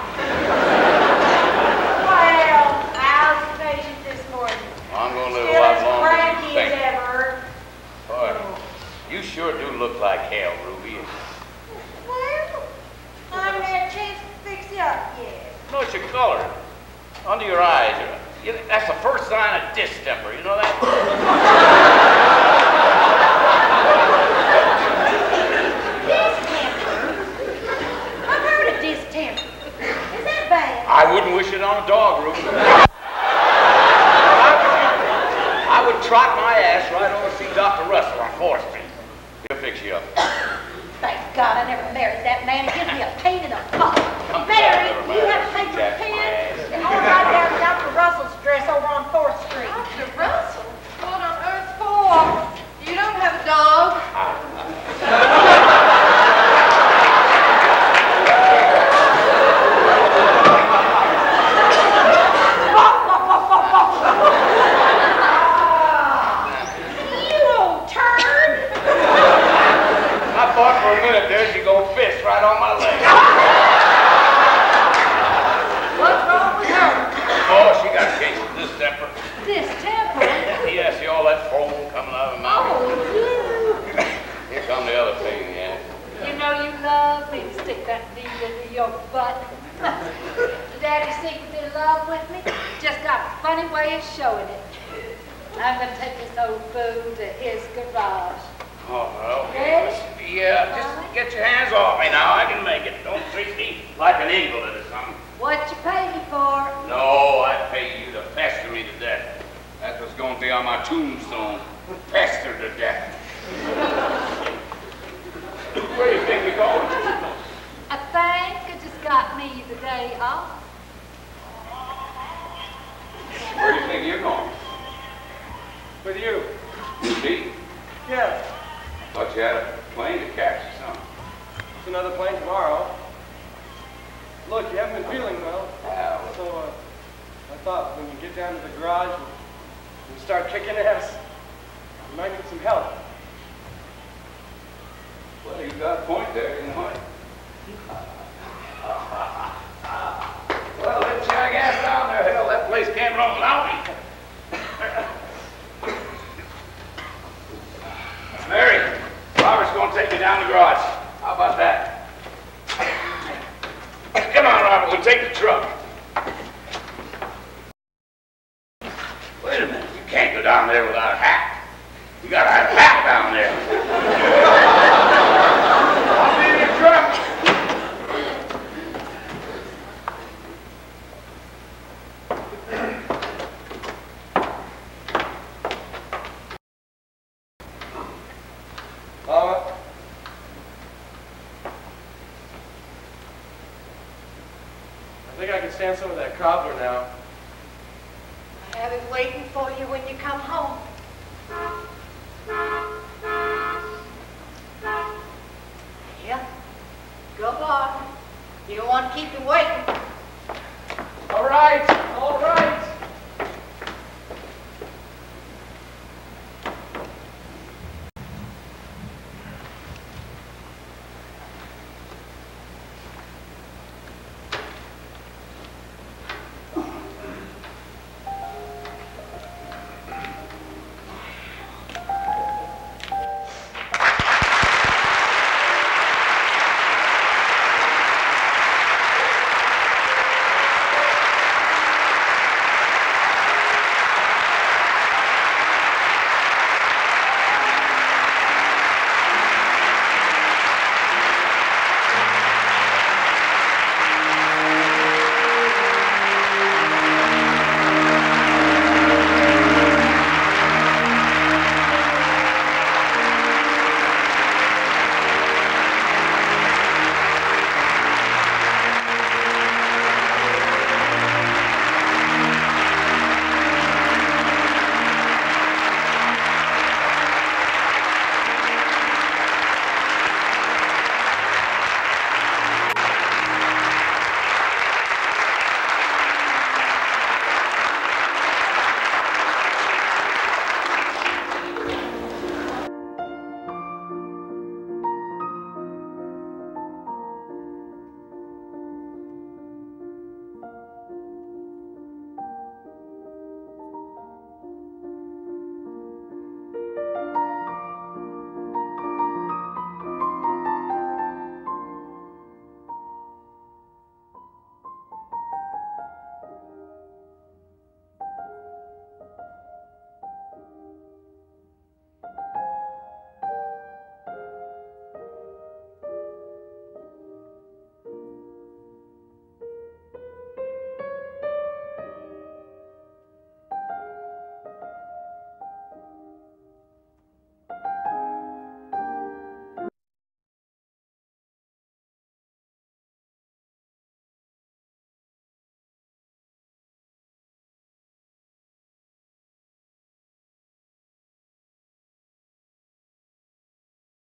Well, how's the patient this morning? I'm going to live a Still lot as longer than cranky you think. as ever. Boy, you sure do look like hell, Ruby. Well, I haven't had a chance to fix you up yet. Notice your color. Under your eyes. That's the first sign of distemper. You know that? Distemper? I've heard of distemper. Is that bad? I wouldn't wish it on a dog, Ruby. I would trot my ass right over to see Dr. Russell on 4th Street. He'll fix you up. Thank God I never married that man. It gives me a pain in the butt. Mary, do you have a paper and pen? I'll write down Dr. Russell's address over on 4th Street. Dr. Russell? What on earth for? You don't have a dog. You old turd! I thought for a minute there she'd go fist right on my leg. What's wrong with her? Oh, she got a case of distemper. Distemper? Yeah, see all that foam coming out of her mouth? Oh, Here come the other pain in the ass. You know you love me to stick that needle into your butt. Daddy's secretly in love with me. Just got a funny way of showing it. I'm going to take this old fool to his garage. Oh, Ready? okay. Yeah, just get your hands off me now. I can make it. Don't treat me like an invalid or something. What you pay me for? No, I'd pay you to pester me to death. That's what's going to be on my tombstone. Pester to death. Where do you think we're going? I think I just got me the day off. Where do you think you're going? With you. You see? Yeah. Thought you had a plane to catch or something. There's another plane tomorrow. Look, you haven't been feeling well. Well, So, I thought when you get down to the garage and start kicking ass, you might need some help. well, you got a point there, you know. Well, let's jag ass down there. Hell, that place can't run without me. Mary, Robert's going to take me down the garage. How about that? Come on, Robert, we'll take the truck. Wait a minute, you can't go down there without a hat. You got to have a hat down there. I'll be in your truck. Mama? I think I can stand some of that cobbler now. I have it waiting for you when you come home. Yeah, go on. You don't want to keep him waiting.